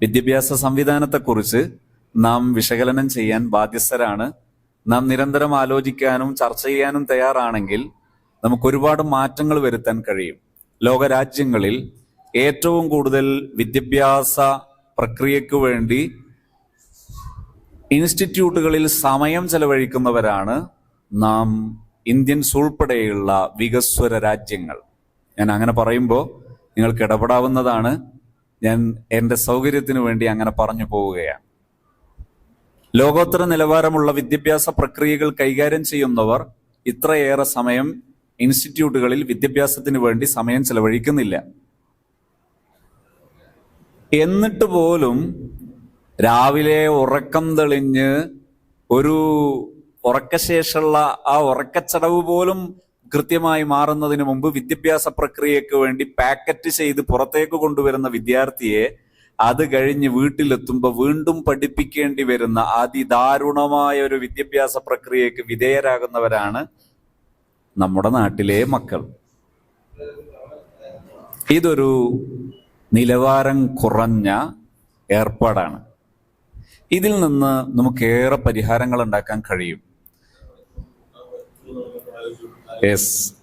വിദ്യാഭ്യാസ സംവിധാനത്തെക്കുറിച്ച് നാം വിശകലനം ചെയ്യാൻ ബാധ്യസ്ഥരാണ്. നാം നിരന്തരം ആലോചിക്കാനും ചർച്ച ചെയ്യാനും തയ്യാറാണെങ്കിൽ നമുക്ക് ഒരുപാട് മാറ്റങ്ങൾ വരുത്താൻ കഴിയും. ലോകരാജ്യങ്ങളിൽ ഏറ്റവും കൂടുതൽ വിദ്യാഭ്യാസ പ്രക്രിയയ്ക്ക് വേണ്ടി ഇൻസ്റ്റിറ്റ്യൂട്ടുകളിൽ സമയം ചെലവഴിക്കുന്നവരാണ് നാം ഇന്ത്യൻസ് ഉൾപ്പെടെയുള്ള വികസ്വര രാജ്യങ്ങൾ. ഞാൻ അങ്ങനെ പറയുമ്പോൾ നിങ്ങൾക്ക് ഇടപെടാവുന്നതാണ്. ഞാൻ എൻ്റെ സൗകര്യത്തിന് വേണ്ടി അങ്ങനെ പറഞ്ഞു പോവുകയാണ്. ലോകോത്തര നിലവാരമുള്ള വിദ്യാഭ്യാസ പ്രക്രിയകൾ കൈകാര്യം ചെയ്യുന്നവർ ഇത്രയേറെ സമയം ഇൻസ്റ്റിറ്റ്യൂട്ടുകളിൽ വിദ്യാഭ്യാസത്തിന് വേണ്ടി സമയം ചെലവഴിക്കുന്നില്ല. എന്നിട്ട് പോലും രാവിലെ ഉറക്കം തെളിഞ്ഞ് ഒരു ഉറക്കശേഷമുള്ള ആ ഉറക്കച്ചടവ് പോലും കൃത്യമായി മാറുന്നതിന് മുമ്പ് വിദ്യാഭ്യാസ പ്രക്രിയക്ക് വേണ്ടി പാക്കറ്റ് ചെയ്ത് പുറത്തേക്ക് കൊണ്ടുവരുന്ന വിദ്യാർത്ഥിയെ അത് കഴിഞ്ഞ് വീട്ടിലെത്തുമ്പോൾ വീണ്ടും പഠിപ്പിക്കേണ്ടി വരുന്ന അതിദാരുണമായ ഒരു വിദ്യാഭ്യാസ പ്രക്രിയക്ക് വിധേയരാകുന്നവരാണ് നമ്മുടെ നാട്ടിലെ മക്കൾ. ഇതൊരു നിലവാരം കുറഞ്ഞ ഏർപ്പാടാണ്. ഇതിൽ നിന്ന് നമുക്കേറെ പരിഹാരങ്ങൾ ഉണ്ടാക്കാൻ കഴിയും.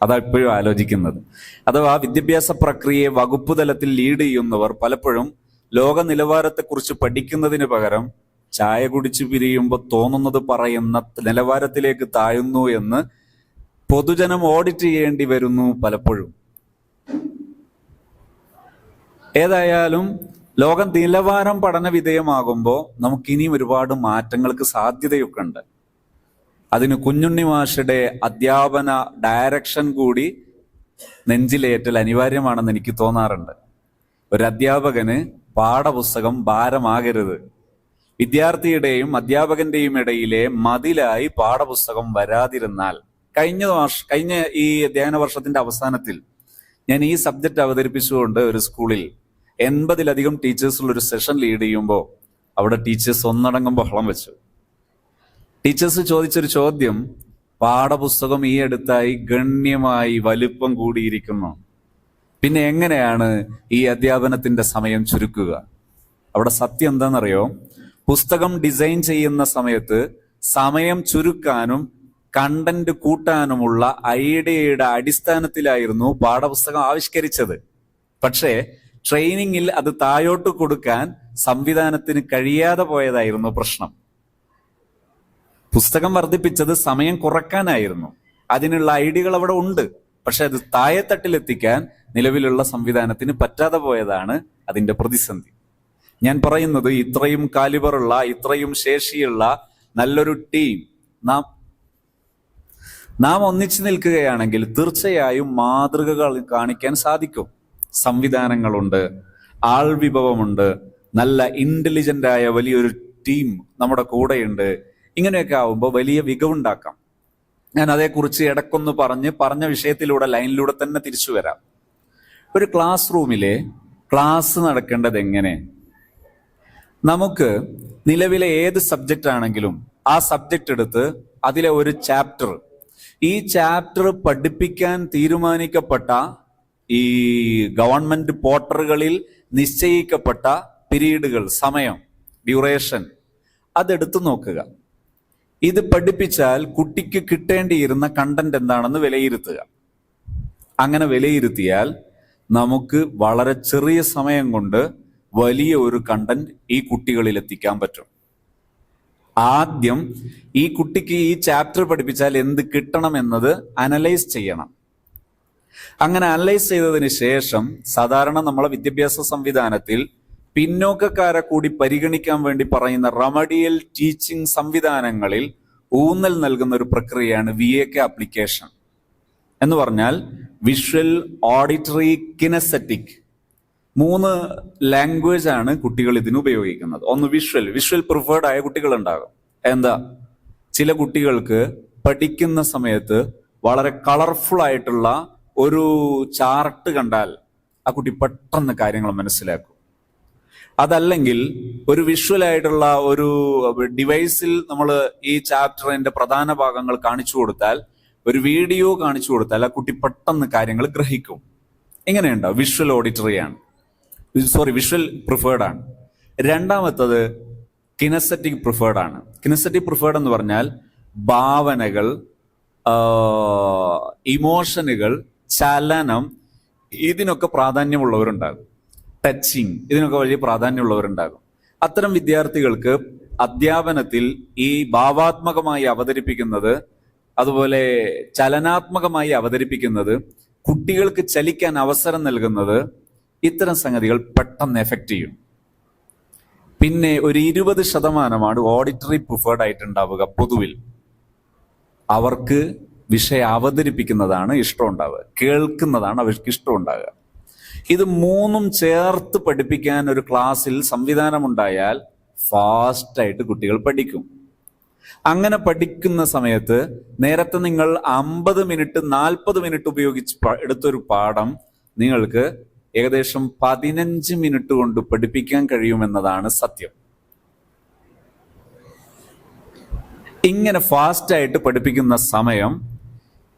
അതാ ഇപ്പോഴും ആലോചിക്കുന്നത്. അഥവാ വിദ്യാഭ്യാസ പ്രക്രിയയെ വകുപ്പ് തലത്തിൽ ലീഡ് ചെയ്യുന്നവർ പലപ്പോഴും ലോക നിലവാരത്തെക്കുറിച്ച് പഠിക്കുന്നതിന് പകരം ചായ കുടിച്ചു പിരിയുമ്പോൾ തോന്നുന്നത് പറയുന്ന നിലവാരത്തിലേക്ക് താഴുന്നു എന്ന് പൊതുജനം ഓഡിറ്റ് ചെയ്യേണ്ടി വരുന്നു പലപ്പോഴും. ഏതായാലും ലോക നിലവാരം പഠന വിധേയമാകുമ്പോൾ നമുക്കിനിയും ഒരുപാട് മാറ്റങ്ങൾക്ക് സാധ്യതയൊക്കെ ഉണ്ട്. അതിന് കുഞ്ഞുണ്ണി മാഷയുടെ അധ്യാപന ഡയറക്ഷൻ കൂടി നെഞ്ചിലേറ്റൽ അനിവാര്യമാണെന്ന് എനിക്ക് തോന്നാറുണ്ട്. ഒരു അധ്യാപകന് പാഠപുസ്തകം ഭാരമാകരുത്. വിദ്യാർത്ഥിയുടെയും അധ്യാപകന്റെയും ഇടയിലെ മതിലായി പാഠപുസ്തകം വരാതിരുന്നാൽ, കഴിഞ്ഞ ഈ അധ്യയന വർഷത്തിന്റെ അവസാനത്തിൽ ഞാൻ ഈ സബ്ജക്റ്റ് അവതരിപ്പിച്ചുകൊണ്ട് ഒരു സ്കൂളിൽ 80-ലധികം ടീച്ചേഴ്സുള്ള ഒരു സെഷൻ ലീഡ് ചെയ്യുമ്പോൾ അവിടെ ടീച്ചേഴ്സ് ഒന്നടങ്കം ബഹളം വെച്ചു. ടീച്ചേഴ്സ് ചോദിച്ചൊരു ചോദ്യം, പാഠപുസ്തകം ഈ അടുത്തായി ഗണ്യമായി വലിപ്പം കൂടിയിരിക്കുന്നു, പിന്നെ എങ്ങനെയാണ് ഈ അധ്യാപനത്തിന്റെ സമയം ചുരുക്കുക? അവിടെ സത്യം എന്താണെന്നറിയോ? പുസ്തകം ഡിസൈൻ ചെയ്യുന്ന സമയത്ത് സമയം ചുരുക്കാനും കണ്ടന്റ് കൂട്ടാനുമുള്ള ഐഡിയയുടെ അടിസ്ഥാനത്തിലായിരുന്നു പാഠപുസ്തകം ആവിഷ്കരിച്ചത്. പക്ഷേ ട്രെയിനിങ്ങിൽ അത് താഴോട്ട് കൊടുക്കാൻ സംവിധാനത്തിന് കഴിയാതെ പോയതായിരുന്നു പ്രശ്നം. പുസ്തകം വർദ്ധിപ്പിച്ചത് സമയം കുറക്കാനായിരുന്നു. അതിനുള്ള ഐഡിയകൾ അവിടെ ഉണ്ട്, പക്ഷെ അത് താഴെത്തട്ടിലെത്തിക്കാൻ നിലവിലുള്ള സംവിധാനത്തിന് പറ്റാതെ പോയതാണ് അതിന്റെ പ്രതിസന്ധി. ഞാൻ പറയുന്നത്, ഇത്രയും കാലിബറുള്ള, ഇത്രയും ശേഷിയുള്ള നല്ലൊരു ടീം നാം ഒന്നിച്ചു നിൽക്കുകയാണെങ്കിൽ തീർച്ചയായും മാതൃകകൾ കാണിക്കാൻ സാധിക്കും. സംവിധാനങ്ങളുണ്ട്, ആൾവിഭവമുണ്ട്, നല്ല ഇന്റലിജന്റ് ആയ വലിയൊരു ടീം നമ്മുടെ കൂടെയുണ്ട്. ഇങ്ങനെയൊക്കെ ആവുമ്പോൾ വലിയ മികവുണ്ടാക്കാം. ഞാൻ അതേക്കുറിച്ച് ഇടക്കൊന്ന് പറഞ്ഞ വിഷയത്തിലൂടെ ലൈനിലൂടെ തന്നെ തിരിച്ചു വരാം. ഒരു ക്ലാസ് റൂമിലെ ക്ലാസ് നടക്കേണ്ടത് എങ്ങനെ? നമുക്ക് നിലവിലെ ഏത് സബ്ജക്റ്റ് ആണെങ്കിലും ആ സബ്ജക്റ്റ് എടുത്ത് അതിലെ ഒരു ചാപ്റ്റർ, ഈ ചാപ്റ്റർ പഠിപ്പിക്കാൻ തീരുമാനിക്കപ്പെട്ട ഈ ഗവൺമെന്റ് പോർട്ടറുകളിൽ നിശ്ചയിക്കപ്പെട്ട പീരീഡുകൾ, സമയം, ഡ്യൂറേഷൻ, അതെടുത്തു നോക്കുക. ഇത് പഠിപ്പിച്ചാൽ കുട്ടിക്ക് കിട്ടേണ്ടിയിരുന്ന കണ്ടന്റ് എന്താണെന്ന് വിലയിരുത്തുക. അങ്ങനെ വിലയിരുത്തിയാൽ നമുക്ക് വളരെ ചെറിയ സമയം കൊണ്ട് വലിയ ഒരു കണ്ടന്റ് ഈ കുട്ടികളിൽ എത്തിക്കാൻ പറ്റും. ആദ്യം ഈ കുട്ടിക്ക് ഈ ചാപ്റ്റർ പഠിപ്പിച്ചാൽ എന്ത് കിട്ടണം എന്നത് അനലൈസ് ചെയ്യണം. അങ്ങനെ അനലൈസ് ചെയ്തതിന് ശേഷം സാധാരണ നമ്മളെ വിദ്യാഭ്യാസ സംവിധാനത്തിൽ പിന്നോക്കക്കാരെ കൂടി പരിഗണിക്കാൻ വേണ്ടി പറയുന്ന റെമഡിയൽ ടീച്ചിങ് സംവിധാനങ്ങളിൽ ഊന്നൽ നൽകുന്ന ഒരു പ്രക്രിയയാണ് VAK ആപ്ലിക്കേഷൻ എന്ന് പറഞ്ഞാൽ വിഷ്വൽ, ഓഡിറ്ററി, കിനസെറ്റിക്. 3 ലാംഗ്വേജ് ആണ് കുട്ടികൾ ഇതിന് ഉപയോഗിക്കുന്നത്. ഒന്ന് വിഷ്വൽ പ്രിഫേർഡ് ആയ കുട്ടികൾ ഉണ്ടാകും. എന്താ, ചില കുട്ടികൾക്ക് പഠിക്കുന്ന സമയത്ത് വളരെ കളർഫുൾ ആയിട്ടുള്ള ഒരു ചാർട്ട് കണ്ടാൽ ആ കുട്ടി പെട്ടെന്ന് കാര്യങ്ങൾ മനസ്സിലാക്കും. അതല്ലെങ്കിൽ ഒരു വിഷ്വലായിട്ടുള്ള ഒരു ഡിവൈസിൽ നമ്മൾ ഈ ചാപ്റ്ററിന്റെ പ്രധാന ഭാഗങ്ങൾ കാണിച്ചു കൊടുത്താൽ, ഒരു വീഡിയോ കാണിച്ചു കൊടുത്താൽ ആ കുട്ടി പെട്ടെന്ന് കാര്യങ്ങൾ ഗ്രഹിക്കും. ഇങ്ങനെയുണ്ടാവും. വിഷ്വൽ പ്രിഫേർഡ് ആണ്. രണ്ടാമത്തത് കിനസറ്റിക് പ്രിഫേർഡ് ആണ്. കിനസറ്റിക് പ്രിഫേർഡ് എന്ന് പറഞ്ഞാൽ ഭാവനകൾ, ഇമോഷനുകൾ, ചലനം, ഇതിനൊക്കെ പ്രാധാന്യമുള്ളവരുണ്ടാകും. ടച്ചിങ്, ഇതിനൊക്കെ വലിയ പ്രാധാന്യമുള്ളവരുണ്ടാകും. അത്തരം വിദ്യാർത്ഥികൾക്ക് അധ്യാപനത്തിൽ ഈ ഭാവാത്മകമായി അവതരിപ്പിക്കുന്നത്, അതുപോലെ ചലനാത്മകമായി അവതരിപ്പിക്കുന്നത്, കുട്ടികൾക്ക് ചലിക്കാൻ അവസരം നൽകുന്നത്, ഇത്തരം സംഗതികൾ പെട്ടെന്ന് എഫക്റ്റ് ചെയ്യും. പിന്നെ ഒരു 20% ഓഡിറ്ററി പ്രിഫേർഡ് ആയിട്ടുണ്ടാവുക. പൊതുവിൽ അവർക്ക് വിഷയം അവതരിപ്പിക്കുന്നതാണ് ഇഷ്ടം ഉണ്ടാവുക, കേൾക്കുന്നതാണ് അവർക്ക് ഇഷ്ടം ഉണ്ടാവുക. ഇത് മൂന്നും ചേർത്ത് പഠിപ്പിക്കാൻ ഒരു ക്ലാസ്സിൽ സംവിധാനമുണ്ടായാൽ ഫാസ്റ്റായിട്ട് കുട്ടികൾ പഠിക്കും. അങ്ങനെ പഠിക്കുന്ന സമയത്ത് നേരത്തെ നിങ്ങൾ 50 മിനിറ്റ് 40 മിനിറ്റ് ഉപയോഗിച്ച് എടുത്തൊരു പാഠം നിങ്ങൾക്ക് ഏകദേശം 15 മിനിറ്റ് കൊണ്ട് പഠിപ്പിക്കാൻ കഴിയുമെന്നതാണ് സത്യം. ഇങ്ങനെ ഫാസ്റ്റായിട്ട് പഠിപ്പിക്കുന്ന സമയം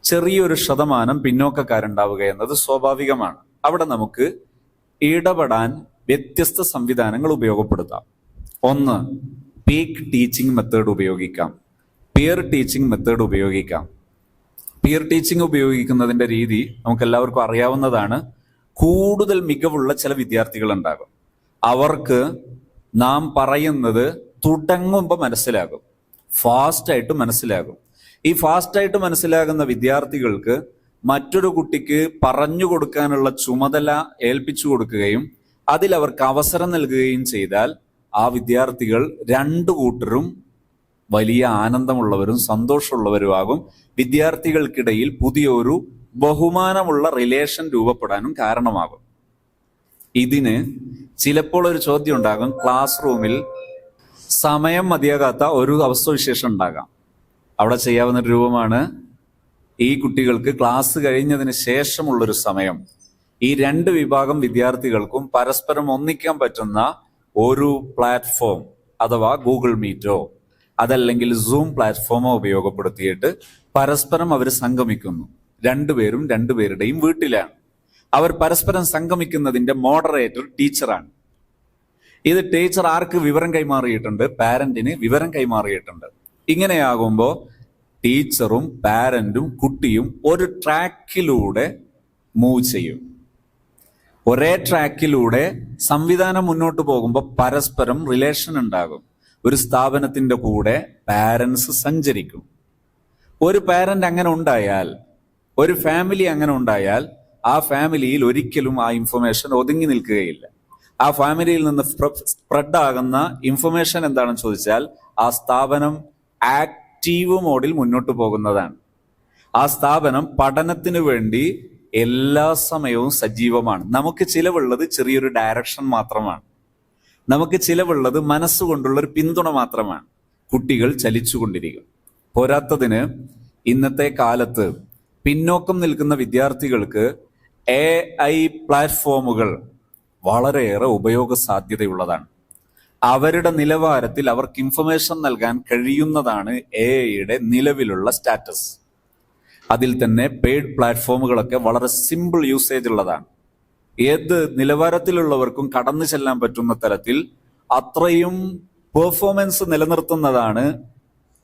ചെറിയൊരു ശതമാനം പിന്നോക്കക്കാരുണ്ടാവുക എന്നത് സ്വാഭാവികമാണ്. അവിടെ നമുക്ക് ഇടപെടാൻ വ്യത്യസ്ത സംവിധാനങ്ങൾ ഉപയോഗപ്പെടുത്താം. ഒന്ന്, പീക്ക് ടീച്ചിങ് മെത്തേഡ് ഉപയോഗിക്കാം. പിയർ ടീച്ചിങ് മെത്തേഡ് ഉപയോഗിക്കാം. പിയർ ടീച്ചിങ് ഉപയോഗിക്കുന്നതിന്റെ രീതി നമുക്ക് എല്ലാവർക്കും അറിയാവുന്നതാണ്. കൂടുതൽ മികവുള്ള ചില വിദ്യാർത്ഥികൾ ഉണ്ടാകും. അവർക്ക് നാം പറയുന്നത് തുടങ്ങുമ്പോൾ മനസ്സിലാകും, ഫാസ്റ്റായിട്ട് മനസ്സിലാകും. ഈ ഫാസ്റ്റായിട്ട് മനസ്സിലാകുന്ന വിദ്യാർത്ഥികൾക്ക് മറ്റൊരു കുട്ടിക്ക് പറഞ്ഞു കൊടുക്കാനുള്ള ചുമതല ഏൽപ്പിച്ചു കൊടുക്കുകയും അതിൽ അവർക്ക് അവസരം നൽകുകയും ചെയ്താൽ ആ വിദ്യാർത്ഥികൾ രണ്ടു കൂട്ടരും വലിയ ആനന്ദമുള്ളവരും സന്തോഷമുള്ളവരുമാകും. വിദ്യാർത്ഥികൾക്കിടയിൽ പുതിയൊരു ബഹുമാനമുള്ള റിലേഷൻ രൂപപ്പെടാനും കാരണമാകും. ഇതിന് ചിലപ്പോൾ ഒരു ചോദ്യം ഉണ്ടാകും, ക്ലാസ് റൂമിൽ സമയം മതിയാകാത്ത ഒരു അവസ്ഥവിശേഷം ഉണ്ടാകാം. അവിടെ ചെയ്യാവുന്ന ഒരു രൂപമാണ് ഈ കുട്ടികൾക്ക് ക്ലാസ് കഴിഞ്ഞതിന് ശേഷമുള്ളൊരു സമയം ഈ രണ്ട് വിഭാഗം വിദ്യാർത്ഥികൾക്കും പരസ്പരം ഒന്നിക്കാൻ പറ്റുന്ന ഒരു പ്ലാറ്റ്ഫോം അഥവാ ഗൂഗിൾ മീറ്റോ അതല്ലെങ്കിൽ സൂം പ്ലാറ്റ്ഫോമോ ഉപയോഗപ്പെടുത്തിയിട്ട് പരസ്പരം അവർ സംഗമിക്കുന്നു. രണ്ടുപേരും രണ്ടുപേരുടെയും വീട്ടിലാണ്. അവർ പരസ്പരം സംഗമിക്കുന്നതിന്റെ മോഡറേറ്റർ ടീച്ചറാണ്. ഇത് ടീച്ചർ ആർക്ക് വിവരം കൈമാറിയിട്ടുണ്ട്? പാരന്റിന് വിവരം കൈമാറിയിട്ടുണ്ട്. ഇങ്ങനെയാകുമ്പോൾ ടീച്ചറും പാരന്റും കുട്ടിയും ഒരു ട്രാക്കിലൂടെ മൂവ് ചെയ്യും. ഒരേ ട്രാക്കിലൂടെ സംവിധാനം മുന്നോട്ട് പോകുമ്പോൾ പരസ്പരം റിലേഷൻ ഉണ്ടാകും. ഒരു സ്ഥാപനത്തിന്റെ കൂടെ പാരന്റ്സ് സഞ്ചരിക്കും. ഒരു പാരന്റ് അങ്ങനെ ഉണ്ടായാൽ, ഒരു ഫാമിലി അങ്ങനെ ഉണ്ടായാൽ, ആ ഫാമിലിയിൽ ഒരിക്കലും ആ ഇൻഫർമേഷൻ ഒതുങ്ങി നിൽക്കുകയില്ല. ആ ഫാമിലിയിൽ നിന്ന് സ്പ്രെഡ് ആകുന്ന ഇൻഫർമേഷൻ എന്താണെന്ന് ചോദിച്ചാൽ ആ സ്ഥാപനം ആക്റ്റീവ് മോഡിൽ മുന്നോട്ട് പോകുന്നതാണ്. ആ സ്ഥാപനം പഠനത്തിന് വേണ്ടി എല്ലാ സമയവും സജീവമാണ്. നമുക്ക് ചിലവുള്ളത് ചെറിയൊരു ഡയറക്ഷൻ മാത്രമാണ്. നമുക്ക് ചിലവുള്ളത് മനസ്സുകൊണ്ടുള്ള ഒരു പിന്തുണ മാത്രമാണ്. കുട്ടികൾ ചലിച്ചുകൊണ്ടിരിക്കും. പോരാത്തതിന് ഇന്നത്തെ കാലത്ത് പിന്നോക്കം നിൽക്കുന്ന വിദ്യാർത്ഥികൾക്ക് AI പ്ലാറ്റ്ഫോമുകൾ വളരെയേറെ ഉപയോഗ സാധ്യതയുള്ളതാണ്. അവരുടെ നിലവാരത്തിൽ അവർക്ക് ഇൻഫർമേഷൻ നൽകാൻ കഴിയുന്നതാണ് AIയുടെ നിലവിലുള്ള സ്റ്റാറ്റസ്. അതിൽ തന്നെ പെയ്ഡ് പ്ലാറ്റ്ഫോമുകളൊക്കെ വളരെ സിമ്പിൾ യൂസേജ് ഉള്ളതാണ്. ഏത് നിലവാരത്തിലുള്ളവർക്കും കടന്നു ചെല്ലാൻ പറ്റുന്ന തരത്തിൽ അത്രയും പെർഫോമൻസ് നിലനിർത്തുന്നതാണ്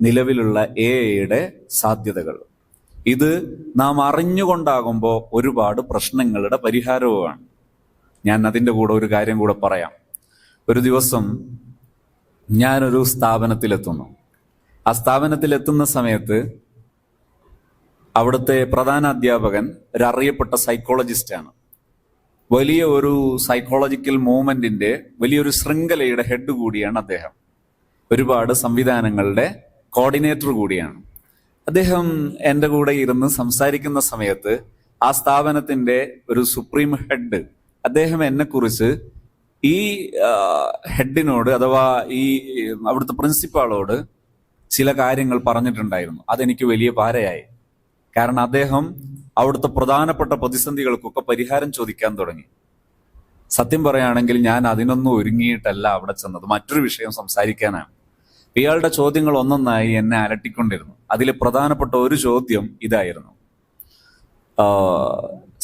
നിലവിലുള്ള AIയുടെ സാധ്യതകൾ. ഇത് നാം അറിഞ്ഞുകൊണ്ടാകുമ്പോൾ ഒരുപാട് പ്രശ്നങ്ങളുടെ പരിഹാരവുമാണ്. ഞാൻ അതിൻ്റെ കൂടെ ഒരു കാര്യം കൂടെ പറയാം. ഒരു ദിവസം ഞാനൊരു സ്ഥാപനത്തിലെത്തുന്നു. ആ സ്ഥാപനത്തിലെത്തുന്ന സമയത്ത് അവിടുത്തെ പ്രധാന അധ്യാപകൻ ഒരു അറിയപ്പെട്ട സൈക്കോളജിസ്റ്റാണ്. വലിയ ഒരു സൈക്കോളജിക്കൽ മൂവ്മെന്റിന്റെ വലിയൊരു ശൃംഖലയുടെ ഹെഡ് കൂടിയാണ് അദ്ദേഹം. ഒരുപാട് സംവിധാനങ്ങളുടെ കോർഡിനേറ്റർ കൂടിയാണ് അദ്ദേഹം. എൻ്റെ കൂടെ ഇരുന്ന് സംസാരിക്കുന്ന സമയത്ത് ആ സ്ഥാപനത്തിന്റെ ഒരു സുപ്രീം ഹെഡ് അദ്ദേഹം എന്നെക്കുറിച്ച് ഈ ഹെഡിനോട് അഥവാ ഈ അവിടുത്തെ പ്രിൻസിപ്പാളോട് ചില കാര്യങ്ങൾ പറഞ്ഞിട്ടുണ്ടായിരുന്നു. അതെനിക്ക് വലിയ ഭാരയായി. കാരണം അദ്ദേഹം അവിടുത്തെ പ്രധാനപ്പെട്ട പ്രതിസന്ധികൾക്കൊക്കെ പരിഹാരം ചോദിക്കാൻ തുടങ്ങി. സത്യം പറയുകയാണെങ്കിൽ ഞാൻ അതിനൊന്നും ഒരുങ്ങിയിട്ടല്ല അവിടെ ചെന്നത്, മറ്റൊരു വിഷയം സംസാരിക്കാനാണ്. ഇയാളുടെ ചോദ്യങ്ങൾ ഒന്നൊന്നായി എന്നെ അലട്ടിക്കൊണ്ടിരുന്നു. അതിൽ പ്രധാനപ്പെട്ട ഒരു ചോദ്യം ഇതായിരുന്നു: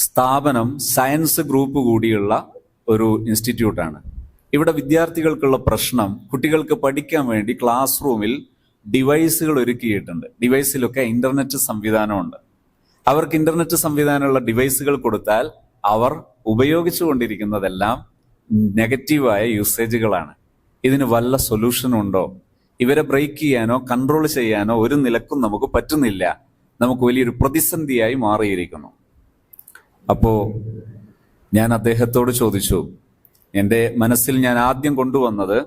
സ്ഥാപനം സയൻസ് ഗ്രൂപ്പ് കൂടിയുള്ള ഒരു ഇൻസ്റ്റിറ്റ്യൂട്ടാണ്. ഇവിടെ വിദ്യാർത്ഥികൾക്കുള്ള പ്രശ്നം, കുട്ടികൾക്ക് പഠിക്കാൻ വേണ്ടി ക്ലാസ് റൂമിൽ ഡിവൈസുകൾ ഒരുക്കിയിട്ടുണ്ട്. ഡിവൈസിലൊക്കെ ഇന്റർനെറ്റ് സംവിധാനമുണ്ട്. അവർക്ക് ഇന്റർനെറ്റ് സംവിധാനമുള്ള ഡിവൈസുകൾ കൊടുത്താൽ അവർ ഉപയോഗിച്ചുകൊണ്ടിരിക്കുന്നതെല്ലാം നെഗറ്റീവായ യൂസേജുകളാണ്. ഇതിന് വല്ല സൊല്യൂഷനും ഉണ്ടോ? ഇവരെ ബ്രേക്ക് ചെയ്യാനോ കൺട്രോൾ ചെയ്യാനോ ഒരു നിലക്കും നമുക്ക് പറ്റുന്നില്ല. നമുക്ക് വലിയൊരു പ്രതിസന്ധിയായി മാറിയിരിക്കുന്നു. അപ്പോ ഞാൻ അദ്ദേഹത്തോട് ചോദിച്ചു, എൻ്റെ മനസ്സിൽ ഞാൻ ആദ്യം കൊണ്ടുവന്നത്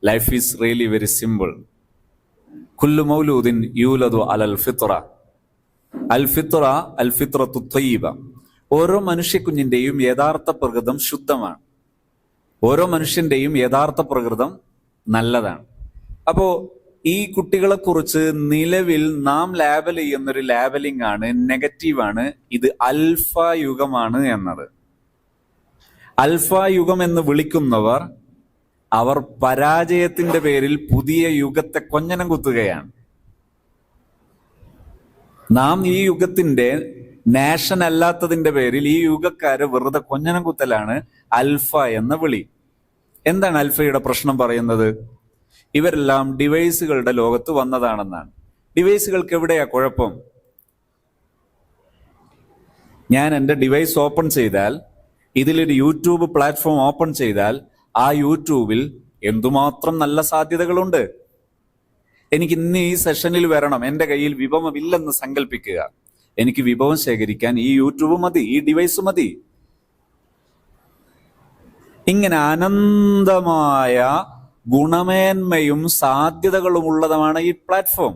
life is really very simple. കുല്ലു മൗലൂദിൻ യൂലദു അലൽ ഫിത്ര അൽ ഫിത്ര അൽ ഫിത്രത്തു ത്വയ്യിബ. ഓരോ മനുഷ്യക്കുഞ്ഞിന്റെയും യഥാർത്ഥ പ്രകൃതം ശുദ്ധമാണ്. ഓരോ മനുഷ്യന്റെയും യഥാർത്ഥ പ്രകൃതം നല്ലതാണ്. അപ്പോ ഈ കുട്ടികളെ കുറിച്ച് നിലവിൽ നാം ലാബൽ ചെയ്യുന്നൊരു ലാബലിംഗ് ആണ്, നെഗറ്റീവാണ്. ഇത് അൽഫ യുഗമാണ് എന്നത്. അൽഫ യുഗം എന്ന് വിളിക്കുന്നവർ അവർ പരാജയത്തിന്റെ പേരിൽ പുതിയ യുഗത്തെ കൊഞ്ഞനം കുത്തുകയാണ്. നാം ഈ യുഗത്തിന്റെ നാഷൻ അല്ലാത്തതിന്റെ പേരിൽ ഈ യുഗക്കാര് വെറുതെ കൊഞ്ഞനം കുത്തലാണ് അൽഫ എന്ന വിളി. എന്താണ് അൽഫയുടെ പ്രശ്നം പറയുന്നത്? ഇവരെല്ലാം ഡിവൈസുകളുടെ ലോകത്ത് വന്നതാണെന്നാണ്. ഡിവൈസുകൾക്ക് എവിടെയാ കുഴപ്പം? ഞാൻ എൻ്റെ ഡിവൈസ് ഓപ്പൺ ചെയ്താൽ, ഇതിലൊരു യൂട്യൂബ് പ്ലാറ്റ്ഫോം ഓപ്പൺ ചെയ്താൽ, ആ യൂട്യൂബിൽ എന്തുമാത്രം നല്ല സാധ്യതകളുണ്ട്. എനിക്ക് ഇന്ന് ഈ സെഷനിൽ വരണം, എൻ്റെ കയ്യിൽ വിഭവമില്ലെന്ന് സങ്കല്പിക്കുക. എനിക്ക് വിഭവം ശേഖരിക്കാൻ ഈ യൂട്യൂബ് മതി, ഈ ഡിവൈസ് മതി. ഇങ്ങനെ അനന്തമായ ഗുണമേന്മയും സാധ്യതകളും ഉള്ളതുമാണ് ഈ പ്ലാറ്റ്ഫോം.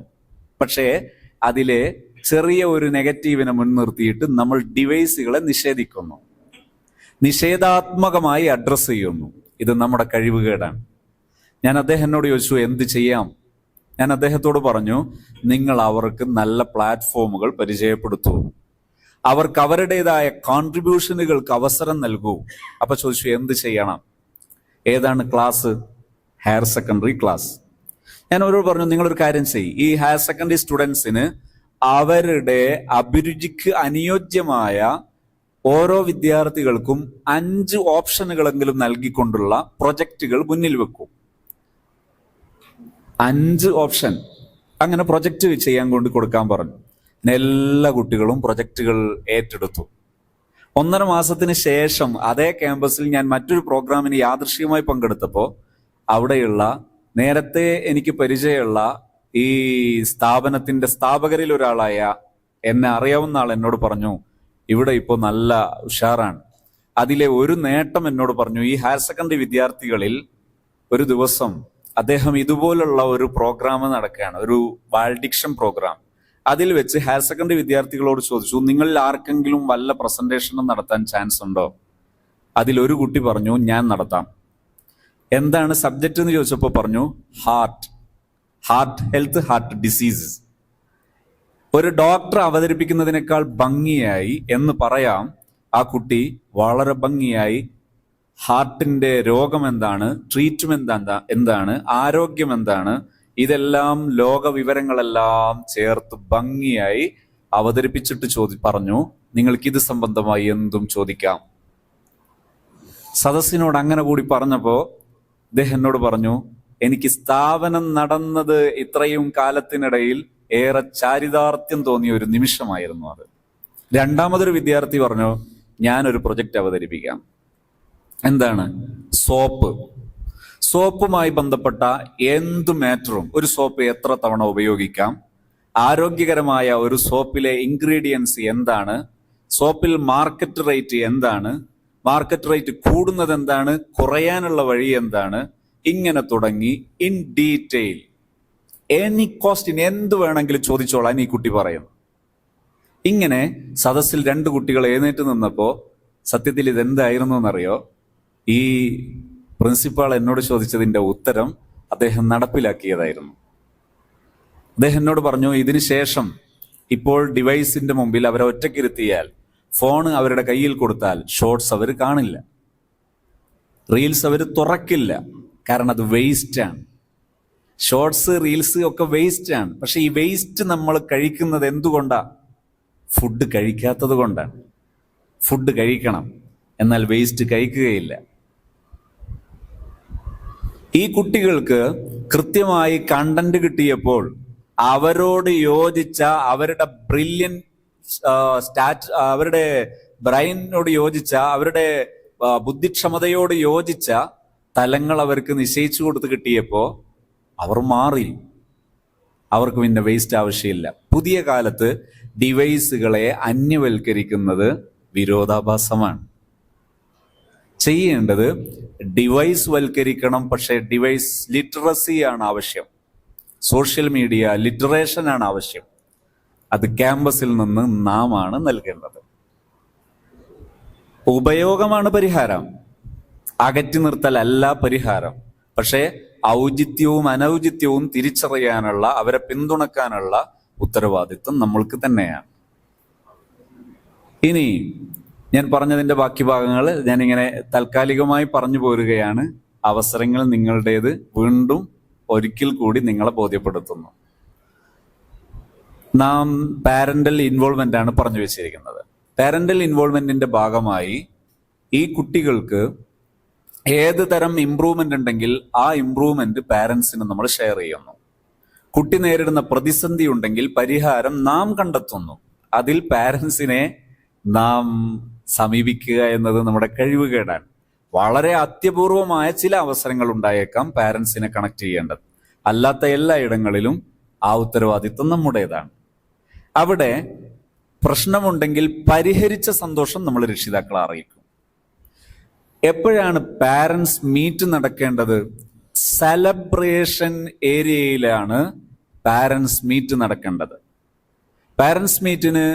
പക്ഷേ അതിലെ ചെറിയ ഒരു നെഗറ്റീവിനെ മുൻനിർത്തിയിട്ട് നമ്മൾ ഡിവൈസുകളെ നിഷേധിക്കുന്നു, നിഷേധാത്മകമായി അഡ്രസ്സ് ചെയ്യുന്നു. ഇത് നമ്മുടെ കഴിവുകേടാണ്. ഞാൻ അദ്ദേഹത്തിനോട് ചോദിച്ചു, എന്ത് ചെയ്യാം? ഞാൻ അദ്ദേഹത്തോട് പറഞ്ഞു, നിങ്ങൾ അവർക്ക് നല്ല പ്ലാറ്റ്ഫോമുകൾ പരിചയപ്പെടുത്തൂ, അവർക്ക് അവരുടേതായ കോൺട്രിബ്യൂഷനുകൾക്ക് അവസരം നൽകൂ. അപ്പൊ ചോദിച്ചു, എന്ത് ചെയ്യണം? ഏതാണ് ക്ലാസ്? Higher secondary class. ഞാൻ അവരോട് പറഞ്ഞു, നിങ്ങളൊരു കാര്യം ചെയ്യും, ഈ ഹയർ സെക്കൻഡറി സ്റ്റുഡൻസിന് അവരുടെ അഭിരുചിക്ക് അനുയോജ്യമായ ഓരോ വിദ്യാർത്ഥികൾക്കും 5 ഓപ്ഷനുകളെങ്കിലും നൽകിക്കൊണ്ടുള്ള പ്രൊജക്റ്റുകൾ മുന്നിൽ വെക്കും. 5 ഓപ്ഷൻ അങ്ങനെ പ്രൊജക്റ്റ് ചെയ്യാൻ കൊണ്ട് കൊടുക്കാൻ പറഞ്ഞു. എല്ലാ കുട്ടികളും പ്രൊജക്റ്റുകൾ ഏറ്റെടുത്തു. 1.5 മാസത്തിന് ശേഷം അതേ ക്യാമ്പസിൽ ഞാൻ മറ്റൊരു പ്രോഗ്രാമിന് യാദൃശ്ചികമായി പങ്കെടുത്തപ്പോൾ അവിടെയുള്ള നേരത്തെ എനിക്ക് പരിചയമുള്ള ഈ സ്ഥാപനത്തിന്റെ സ്ഥാപകരിൽ ഒരാളായ എന്നെ അറിയാവുന്ന ആൾ എന്നോട് പറഞ്ഞു, ഇവിടെ ഇപ്പോൾ നല്ല ഉഷാറാണ്. അതിലെ ഒരു നേട്ടം എന്നോട് പറഞ്ഞു, ഈ ഹയർ സെക്കൻഡറി വിദ്യാർത്ഥികളിൽ ഒരു ദിവസം അദ്ദേഹം ഇതുപോലുള്ള ഒരു പ്രോഗ്രാം നടക്കുകയാണ്, ഒരു വാൾഡിക്ഷൻ പ്രോഗ്രാം. അതിൽ വെച്ച് ഹയർ സെക്കൻഡറി വിദ്യാർത്ഥികളോട് ചോദിച്ചു, നിങ്ങളിൽ ആർക്കെങ്കിലും വല്ല പ്രസന്റേഷനും നടത്താൻ ചാൻസ് ഉണ്ടോ? അതിലൊരു കുട്ടി പറഞ്ഞു, ഞാൻ നടത്താം. എന്താണ് സബ്ജക്റ്റ് എന്ന് ചോദിച്ചപ്പോൾ പറഞ്ഞു, ഹാർട്ട് ഹെൽത്ത്, ഹാർട്ട് ഡിസീസസ്. ഒരു ഡോക്ടർ അവതരിപ്പിക്കുന്നതിനേക്കാൾ ഭംഗിയായി എന്ന് പറയാം, ആ കുട്ടി വളരെ ഭംഗിയായി ഹാർട്ടിന്റെ രോഗം എന്താണ്, ട്രീറ്റ്മെന്റ് എന്താണ്, ആരോഗ്യം എന്താണ്, ഇതെല്ലാം ലോക വിവരങ്ങളെല്ലാം ചേർത്ത് ഭംഗിയായി അവതരിപ്പിച്ചിട്ട് പറഞ്ഞു, നിങ്ങൾക്ക് ഇത് സംബന്ധമായി എന്തും ചോദിക്കാം. സദസ്സിനോട് അങ്ങനെ കൂടി പറഞ്ഞപ്പോ അദ്ദേഹം എന്നോട് പറഞ്ഞു, എനിക്ക് സ്ഥാപനം നടന്നത് ഇത്രയും കാലത്തിനിടയിൽ ഏറെ ചാരിതാർത്ഥ്യം തോന്നിയ ഒരു നിമിഷമായിരുന്നു അത്. രണ്ടാമതൊരു വിദ്യാർത്ഥി പറഞ്ഞു, ഞാനൊരു പ്രൊജക്റ്റ് അവതരിപ്പിക്കാം. എന്താണ്? സോപ്പുമായി ബന്ധപ്പെട്ട എന്ത് മാറ്ററും, ഒരു സോപ്പ് എത്ര തവണ ഉപയോഗിക്കാം, ആരോഗ്യകരമായ ഒരു സോപ്പിലെ ഇൻഗ്രീഡിയൻസ് എന്താണ്, സോപ്പിൽ മാർക്കറ്റ് റേറ്റ് എന്താണ്, മാർക്കറ്റ് റേറ്റ് കൂടുന്നത് എന്താണ്, കുറയാനുള്ള വഴി എന്താണ്, ഇങ്ങനെ തുടങ്ങി ഇൻ ഡീറ്റെയിൽ എനി കോസ്റ്റിന് എന്ത് വേണമെങ്കിലും ചോദിച്ചോളാൻ ഈ കുട്ടി പറയും. ഇങ്ങനെ സദസ്സിൽ 2 കുട്ടികൾ എഴുന്നേറ്റ് നിന്നപ്പോ സത്യത്തിൽ ഇതെന്തായിരുന്നു എന്നറിയോ? ഈ പ്രിൻസിപ്പാൾ എന്നോട് ചോദിച്ചതിന്റെ ഉത്തരം അദ്ദേഹം നടപ്പിലാക്കിയതായിരുന്നു. അദ്ദേഹം എന്നോട് പറഞ്ഞു, ഇതിനു ശേഷം ഇപ്പോൾ ഡിവൈസിന്റെ മുമ്പിൽ അവരെ ഒറ്റയ്ക്കിരുത്തിയാൽ, ഫോൺ അവരുടെ കയ്യിൽ കൊടുത്താൽ ഷോർട്സ് അവർ കാണില്ല, റീൽസ് അവർ തുറക്കില്ല. കാരണം അത് വേസ്റ്റാണ്. ഷോർട്സ്, റീൽസ് ഒക്കെ വേസ്റ്റാണ്. പക്ഷെ ഈ വേസ്റ്റ് നമ്മൾ കഴിക്കുന്നത് എന്തുകൊണ്ടാ? ഫുഡ് കഴിക്കാത്തത് കൊണ്ടാണ്. ഫുഡ് കഴിക്കണം, എന്നാൽ വേസ്റ്റ് കഴിക്കുകയില്ല. ഈ കുട്ടികൾക്ക് കൃത്യമായി കണ്ടന്റ് കിട്ടിയപ്പോൾ അവരോട് യോജിച്ച അവരുടെ ബ്രില്യൻ അവരുടെ ബ്രെയിനോട് യോജിച്ച അവരുടെ ബുദ്ധിക്ഷമതയോട് യോജിച്ച തലങ്ങൾ അവർക്ക് നിശ്ചയിച്ചു കൊടുത്ത് കിട്ടിയപ്പോ അവർ മാറി. അവർക്ക് പിന്നെ വേസ്റ്റ് ആവശ്യമില്ല. പുതിയ കാലത്ത് ഡിവൈസുകളെ അന്യവൽക്കരിക്കുന്നത് വിരോധാഭാസമാണ്. ചെയ്യേണ്ടത് ഡിവൈസ് വൽക്കരിക്കണം, പക്ഷേ ഡിവൈസ് ലിറ്ററസിയാണ് ആവശ്യം. സോഷ്യൽ മീഡിയ ലിറ്ററേഷൻ ആണ് ആവശ്യം. അത് ക്യാമ്പസിൽ നിന്ന് നാം ആണ് നൽകേണ്ടത്. ഉപയോഗമാണ് പരിഹാരം, അകറ്റി നിർത്തലല്ല പരിഹാരം. പക്ഷേ ഔചിത്യവും അനൗചിത്യവും തിരിച്ചറിയാനുള്ള, അവരെ പിന്തുണക്കാനുള്ള ഉത്തരവാദിത്വം നമ്മൾക്ക് തന്നെയാണ്. ഇനി ഞാൻ പറഞ്ഞതിന്റെ ബാക്കി ഭാഗങ്ങൾ ഞാനിങ്ങനെ താൽക്കാലികമായി പറഞ്ഞു പോരുകയാണ്. അവസരങ്ങൾ നിങ്ങളുടേത്. വീണ്ടും ഒരിക്കൽ കൂടി നിങ്ങളെ ബോധ്യപ്പെടുത്തുന്നു. നാം പാരന്റൽ ഇൻവോൾവ്മെന്റ് ആണ് പറഞ്ഞു വെച്ചിരിക്കുന്നത്. പാരന്റൽ ഇൻവോൾവ്മെന്റിന്റെ ഭാഗമായി ഈ കുട്ടികൾക്ക് ഏത് തരം ഇംപ്രൂവ്മെന്റ് ഉണ്ടെങ്കിൽ ആ ഇംപ്രൂവ്മെന്റ് പാരന്റ്സിന് നമ്മൾ ഷെയർ ചെയ്യുന്നു. കുട്ടി നേരിടുന്ന പ്രതിസന്ധി ഉണ്ടെങ്കിൽ പരിഹാരം നാം കണ്ടെത്തുന്നു. അതിൽ പാരന്റ്സിനെ നാം സമീപിക്കുക എന്നത് നമ്മുടെ കഴിവുകേടാണ്. വളരെ അത്യപൂർവമായ ചില അവസരങ്ങൾ ഉണ്ടായേക്കാം പാരന്റ്സിനെ കണക്ട് ചെയ്യേണ്ടത്. അല്ലാത്ത എല്ലായിടങ്ങളിലും ആ ഉത്തരവാദിത്വം നമ്മുടേതാണ്. അവിടെ പ്രശ്നമുണ്ടെങ്കിൽ പരിഹരിച്ച സന്തോഷം നമ്മൾ രക്ഷിതാക്കളെ അറിയിക്കും. എപ്പോഴാണ് പാരന്റ്സ് മീറ്റ് നടക്കേണ്ടത്? സെലബ്രേഷൻ ഏരിയയിലാണ് പാരന്റ്സ് മീറ്റ് നടക്കേണ്ടത്. പാരന്റ്സ് മീറ്റിന്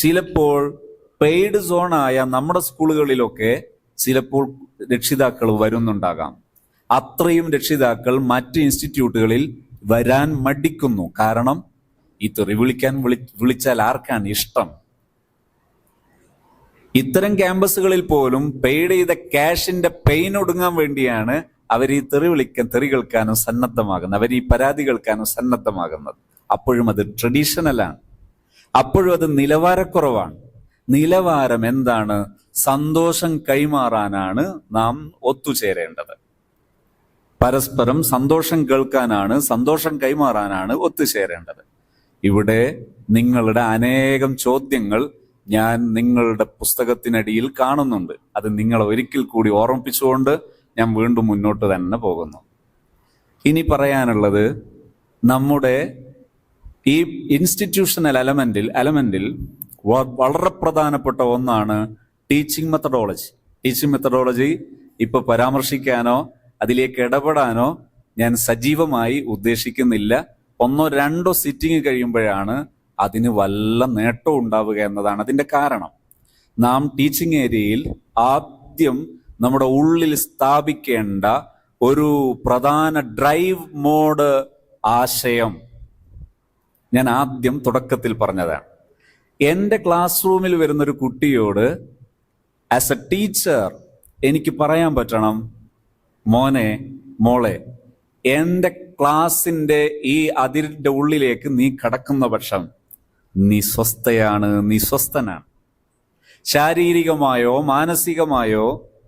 ചിലപ്പോൾ പെയ്ഡ് സോണായ നമ്മുടെ സ്കൂളുകളിലൊക്കെ ചിലപ്പോൾ രക്ഷിതാക്കൾ വരുന്നുണ്ടാകാം. അത്രയും രക്ഷിതാക്കൾ മറ്റ് ഇൻസ്റ്റിറ്റ്യൂട്ടുകളിൽ വരാൻ മടിക്കുന്നു. കാരണം ഈ തെറി വിളിച്ചാൽ ആർക്കാണ് ഇഷ്ടം? ഇത്തരം ക്യാമ്പസുകളിൽ പോലും പെയ്ഡ് ചെയ്ത ക്യാഷിന്റെ പെയിൻ ഒടുങ്ങാൻ വേണ്ടിയാണ് അവർ ഈ തെറി കേൾക്കാനും സന്നദ്ധമാകുന്നത്, അവർ ഈ പരാതി കേൾക്കാനും സന്നദ്ധമാകുന്നത്. അപ്പോഴും അത് ട്രഡീഷണലാണ്, അപ്പോഴും അത് നിലവാരക്കുറവാണ്. നിലവാരം എന്താണ്? സന്തോഷം കൈമാറാനാണ് നാം ഒത്തുചേരേണ്ടത്. പരസ്പരം സന്തോഷം കേൾക്കാനാണ്, സന്തോഷം കൈമാറാനാണ് ഒത്തുചേരേണ്ടത്. ഇവിടെ നിങ്ങളുടെ അനേകം ചോദ്യങ്ങൾ ഞാൻ നിങ്ങളുടെ പുസ്തകത്തിനടിയിൽ കാണുന്നുണ്ട്. അത് നിങ്ങളെ ഒരിക്കൽ കൂടി ഓർമ്മിപ്പിച്ചുകൊണ്ട് ഞാൻ വീണ്ടും മുന്നോട്ട് തന്നെ പോകുന്നു. ഇനി പറയാനുള്ളത്, നമ്മുടെ ഈ ഇൻസ്റ്റിറ്റ്യൂഷണൽ എലമെന്റിൽ വളരെ പ്രധാനപ്പെട്ട ഒന്നാണ് ടീച്ചിങ് മെത്തഡോളജി. ടീച്ചിങ് മെത്തഡോളജി ഇപ്പൊ പരാമർശിക്കാനോ അതിലേക്ക് ഇടപെടാനോ ഞാൻ സജീവമായി ഉദ്ദേശിക്കുന്നില്ല. 1-2 സിറ്റിംഗ് കഴിയുമ്പോഴാണ് അതിന് വല്ല നേട്ടവും ഉണ്ടാവുക എന്നതാണ് അതിന്റെ കാരണം. നാം ടീച്ചിങ് ഏരിയയിൽ ആദ്യം നമ്മുടെ ഉള്ളിൽ സ്ഥാപിക്കേണ്ട ഒരു പ്രധാന ഡ്രൈവ് മോഡ് ആശയം ഞാൻ ആദ്യം തുടക്കത്തിൽ പറഞ്ഞതാണ്. എൻ്റെ ക്ലാസ് റൂമിൽ വരുന്നൊരു കുട്ടിയോട് ആസ് എ ടീച്ചർ എനിക്ക് പറയാൻ പറ്റണം, മോനെ മോളെ, എൻ്റെ ക്ലാസിന്റെ ഈ അതിരിന്റെ ഉള്ളിലേക്ക് നീ കടക്കുന്ന പക്ഷം നീ സ്വസ്ഥയാണ്, നീ സ്വസ്ഥനാണ്. ശാരീരികമായോ മാനസികമായോ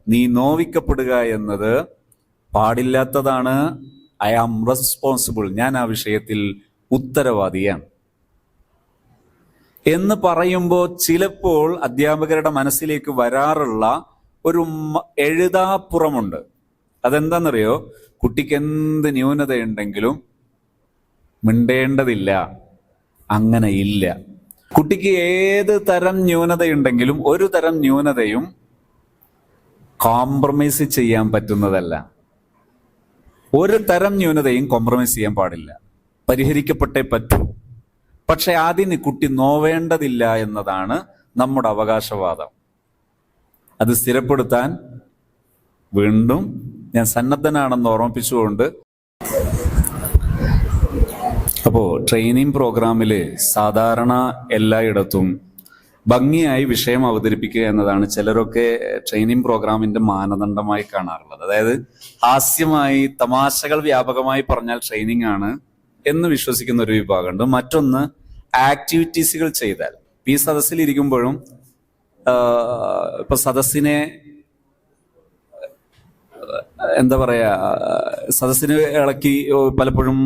നീ നോവിക്കപ്പെടുക എന്നത് പാടില്ലാത്തതാണ്. ഐ ആം റെസ്പോൺസിബിൾ, ഞാൻ ആ വിഷയത്തിൽ ഉത്തരവാദിയാണ് എന്ന് പറയുമ്പോൾ ചിലപ്പോൾ അധ്യാപകരുടെ മനസ്സിലേക്ക് വരാറുള്ള ഒരു എഴുതാപ്പുറമുണ്ട്. അതെന്താണെന്നറിയോ? കുട്ടിക്ക് എന്ത് ന്യൂനതയുണ്ടെങ്കിലും മിണ്ടേണ്ടതില്ല. അങ്ങനെ ഇല്ല. കുട്ടിക്ക് ഏത് തരം ന്യൂനതയുണ്ടെങ്കിലും ഒരു തരം ന്യൂനതയും കോംപ്രമൈസ് ചെയ്യാൻ പറ്റുന്നതല്ല. ഒരു തരം ന്യൂനതയും കോംപ്രമൈസ് ചെയ്യാൻ പാടില്ല, പരിഹരിക്കപ്പെട്ടേ പറ്റൂ. പക്ഷെ അതിന് കുട്ടി നോവേണ്ടതില്ല എന്നതാണ് നമ്മുടെ അവകാശവാദം. അത് സ്ഥിരപ്പെടുത്താൻ വീണ്ടും ഞാൻ സന്നദ്ധനാണെന്ന് ഓർമ്മിപ്പിച്ചുകൊണ്ട്, അപ്പോൾ ട്രെയിനിങ് പ്രോഗ്രാമിൽ സാധാരണ എല്ലായിടത്തും ഭംഗിയായി വിഷയം അവതരിപ്പിക്കുക എന്നതാണ് ചിലരൊക്കെ ട്രെയിനിങ് പ്രോഗ്രാമിന്റെ മാനദണ്ഡമായി കാണാറുള്ളത്. അതായത് ഹാസ്യമായി തമാശകൾ വ്യാപകമായി പറഞ്ഞാൽ ട്രെയിനിങ് ആണ് എന്ന് വിശ്വസിക്കുന്ന ഒരു വിഭാഗമുണ്ട്. മറ്റൊന്ന് ആക്ടിവിറ്റീസുകൾ ചെയ്താൽ. ഈ സദസ്സിൽ ഇരിക്കുമ്പോഴും ഇപ്പൊ സദസ്സിനെ എന്താ പറയാ, സദസ്സിന് ഇളക്കി പലപ്പോഴും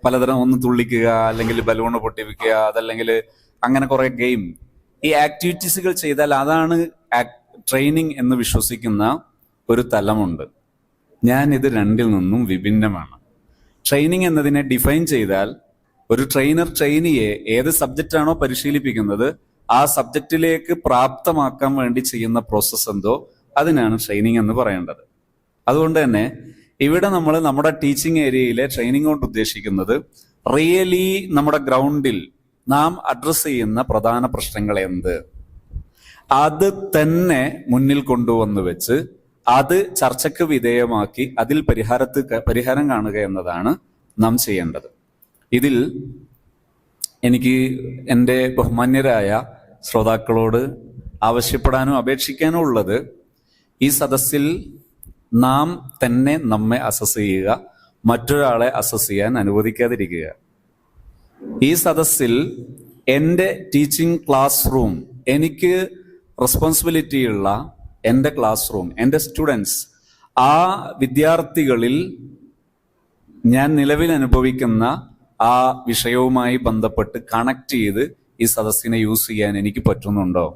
പലതരം ഒന്ന് തുള്ളിക്കുക, അല്ലെങ്കിൽ ബലൂണ് പൊട്ടിപ്പിക്കുക, അതല്ലെങ്കിൽ അങ്ങനെ കുറെ ഗെയിം, ഈ ആക്ടിവിറ്റീസുകൾ ചെയ്താൽ അതാണ് ട്രെയിനിങ് എന്ന് വിശ്വസിക്കുന്ന ഒരു തലമുണ്ട്. ഞാൻ ഇത് രണ്ടിൽ നിന്നും വിഭിന്നമാണ്. ട്രെയിനിങ് എന്നതിനെ ഡിഫൈൻ ചെയ്താൽ ഒരു ട്രെയിനർ ട്രെയിനിയെ ഏത് സബ്ജക്റ്റാണോ പരിശീലിപ്പിക്കുന്നത് ആ സബ്ജക്റ്റിലേക്ക് പ്രാപ്തമാക്കാൻ വേണ്ടി ചെയ്യുന്ന പ്രോസസ്സ് എന്തോ അതിനാണ് ട്രെയിനിങ് എന്ന് പറയേണ്ടത്. അതുകൊണ്ട് തന്നെ ഇവിടെ നമ്മൾ നമ്മുടെ ടീച്ചിങ് ഏരിയയിലെ ട്രെയിനിങ് കൊണ്ട് ഉദ്ദേശിക്കുന്നത് റിയലി നമ്മുടെ ഗ്രൗണ്ടിൽ നാം അഡ്രസ് ചെയ്യുന്ന പ്രധാന പ്രശ്നങ്ങൾ എന്ത്, അത് തന്നെ മുന്നിൽ കൊണ്ടുവന്ന് വെച്ച് അത് ചർച്ചയ്ക്ക് വിധേയമാക്കി അതിൽ പരിഹാരം കാണുക എന്നതാണ് നാം ചെയ്യേണ്ടത്. ഇതിൽ എനിക്ക് എൻ്റെ ബഹുമാന്യരായ ശ്രോതാക്കളോട് ആവശ്യപ്പെടാനും അപേക്ഷിക്കാനും ഉള്ളത്, ഈ സദസ്സിൽ നാം തന്നെ നമ്മെ അസസ് ചെയ്യുക, മറ്റൊരാളെ അസസ് ചെയ്യാൻ അനുവദിക്കാതിരിക്കുക. ഈ സദസ്സിൽ എൻ്റെ ടീച്ചിങ് ക്ലാസ് റൂം, എനിക്ക് റെസ്പോൺസിബിലിറ്റിയുള്ള എൻ്റെ ക്ലാസ് റൂം, എൻ്റെ സ്റ്റുഡൻസ്, ആ വിദ്യാർത്ഥികളിൽ ഞാൻ നിലവിൽ അനുഭവിക്കുന്ന ആ വിഷയവുമായി ബന്ധപ്പെട്ട് കണക്ട് ചെയ്ത് ഈ സദസ്സിനെ യൂസ് ചെയ്യാൻ എനിക്ക് പറ്റുന്നുണ്ടോ?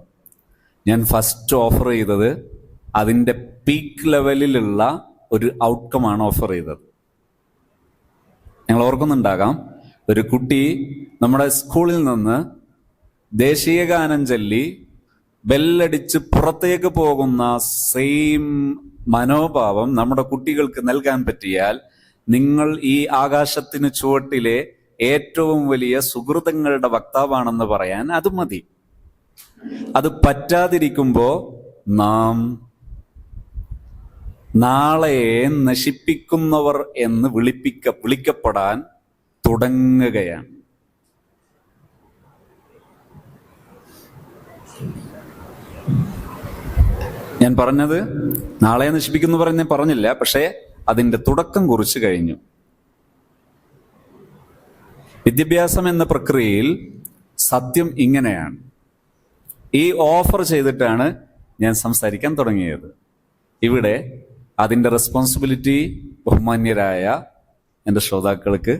ഞാൻ ഫസ്റ്റ് ഓഫർ ചെയ്തത് അതിൻ്റെ പീക്ക് ലെവലിലുള്ള ഒരു ഔട്ട്കമാണ് ഓഫർ ചെയ്തത്. നിങ്ങൾ ഓർക്കുന്നുണ്ടാകാം, ഒരു കുട്ടി നമ്മുടെ സ്കൂളിൽ നിന്ന് ദേശീയ ഗാനം ചൊല്ലി ബെല്ലടിച്ച് പുറത്തേക്ക് പോകുന്ന സെയിം മനോഭാവം നമ്മുടെ കുട്ടികൾക്ക് നൽകാൻ പറ്റിയാൽ നിങ്ങൾ ഈ ആകാശത്തിന് ചുവട്ടിലെ ഏറ്റവും വലിയ സുഹൃതങ്ങളുടെ വക്താവാണെന്ന് പറയാൻ അത് മതി. അത് പറ്റാതിരിക്കുമ്പോ നാം നാളെ നശിപ്പിക്കുന്നവർ എന്ന് വിളിക്കപ്പെടാൻ തുടങ്ങുകയാണ്. ഞാൻ പറഞ്ഞത് നാളെ നശിപ്പിക്കുന്നു പറഞ്ഞില്ല, പക്ഷേ അതിന്റെ തുടക്കം കുറിച്ച് കഴിഞ്ഞു. വിദ്യാഭ്യാസം എന്ന പ്രക്രിയയിൽ സത്യം ഇങ്ങനെയാണ്. ഈ ഓഫർ ചെയ്തിട്ടാണ് ഞാൻ സംസാരിക്കാൻ തുടങ്ങിയത്. ഇവിടെ അതിൻ്റെ റെസ്പോൺസിബിലിറ്റി ബഹുമാന്യരായ എൻ്റെ ശ്രോതാക്കൾക്ക്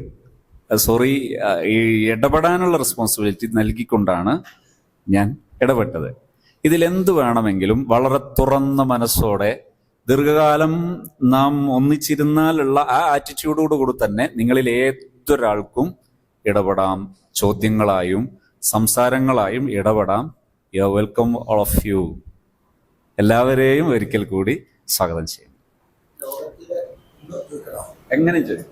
ഈ ഇടപെടാനുള്ള റെസ്പോൺസിബിലിറ്റി നൽകിക്കൊണ്ടാണ് ഞാൻ ഇടപെട്ടത്. ഇതിലെന്ത് വേണമെങ്കിലും വളരെ തുറന്ന മനസ്സോടെ ദീർഘകാലം നാം ഒന്നിച്ചിരുന്നാലുള്ള ആ ആറ്റിറ്റ്യൂഡോടുകൂടി തന്നെ നിങ്ങളിൽ ഏതൊരാൾക്കും ഇടപെടാം, ചോദ്യങ്ങളായും സംസാരങ്ങളായും ഇടപെടാം. You are welcome all of you. എല്ലാവരെയും ഒരിക്കൽ കൂടി സ്വാഗതം ചെയ്യും. എങ്ങനെ ചെയ്യും?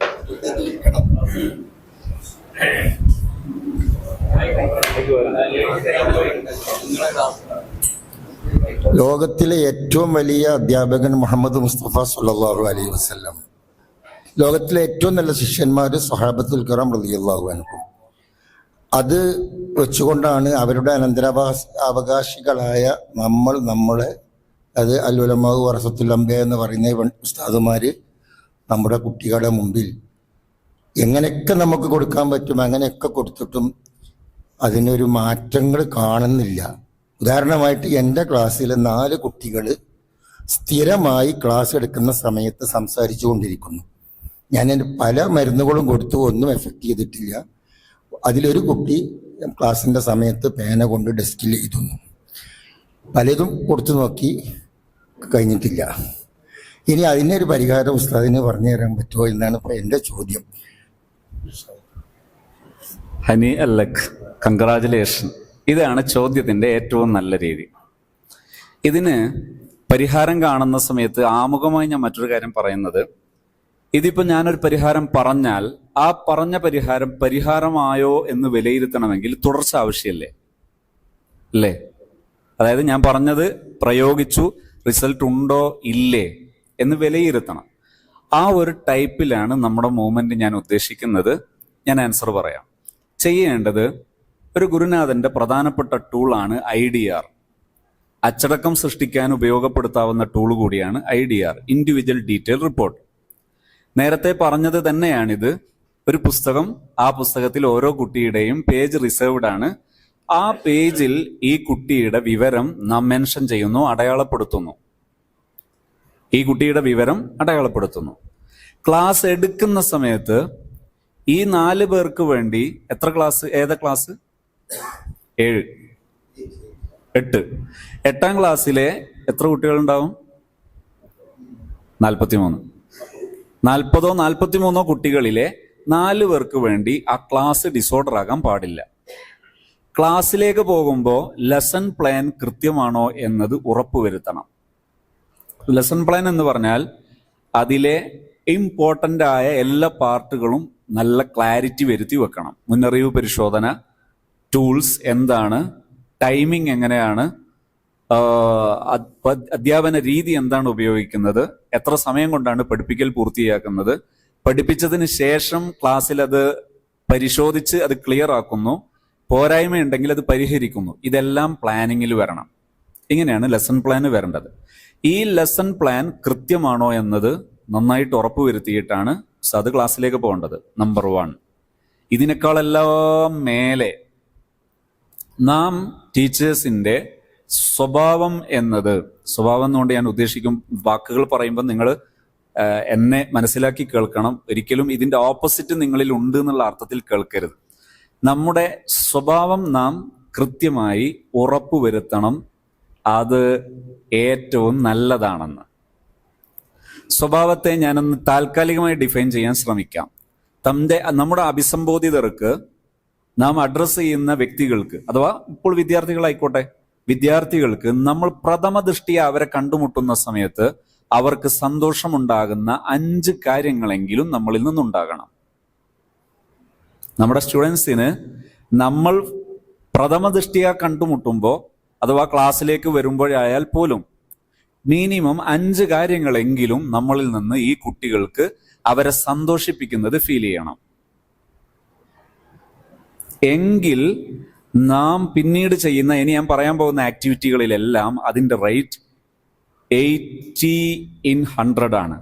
ലോകത്തിലെ ഏറ്റവും വലിയ അധ്യാപകൻ മുഹമ്മദ് മുസ്തഫ സല്ലല്ലാഹു അലൈഹി വസല്ലം, ലോകത്തിലെ ഏറ്റവും നല്ല ശിഷ്യന്മാർ സ്വഹാബത്തുൽ കിറാം റളിയല്ലാഹു അൻഹും. അത് വെച്ചുകൊണ്ടാണ് അവരുടെ അവകാശികളായ നമ്മളെ അത് അൽ ഉലമാ വറസത്തുൽ അംബിയ എന്ന് പറയുന്ന ഉസ്താദുമാര് നമ്മുടെ കുട്ടികളുടെ മുമ്പിൽ എങ്ങനെയൊക്കെ നമുക്ക് കൊടുക്കാൻ പറ്റും അങ്ങനെയൊക്കെ കൊടുത്തിട്ടും അതിനൊരു മാറ്റങ്ങൾ കാണുന്നില്ല. ഉദാഹരണമായിട്ട് എൻ്റെ ക്ലാസ്സിലെ 4 കുട്ടികൾ സ്ഥിരമായി ക്ലാസ് എടുക്കുന്ന സമയത്ത് സംസാരിച്ചു കൊണ്ടിരിക്കുന്നു. ഞാൻ പല മരുന്നുകളും കൊടുത്തു, ഒന്നും എഫക്റ്റ് ചെയ്തിട്ടില്ല. അതിലൊരു കുട്ടി ക്ലാസ്സിൻ്റെ സമയത്ത് പേന കൊണ്ട് ഡെസ്കിൽ എഴുതുന്നു. പലതും കൊടുത്തു നോക്കി, കഴിഞ്ഞിട്ടില്ല. ഇനി അതിനൊരു പരിഹാരം ഉസ്താദിന് പറഞ്ഞു തരാൻ പറ്റുമോ എന്നാണ് ഇപ്പോൾ എൻ്റെ ചോദ്യം. ഹനി അല്ലക്, കൺഗ്രാജുലേഷൻ. ഇതാണ് ചോദ്യത്തിന്റെ ഏറ്റവും നല്ല രീതി. ഇതിന് പരിഹാരം കാണുന്ന സമയത്ത് ആമുഖമായി ഞാൻ മറ്റൊരു കാര്യം പറയുന്നത്, ഇതിപ്പോ ഞാനൊരു പരിഹാരം പറഞ്ഞാൽ ആ പറഞ്ഞ പരിഹാരം പരിഹാരമായോ എന്ന് വിലയിരുത്തണമെങ്കിൽ തുടർച്ച ആവശ്യമല്ലേ അല്ലേ? അതായത് ഞാൻ പറഞ്ഞത് പ്രയോഗിച്ചു, റിസൾട്ട് ഉണ്ടോ ഇല്ലേ എന്ന് വിലയിരുത്തണം. ആ ഒരു ടൈപ്പിലാണ് നമ്മുടെ മൂവ്മെന്റ് ഞാൻ ഉദ്ദേശിക്കുന്നത്. ഞാൻ ആൻസർ പറയാം. ചെയ്യേണ്ടത്, ഒരു ഗുരുനാഥന്റെ പ്രധാനപ്പെട്ട ടൂളാണ് IDR. അച്ചടക്കം സൃഷ്ടിക്കാൻ ഉപയോഗപ്പെടുത്താവുന്ന ടൂൾ കൂടിയാണ് IDR, ഇൻഡിവിജ്വൽ ഡീറ്റെയിൽ റിപ്പോർട്ട്. നേരത്തെ പറഞ്ഞത് തന്നെയാണിത്. ഒരു പുസ്തകം, ആ പുസ്തകത്തിൽ ഓരോ കുട്ടിയുടെയും പേജ് റിസർവ്ഡ് ആണ്. ആ പേജിൽ ഈ കുട്ടിയുടെ വിവരം നാം മെൻഷൻ ചെയ്യുന്നു, അടയാളപ്പെടുത്തുന്നു. ഈ കുട്ടിയുടെ വിവരം അടയാളപ്പെടുത്തുന്നു. ക്ലാസ് എടുക്കുന്ന സമയത്ത് ഈ 4 പേർക്ക് വേണ്ടി എത്ര ക്ലാസ്, ഏതാ ക്ലാസ്? 7, 8. 8ാം ക്ലാസ്സിലെ എത്ര കുട്ടികളുണ്ടാവും? 43. 40ഓ 43ഓ കുട്ടികളിലെ 4 പേർക്ക് വേണ്ടി ആ ക്ലാസ് ഡിസോർഡർ ആകാൻ പാടില്ല. ക്ലാസ്സിലേക്ക് പോകുമ്പോൾ ലെസൺ പ്ലാൻ കൃത്യമാണോ എന്നത് ഉറപ്പുവരുത്തണം. ലെസൺ പ്ലാൻ എന്ന് പറഞ്ഞാൽ അതിലെ ഇമ്പോർട്ടൻ്റ് ആയ എല്ലാ പാർട്ടുകളും നല്ല ക്ലാരിറ്റി വരുത്തി വെക്കണം. മുന്നറിയിപ്പ് പരിശോധന, ടൂൾസ് എന്താണ്, ടൈമിംഗ് എങ്ങനെയാണ്, അധ്യാപന രീതി എന്താണ് ഉപയോഗിക്കുന്നത്, എത്ര സമയം കൊണ്ടാണ് പഠിപ്പിക്കൽ പൂർത്തിയാക്കുന്നത്, പഠിപ്പിച്ചതിന് ശേഷം ക്ലാസ്സിൽ അത് പരിശോധിച്ച് അത് ക്ലിയർ ആക്കുന്നു, പോരായ്മയുണ്ടെങ്കിൽ അത് പരിഹരിക്കുന്നു. ഇതെല്ലാം പ്ലാനിങ്ങിൽ വരണം. ഇങ്ങനെയാണ് ലെസൺ പ്ലാൻ വരേണ്ടത്. ഈ ലെസൺ പ്ലാൻ കൃത്യമാണോ എന്നത് നന്നായിട്ട് ഉറപ്പുവരുത്തിയിട്ടാണ് അത് ക്ലാസ്സിലേക്ക് പോകേണ്ടത്. നമ്പർ 1. ഇതിനേക്കാളെല്ലാം മേലെ നാം ടീച്ചേഴ്സിന്റെ സ്വഭാവം എന്നത്, സ്വഭാവം എന്നുകൊണ്ട് ഞാൻ ഉദ്ദേശിക്കും, വാക്കുകൾ പറയുമ്പോൾ നിങ്ങൾ എന്നെ മനസ്സിലാക്കി കേൾക്കണം. ഒരിക്കലും ഇതിന്റെ ഓപ്പോസിറ്റ് നിങ്ങളിൽ ഉണ്ട് എന്നുള്ള അർത്ഥത്തിൽ കേൾക്കരുത്. നമ്മുടെ സ്വഭാവം നാം കൃത്യമായി ഉറപ്പുവരുത്തണം, അത് ഏറ്റവും നല്ലതാണെന്ന്. സ്വഭാവത്തെ ഞാനൊന്ന് താൽക്കാലികമായി ഡിഫൈൻ ചെയ്യാൻ ശ്രമിക്കാം. നമ്മുടെ അഭിസംബോധിതർക്ക്, നാം അഡ്രസ്സ് ചെയ്യുന്ന വ്യക്തികൾക്ക്, അഥവാ ഇപ്പോൾ വിദ്യാർത്ഥികളായിക്കോട്ടെ, വിദ്യാർത്ഥികൾക്ക് നമ്മൾ പ്രഥമ ദൃഷ്ടിയ അവരെ കണ്ടുമുട്ടുന്ന സമയത്ത് അവർക്ക് സന്തോഷമുണ്ടാകുന്ന 5 കാര്യങ്ങളെങ്കിലും നമ്മളിൽ നിന്നുണ്ടാകണം. നമ്മുടെ സ്റ്റുഡൻസിന് നമ്മൾ പ്രഥമ ദൃഷ്ടിയ കണ്ടുമുട്ടുമ്പോൾ, അഥവാ ക്ലാസ്സിലേക്ക് വരുമ്പോഴായാൽ പോലും മിനിമം 5 കാര്യങ്ങളെങ്കിലും നമ്മളിൽ നിന്ന് ഈ കുട്ടികൾക്ക് അവരെ സന്തോഷിപ്പിക്കുന്നത് ഫീൽ ചെയ്യണം. എങ്കിൽ നാം പിന്നീട് ചെയ്യുന്ന, ഇനി ഞാൻ പറയാൻ പോകുന്ന ആക്ടിവിറ്റികളിലെല്ലാം അതിൻ്റെ റേറ്റ് 80/100 ആണ്,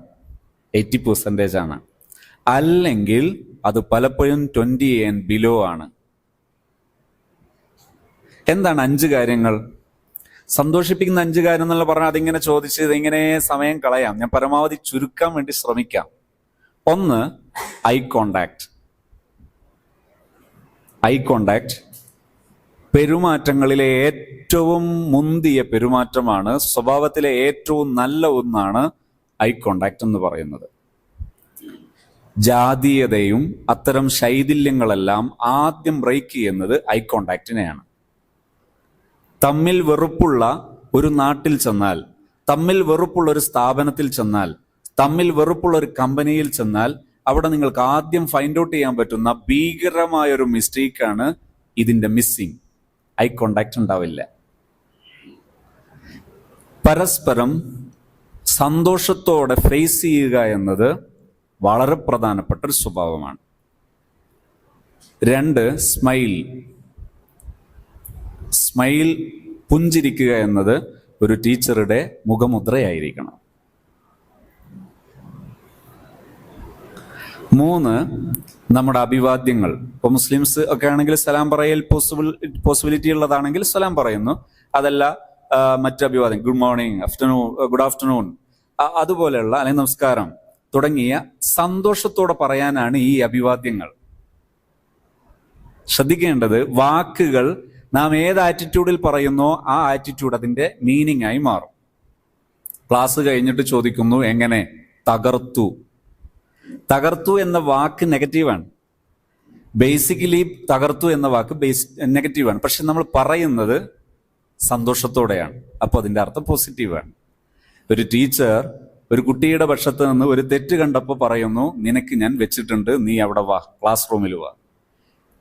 80% ആണ്. അല്ലെങ്കിൽ അത് പലപ്പോഴും 20 and below ആണ്. എന്താണ് 5 കാര്യങ്ങൾ? സന്തോഷിപ്പിക്കുന്ന 5 കാര്യം എന്നുള്ള പറഞ്ഞാൽ അതിങ്ങനെ ചോദിച്ച് ഇങ്ങനെ സമയം കളയാം. ഞാൻ പരമാവധി ചുരുക്കാൻ വേണ്ടി ശ്രമിക്കാം. 1, ഐ കോണ്ടാക്ട്. ഐ കോണ്ടാക്ട് പെരുമാറ്റങ്ങളിലെ ഏറ്റവും മുന്തിയ പെരുമാറ്റമാണ്. സ്വഭാവത്തിലെ ഏറ്റവും നല്ല ഒന്നാണ് ഐ കോണ്ടാക്ട് എന്ന് പറയുന്നത്. ജാതീയതയും അത്തരം ശൈഥില്യങ്ങളെല്ലാം ആദ്യം ബ്രേക്ക് ചെയ്യുന്നത് ഐ കോണ്ടാക്റ്റിനെയാണ്. തമ്മിൽ വെറുപ്പുള്ള ഒരു നാട്ടിൽ ചെന്നാൽ, തമ്മിൽ വെറുപ്പുള്ള ഒരു സ്ഥാപനത്തിൽ ചെന്നാൽ, തമ്മിൽ വെറുപ്പുള്ള ഒരു കമ്പനിയിൽ ചെന്നാൽ അവിടെ നിങ്ങൾക്ക് ആദ്യം ഫൈൻഡ് ഔട്ട് ചെയ്യാൻ പറ്റുന്ന ഭീകരമായൊരു മിസ്റ്റേക്കാണ് ഇതിന്റെ മിസ്സിങ്. ഐ കോണ്ടാക്ട് ഉണ്ടാവില്ല. പരസ്പരം സന്തോഷത്തോടെ ഫേസ് ചെയ്യുക എന്നത് വളരെ പ്രധാനപ്പെട്ട ഒരു സ്വഭാവമാണ്. 2, സ്മൈൽ, പുഞ്ചിരിക്കുക എന്നത് ഒരു ടീച്ചറുടെ മുഖമുദ്രയായിരിക്കണം. 3, നമ്മുടെ അഭിവാദ്യങ്ങൾ. ഇപ്പോൾ മുസ്ലിംസ് ഒക്കെ ആണെങ്കിൽ സലാം പറയൽ പോസിബിലിറ്റി ഉള്ളതാണെങ്കിൽ സലാം പറയുന്നു. അതല്ല മറ്റു അഭിവാദ്യം, ഗുഡ് മോർണിംഗ്, ഗുഡ് ആഫ്റ്റർനൂൺ, അതുപോലെയുള്ള, അല്ലെങ്കിൽ നമസ്കാരം തുടങ്ങിയ സന്തോഷത്തോടെ പറയാനാണ് ഈ അഭിവാദ്യങ്ങൾ. ശ്രദ്ധിക്കേണ്ടത്, വാക്കുകൾ നാം ഏത് ആറ്റിറ്റ്യൂഡിൽ പറയുന്നോ ആ ആറ്റിറ്റ്യൂഡ് അതിന്റെ മീനിങ് ആയി മാറും. ക്ലാസ് കഴിഞ്ഞിട്ട് ചോദിക്കുന്നു, എങ്ങനെ? തകർത്തു. തകർത്തു എന്ന വാക്ക് നെഗറ്റീവാണ്. ബേസിക്കലി തകർത്തു എന്ന വാക്ക് നെഗറ്റീവാണ്. പക്ഷെ നമ്മൾ പറയുന്നത് സന്തോഷത്തോടെയാണ്. അപ്പോൾ അതിന്റെ അർത്ഥം പോസിറ്റീവാണ്. ഒരു ടീച്ചർ ഒരു കുട്ടിയുടെ പക്ഷത്ത് നിന്ന് ഒരു തെറ്റ് കണ്ടപ്പോൾ പറയുന്നു, നിനക്ക് ഞാൻ വെച്ചിട്ടുണ്ട്, നീ അവിടെ വാ, ക്ലാസ് റൂമിൽ വാ.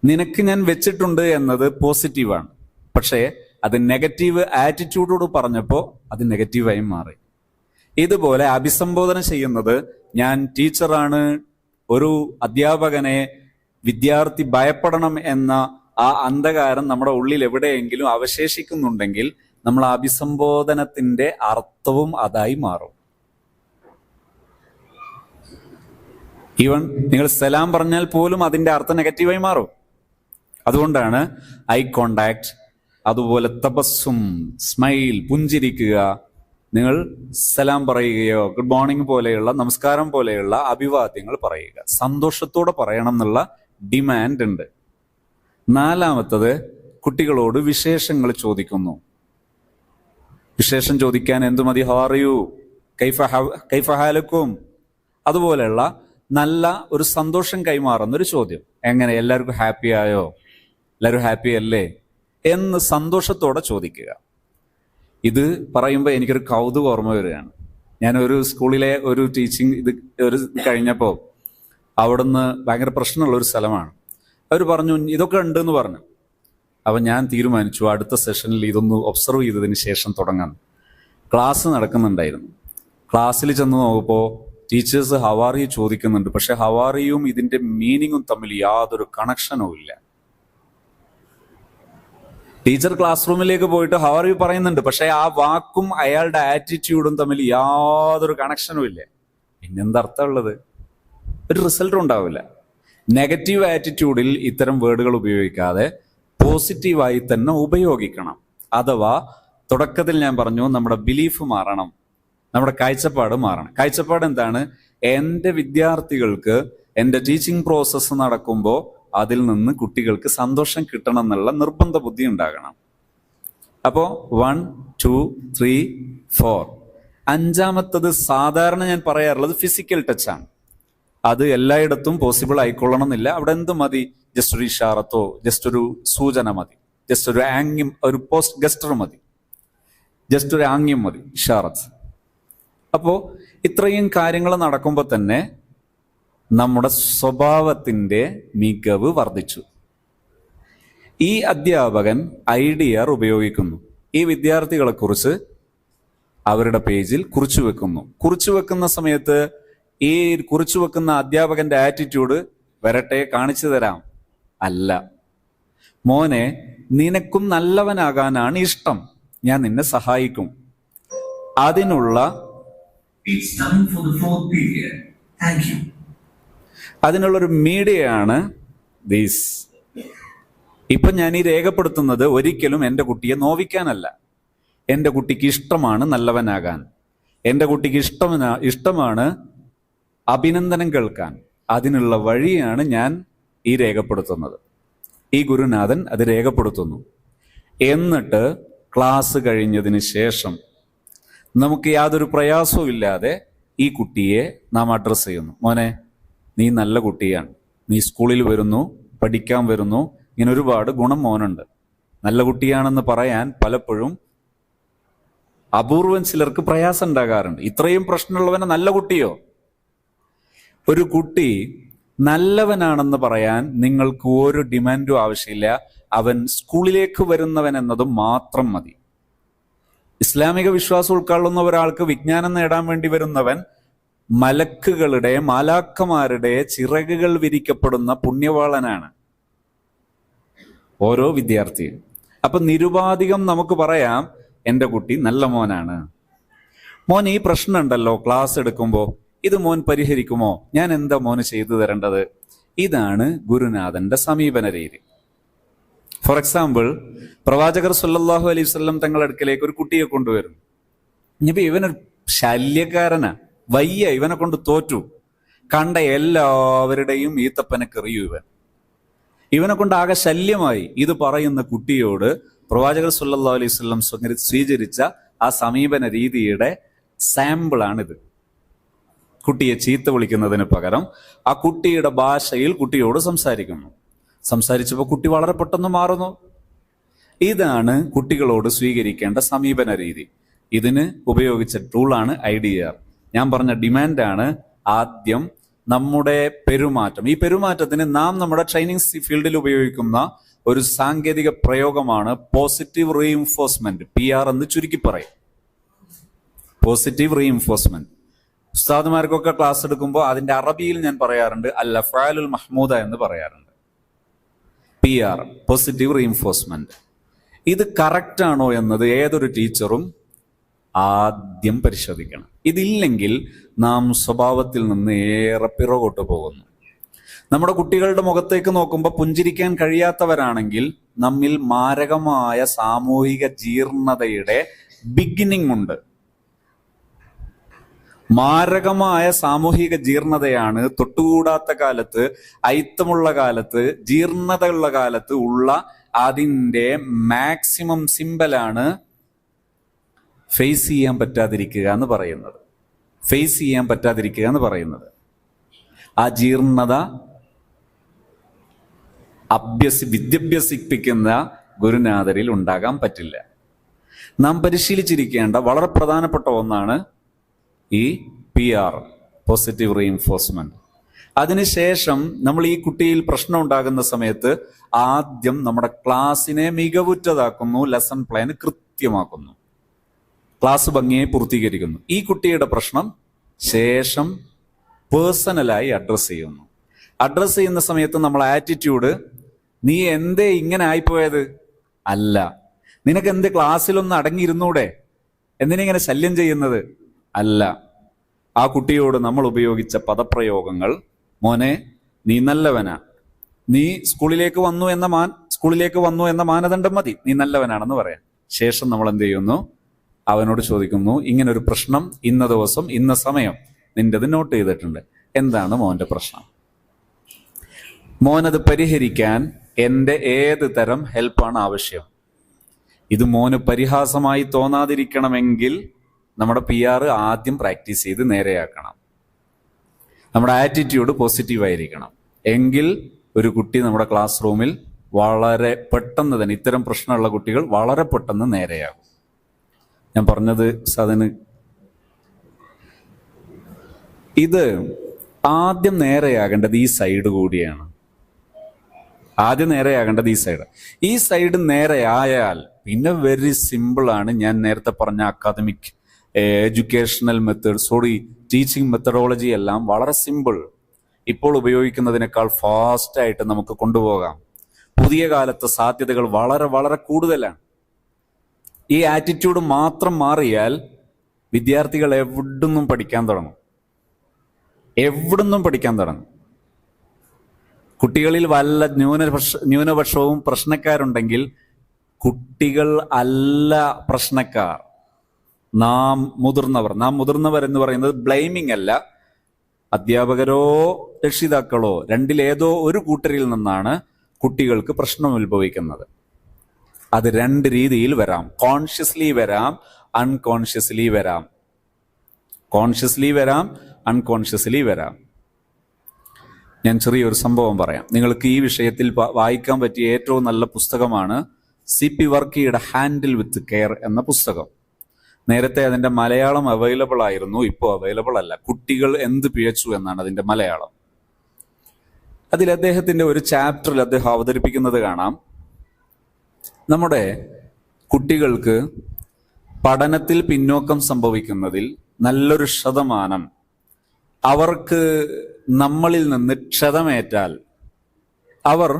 നിനക്ക് ഞാൻ വെച്ചിട്ടുണ്ട് എന്നത് പോസിറ്റീവാണ്. പക്ഷേ അത് നെഗറ്റീവ് ആറ്റിറ്റ്യൂഡോട് പറഞ്ഞപ്പോൾ അത് നെഗറ്റീവായി മാറി. ഇതുപോലെ അഭിസംബോധന ചെയ്യുന്നത്, ഞാൻ ടീച്ചറാണ്, ഒരു അധ്യാപകനെ വിദ്യാർത്ഥി ഭയപ്പെടണം എന്ന ആ അന്ധകാരം നമ്മുടെ ഉള്ളിൽ എവിടെയെങ്കിലും അവശേഷിക്കുന്നുണ്ടെങ്കിൽ നമ്മൾ അഭിസംബോധനത്തിന്റെ അർത്ഥവും അതായി മാറും. ഈവൻ നിങ്ങൾ സലാം പറഞ്ഞാൽ പോലും അതിന്റെ അർത്ഥം നെഗറ്റീവായി മാറും. അതുകൊണ്ടാണ് ഐ കോണ്ടാക്ട്, അതുപോലെ തപസ്സും, സ്മൈൽ, പുഞ്ചിരിക്കുക, നിങ്ങൾ സലാം പറയുകയോ ഗുഡ് മോർണിംഗ് പോലെയുള്ള നമസ്കാരം പോലെയുള്ള അഭിവാദ്യങ്ങൾ പറയുക. സന്തോഷത്തോടെ പറയണം എന്നുള്ള ഡിമാൻഡ് ഉണ്ട്. നാലാമത്തത്, കുട്ടികളോട് വിശേഷങ്ങൾ ചോദിക്കുന്നു. വിശേഷം ചോദിക്കാൻ എന്തു മതി? ഹൗ ആർ യു, കൈഫ ഹാലക്കും, അതുപോലെയുള്ള നല്ല ഒരു സന്തോഷം കൈമാറുന്ന ഒരു ചോദ്യം. എങ്ങനെ, എല്ലാവർക്കും ഹാപ്പി ആയോ, എല്ലാവരും ഹാപ്പി അല്ലേ എന്ന് സന്തോഷത്തോടെ ചോദിക്കുക. ഇത് പറയുമ്പോൾ എനിക്കൊരു കൗതുകം ഓർമ്മ വരികയാണ്. ഞാൻ ഒരു സ്കൂളിലെ ഒരു ടീച്ചിങ് ഇത് കഴിഞ്ഞപ്പോൾ അവിടുന്ന് ഭയങ്കര പ്രശ്നമുള്ള ഒരു സ്ഥലമാണ്. അവർ പറഞ്ഞു ഇതൊക്കെ ഉണ്ടെന്ന് പറഞ്ഞു. അപ്പം ഞാൻ തീരുമാനിച്ചു അടുത്ത സെഷനിൽ ഇതൊന്ന് ഒബ്സർവ് ചെയ്തതിന് ശേഷം തുടങ്ങാൻ. ക്ലാസ് നടക്കുന്നുണ്ടായിരുന്നു. ക്ലാസ്സിൽ ചെന്ന് നോക്കുമ്പോൾ ടീച്ചേഴ്സ് ഹവാറി ചോദിക്കുന്നുണ്ട്. പക്ഷെ ഹവാറിയും ഇതിന്റെ മീനിങ്ങും തമ്മിൽ യാതൊരു കണക്ഷനും ഇല്ല. ടീച്ചർ ക്ലാസ് റൂമിലേക്ക് പോയിട്ട് ഹവാറി പറയുന്നുണ്ട്, പക്ഷെ ആ വാക്കും അയാളുടെ ആറ്റിറ്റ്യൂഡും തമ്മിൽ യാതൊരു കണക്ഷനും ഇല്ല. പിന്നെന്താ അർത്ഥമുള്ളത്? ഒരു റിസൾട്ടും ഉണ്ടാവില്ല. നെഗറ്റീവ് ആറ്റിറ്റ്യൂഡിൽ ഇത്തരം വേർഡുകൾ ഉപയോഗിക്കാതെ പോസിറ്റീവായി തന്നെ ഉപയോഗിക്കണം. അഥവാ തുടക്കത്തിൽ ഞാൻ പറഞ്ഞു, നമ്മുടെ ബിലീഫ് മാറണം, നമ്മുടെ കാഴ്ചപ്പാട് മാറണം. കാഴ്ചപ്പാട് എന്താണ്? എൻ്റെ വിദ്യാർത്ഥികൾക്ക് എൻ്റെ ടീച്ചിങ് പ്രോസസ്സ് നടക്കുമ്പോൾ അതിൽ നിന്ന് കുട്ടികൾക്ക് സന്തോഷം കിട്ടണം എന്നുള്ള നിർബന്ധ ബുദ്ധി ഉണ്ടാകണം. അപ്പോൾ 1, 2, 3, 4. അഞ്ചാമത്തത് സാധാരണ ഞാൻ പറയാറുള്ളത് ഫിസിക്കൽ ടച്ചാണ്. അത് എല്ലായിടത്തും പോസിബിൾ ആയിക്കൊള്ളണം എന്നില്ല. അവിടെ എന്ത് മതി? ജസ്റ്റ് ഒരു ഇഷാറത്തോ ജസ്റ്റ് ഒരു സൂചന മതി, ജസ്റ്റ് ഒരു ആംഗ്യം, ഒരു പോസ്റ്റ് ഗസ്റ്റർ മതി, ജസ്റ്റ് ഒരു ആംഗ്യം മതി, ഇഷാറത്ത്. അപ്പോ ഇത്രയും കാര്യങ്ങൾ നടക്കുമ്പോൾ തന്നെ നമ്മുടെ സ്വഭാവത്തിന്റെ മികവ് വർദ്ധിച്ചു. ഈ അധ്യാപകൻ ഐഡിയർ ഉപയോഗിക്കുന്നു. ഈ വിദ്യാർത്ഥികളെ കുറിച്ച് അവരുടെ പേജിൽ കുറിച്ചു വെക്കുന്നു. കുറിച്ചു വെക്കുന്ന സമയത്ത് ഈ കുറിച്ചു വെക്കുന്ന അധ്യാപകന്റെ ആറ്റിറ്റ്യൂഡ് വരട്ടെ, കാണിച്ചു തരാം, അല്ല, മോനെ നിനക്കും നല്ലവനാകാനാണ് ഇഷ്ടം, ഞാൻ നിന്നെ സഹായിക്കും, അതിനുള്ളൊരു മീഡിയയാണ് ദീസ്. ഇപ്പൊ ഞാൻ ഈ രേഖപ്പെടുത്തുന്നത് ഒരിക്കലും എൻ്റെ കുട്ടിയെ നോവിക്കാനല്ല. എൻ്റെ കുട്ടിക്ക് ഇഷ്ടമാണ് നല്ലവനാകാൻ, എൻ്റെ കുട്ടിക്ക് ഇഷ്ടമാണ് അഭിനന്ദനം കേൾക്കാൻ. അതിനുള്ള വഴിയാണ് ഞാൻ ഈ രേഖപ്പെടുത്തുന്നത്. ഈ ഗുരുനാഥൻ അത് രേഖപ്പെടുത്തുന്നു. എന്നിട്ട് ക്ലാസ് കഴിഞ്ഞതിന് ശേഷം നമുക്ക് യാതൊരു പ്രയാസവും ഇല്ലാതെ ഈ കുട്ടിയെ നാം അഡ്രസ്സ് ചെയ്യുന്നു. മോനെ, നീ നല്ല കുട്ടിയാണ്, നീ സ്കൂളിൽ വരുന്നു, പഠിക്കാൻ വരുന്നു, ഇങ്ങനെ ഒരുപാട് ഗുണം മോനുണ്ട്. നല്ല കുട്ടിയാണെന്ന് പറയാൻ പലപ്പോഴും അപൂർവം ചിലർക്ക് പ്രയാസം ഉണ്ടാകാറുണ്ട്. ഇത്രയും പ്രശ്നമുള്ളവനെ നല്ല കുട്ടിയോ? ഒരു കുട്ടി നല്ലവനാണെന്ന് പറയാൻ നിങ്ങൾക്ക് ഒരു ഡിമാൻഡും ആവശ്യമില്ല. അവൻ സ്കൂളിലേക്ക് വരുന്നവൻ എന്നതും മാത്രം മതി. ഇസ്ലാമിക വിശ്വാസം ഉൾക്കൊള്ളുന്ന ഒരാൾക്ക് വിജ്ഞാനം നേടാൻ വേണ്ടി വരുന്നവൻ മലക്കുകളുടെ, മാലാഖമാരുടെ ചിറകുകൾ വിരിക്കപ്പെടുന്ന പുണ്യവാളനാണ് ഓരോ വിദ്യാർത്ഥിയും. അപ്പൊ നിരുപാധികം നമുക്ക് പറയാം എൻ്റെ കുട്ടി നല്ല മോനാണ്. മോൻ ഈ പ്രശ്നം ഉണ്ടല്ലോ ക്ലാസ് എടുക്കുമ്പോൾ, ഇത് മോൻ പരിഹരിക്കുമോ? ഞാൻ എന്താ മോന് ചെയ്തു തരേണ്ടത്? ഇതാണ് ഗുരുനാഥന്റെ സമീപന രീതി. ഫോർ എക്സാമ്പിൾ, പ്രവാചകർ സല്ലല്ലാഹു അലൈഹി വസല്ലം തങ്ങളുടെ അടുക്കലേക്ക് ഒരു കുട്ടിയെ കൊണ്ടുവരുന്നു. ഇനിയിപ്പോ ഇവനൊരു ശല്യക്കാരനാ, വയ്യ, ഇവനെ കൊണ്ട് തോറ്റു, കണ്ട എല്ലാവരുടെയും ഈത്തപ്പനക്കെറിയൂ ഇവനെ കൊണ്ട് ആകെ ശല്യമായി. ഇത് പറയുന്ന കുട്ടിയോട് പ്രവാചകർ സല്ലല്ലാഹു അലൈഹി വസല്ലം സ്വീകരിച്ച ആ സമീപന രീതിയുടെ സാമ്പിളാണിത്. കുട്ടിയെ ചീത്ത വിളിക്കുന്നതിന് പകരം ആ കുട്ടിയുടെ ഭാഷയിൽ കുട്ടിയോട് സംസാരിച്ചപ്പോൾ കുട്ടി വളരെ പെട്ടെന്ന് മാറുന്നു. ഇതാണ് കുട്ടികളോട് സ്വീകരിക്കേണ്ട സമീപന രീതി. ഇതിന് ഉപയോഗിച്ച ടൂളാണ് ഐഡിയർ. ഞാൻ പറഞ്ഞ ഡിമാൻഡാണ് ആദ്യം നമ്മുടെ പെരുമാറ്റം. ഈ പെരുമാറ്റത്തിന് നാം നമ്മുടെ ട്രെയിനിങ് ഫീൽഡിൽ ഉപയോഗിക്കുന്ന ഒരു സാങ്കേതിക പ്രയോഗമാണ് പോസിറ്റീവ് റീഇൻഫോഴ്സ്മെന്റ്, PR എന്ന് ചുരുക്കി പറയും. Positive reinforcement. ഉസ്താദുമാർക്കൊക്കെ ക്ലാസ് എടുക്കുമ്പോൾ അതിന്റെ അറബിയിൽ ഞാൻ പറയാറുണ്ട് അൽ അഫ്ആലുൽ മഹ്മൂദ എന്ന് പറയാറുണ്ട്. PR, positive reinforcement. ഇത് കറക്റ്റ് ആണോ എന്നത് ഏതൊരു ടീച്ചറും ആദ്യം പരിശോധിക്കണം. ഇതില്ലെങ്കിൽ നാം സ്വഭാവത്തിൽ നിന്ന് ഏറെ പിറകോട്ട് പോകുന്നു. നമ്മുടെ കുട്ടികളുടെ മുഖത്തേക്ക് നോക്കുമ്പോൾ പുഞ്ചിരിക്കാൻ കഴിയാത്തവരാണെങ്കിൽ നമ്മിൽ മാരകമായ സാമൂഹിക ജീർണതയുടെ ബിഗിനിങ് ഉണ്ട്. മാരകമായ സാമൂഹിക ജീർണതയാണ് തൊട്ടുകൂടാത്ത കാലത്ത്, അയിത്തമുള്ള കാലത്ത്, ജീർണതയുള്ള കാലത്ത് ഉള്ള അതിൻ്റെ മാക്സിമം സിമ്പലാണ് ഫേസ് ചെയ്യാൻ പറ്റാതിരിക്കുക എന്ന് പറയുന്നത്. ഫേസ് ചെയ്യാൻ പറ്റാതിരിക്കുക എന്ന് പറയുന്നത് ആ ജീർണത വിദ്യാഭ്യസിപ്പിക്കുന്ന ഗുരുനാഥരിൽ ഉണ്ടാകാൻ പറ്റില്ല. നാം പരിശീലിച്ചിരിക്കേണ്ട വളരെ പ്രധാനപ്പെട്ട ഒന്നാണ് ഈ PR, പോസിറ്റീവ് റീഇൻഫോഴ്സ്മെന്റ്. അതിനുശേഷം നമ്മൾ ഈ കുട്ടിയിൽ പ്രശ്നം ഉണ്ടാകുന്ന സമയത്ത് ആദ്യം നമ്മുടെ ക്ലാസ്സിനെ മികവുറ്റതാക്കുന്നു, ലെസൺ പ്ലാൻ കൃത്യമാക്കുന്നു, ക്ലാസ് ഭംഗിയായി പൂർത്തീകരിക്കുന്നു. ഈ കുട്ടിയുടെ പ്രശ്നം ശേഷം പേഴ്സണലായി അഡ്രസ്സ് ചെയ്യുന്നു. അഡ്രസ്സ് ചെയ്യുന്ന സമയത്ത് നമ്മൾ ആറ്റിറ്റ്യൂഡ്, നീ എന്തേ ഇങ്ങനെ ആയിപ്പോയത്, അല്ല നിനക്ക് എന്ത് ക്ലാസ്സിലൊന്ന് അടങ്ങിയിരുന്നൂടെ, എന്തിനിങ്ങനെ ശല്യം ചെയ്യുന്നത്, അല്ല. ആ കുട്ടിയോട് നമ്മൾ ഉപയോഗിച്ച പദപ്രയോഗങ്ങൾ, മോനെ നീ നല്ലവനാ, നീ സ്കൂളിലേക്ക് വന്നു എന്ന മാനദണ്ഡം മതി, നീ നല്ലവനാണെന്ന് പറയാം. ശേഷം നമ്മൾ എന്ത് ചെയ്യുന്നു, അവനോട് ചോദിക്കുന്നു, ഇങ്ങനൊരു പ്രശ്നം ഇന്ന ദിവസം ഇന്ന സമയം നിന്റേത് നോട്ട് ചെയ്തിട്ടുണ്ട്, എന്താണ് മോന്റെ പ്രശ്നം, മോനത് പരിഹരിക്കാൻ എൻ്റെ ഏത് തരം ഹെൽപ്പാണ് ആവശ്യം. ഇത് മോന് പരിഹാസമായി തോന്നാതിരിക്കണമെങ്കിൽ നമ്മുടെ PR ആദ്യം പ്രാക്ടീസ് ചെയ്ത് നേരെയാക്കണം. നമ്മുടെ ആറ്റിറ്റ്യൂഡ് പോസിറ്റീവായിരിക്കണം. എങ്കിൽ ഒരു കുട്ടി നമ്മുടെ ക്ലാസ് റൂമിൽ വളരെ പെട്ടെന്ന് തന്നെ, ഇത്തരം പ്രശ്നമുള്ള കുട്ടികൾ വളരെ പെട്ടെന്ന് നേരെയാകും. ഞാൻ പറഞ്ഞത് അതിന് ഇത് ആദ്യം നേരെയാകേണ്ടത് ഈ സൈഡ് കൂടിയാണ്. ആദ്യം നേരെയാകേണ്ടത് ഈ സൈഡ് നേരെയായാൽ പിന്നെ വെരി സിമ്പിളാണ്. ഞാൻ നേരത്തെ പറഞ്ഞ അക്കാദമിക് എഡ്യൂക്കേഷണൽ ടീച്ചിങ് മെത്തഡോളജി എല്ലാം വളരെ സിമ്പിൾ. ഇപ്പോൾ ഉപയോഗിക്കുന്നതിനേക്കാൾ ഫാസ്റ്റായിട്ട് നമുക്ക് കൊണ്ടുപോകാം. പുതിയ കാലത്തെ സാധ്യതകൾ വളരെ വളരെ കൂടുതലാണ്. ഈ ആറ്റിറ്റ്യൂഡ് മാത്രം മാറിയാൽ വിദ്യാർത്ഥികൾ എവിടുന്നും പഠിക്കാൻ തുടങ്ങും. കുട്ടികളിൽ വല്ല ന്യൂനപക്ഷവും പ്രശ്നക്കാരുണ്ടെങ്കിൽ കുട്ടികൾ അല്ല പ്രശ്നക്കാർ, നാം മുതിർന്നവർ എന്ന് പറയുന്നത് ബ്ലെയിമിംഗ് അല്ല. അധ്യാപകരോ രക്ഷിതാക്കളോ രണ്ടിലേതോ ഒരു കൂട്ടരിൽ നിന്നാണ് കുട്ടികൾക്ക് പ്രശ്നം ഉത്ഭവിക്കുന്നത്. അത് രണ്ട് രീതിയിൽ വരാം. കോൺഷ്യസ്ലി വരാം, അൺകോൺഷ്യസ്ലി വരാം. അൺകോൺഷ്യസ്ലി വരാം. ഞാൻ ചെറിയൊരു സംഭവം പറയാം. നിങ്ങൾക്ക് ഈ വിഷയത്തിൽ വായിക്കാൻ പറ്റിയ ഏറ്റവും നല്ല പുസ്തകമാണ് CP വർക്കിയുടെ ഹാൻഡിൽ വിത്ത് കെയർ എന്ന പുസ്തകം. നേരത്തെ അതിന്റെ മലയാളം അവൈലബിൾ ആയിരുന്നു, ഇപ്പോൾ അവൈലബിൾ അല്ല. കുട്ടികൾ എന്ത് പിഴച്ചു എന്നാണ് അതിന്റെ മലയാളം. അതിൽ അദ്ദേഹത്തിന്റെ ഒരു ചാപ്റ്ററിൽ അദ്ദേഹം അവതരിപ്പിക്കുന്നത് കാണാം, നമ്മുടെ കുട്ടികൾക്ക് പഠനത്തിൽ പിന്നോക്കം സംഭവിക്കുന്നതിൽ നല്ലൊരു ശതമാനം അവർക്ക് നമ്മളിൽ നിന്ന് ക്ഷതമേറ്റാൽ അവർ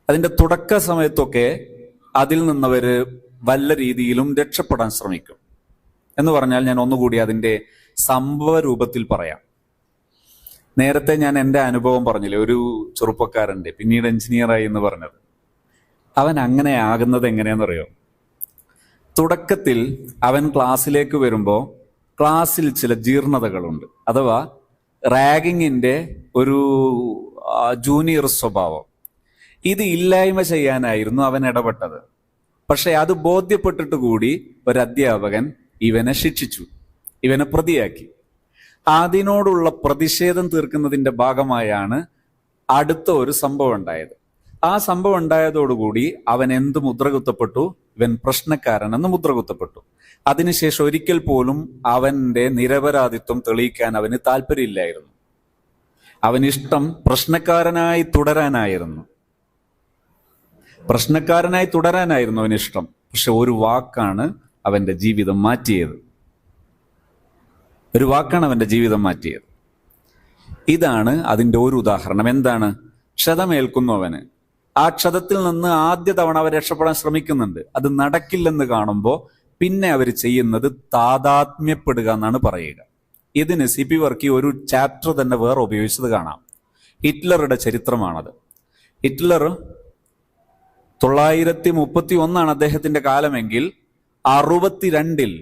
അതിൻ്റെ തുടക്ക സമയത്തൊക്കെ അതിൽ നിന്നവര് വല്ല രീതിയിലും രക്ഷപ്പെടാൻ ശ്രമിക്കും. എന്ന് പറഞ്ഞാൽ ഞാൻ ഒന്നുകൂടി അതിൻ്റെ സംഭവ രൂപത്തിൽ പറയാം. നേരത്തെ ഞാൻ എൻ്റെ അനുഭവം പറഞ്ഞില്ലേ, ഒരു ചെറുപ്പക്കാരൻ്റെ പിന്നീട് എഞ്ചിനീയറായി എന്ന് പറഞ്ഞത്. അവൻ അങ്ങനെ ആകുന്നത് എങ്ങനെയാണെന്നറിയോ? തുടക്കത്തിൽ അവൻ ക്ലാസ്സിലേക്ക് വരുമ്പോൾ ക്ലാസ്സിൽ ചില ജീർണതകളുണ്ട്, അഥവാ റാഗിങ്ങിന്റെ ഒരു ജൂനിയർ സ്വഭാവം. ഇത് ഇല്ലായ്മ ചെയ്യാനായിരുന്നു അവൻ ഇടപെട്ടത്. പക്ഷെ അത് ബോധ്യപ്പെട്ടിട്ട് കൂടി ഒരു അധ്യാപകൻ ഇവനെ ശിക്ഷിച്ചു, ഇവനെ പ്രതിയാക്കി. അതിനോടുള്ള പ്രതിഷേധം തീർക്കുന്നതിന്റെ ഭാഗമായാണ് അടുത്ത ഒരു സംഭവം ഉണ്ടായത്. ആ സംഭവം ഉണ്ടായതോടുകൂടി അവൻ എന്ത് മുദ്രകുത്തപ്പെട്ടു? ഇവൻ പ്രശ്നക്കാരനെന്ന് മുദ്രകുത്തപ്പെട്ടു. അതിനുശേഷം ഒരിക്കൽ പോലും അവന്റെ നിരപരാധിത്വം തെളിയിക്കാൻ അവന് താല്പര്യമില്ലായിരുന്നു. അവനിഷ്ടം പ്രശ്നക്കാരനായി തുടരാനായിരുന്നു അവനിഷ്ടം. പക്ഷെ ഒരു വാക്കാണ് അവന്റെ ജീവിതം മാറ്റിയത്. ഇതാണ് അതിൻ്റെ ഒരു ഉദാഹരണം. എന്താണ്? ക്ഷതമേൽക്കുന്നു അവന്. ആ ക്ഷതത്തിൽ നിന്ന് ആദ്യ തവണ അവർ രക്ഷപ്പെടാൻ ശ്രമിക്കുന്നുണ്ട്. അത് നടക്കില്ലെന്ന് കാണുമ്പോൾ പിന്നെ അവർ ചെയ്യുന്നത് താതാത്മ്യപ്പെടുക എന്നാണ് പറയുക. ഇതിന് CP വർക്കി ഒരു ചാപ്റ്റർ തന്നെ വേറെ ഉപയോഗിച്ചത് കാണാം. ഹിറ്റ്ലറുടെ ചരിത്രമാണത്. ഹിറ്റ്ലർ 931 അദ്ദേഹത്തിന്റെ കാലമെങ്കിൽ 62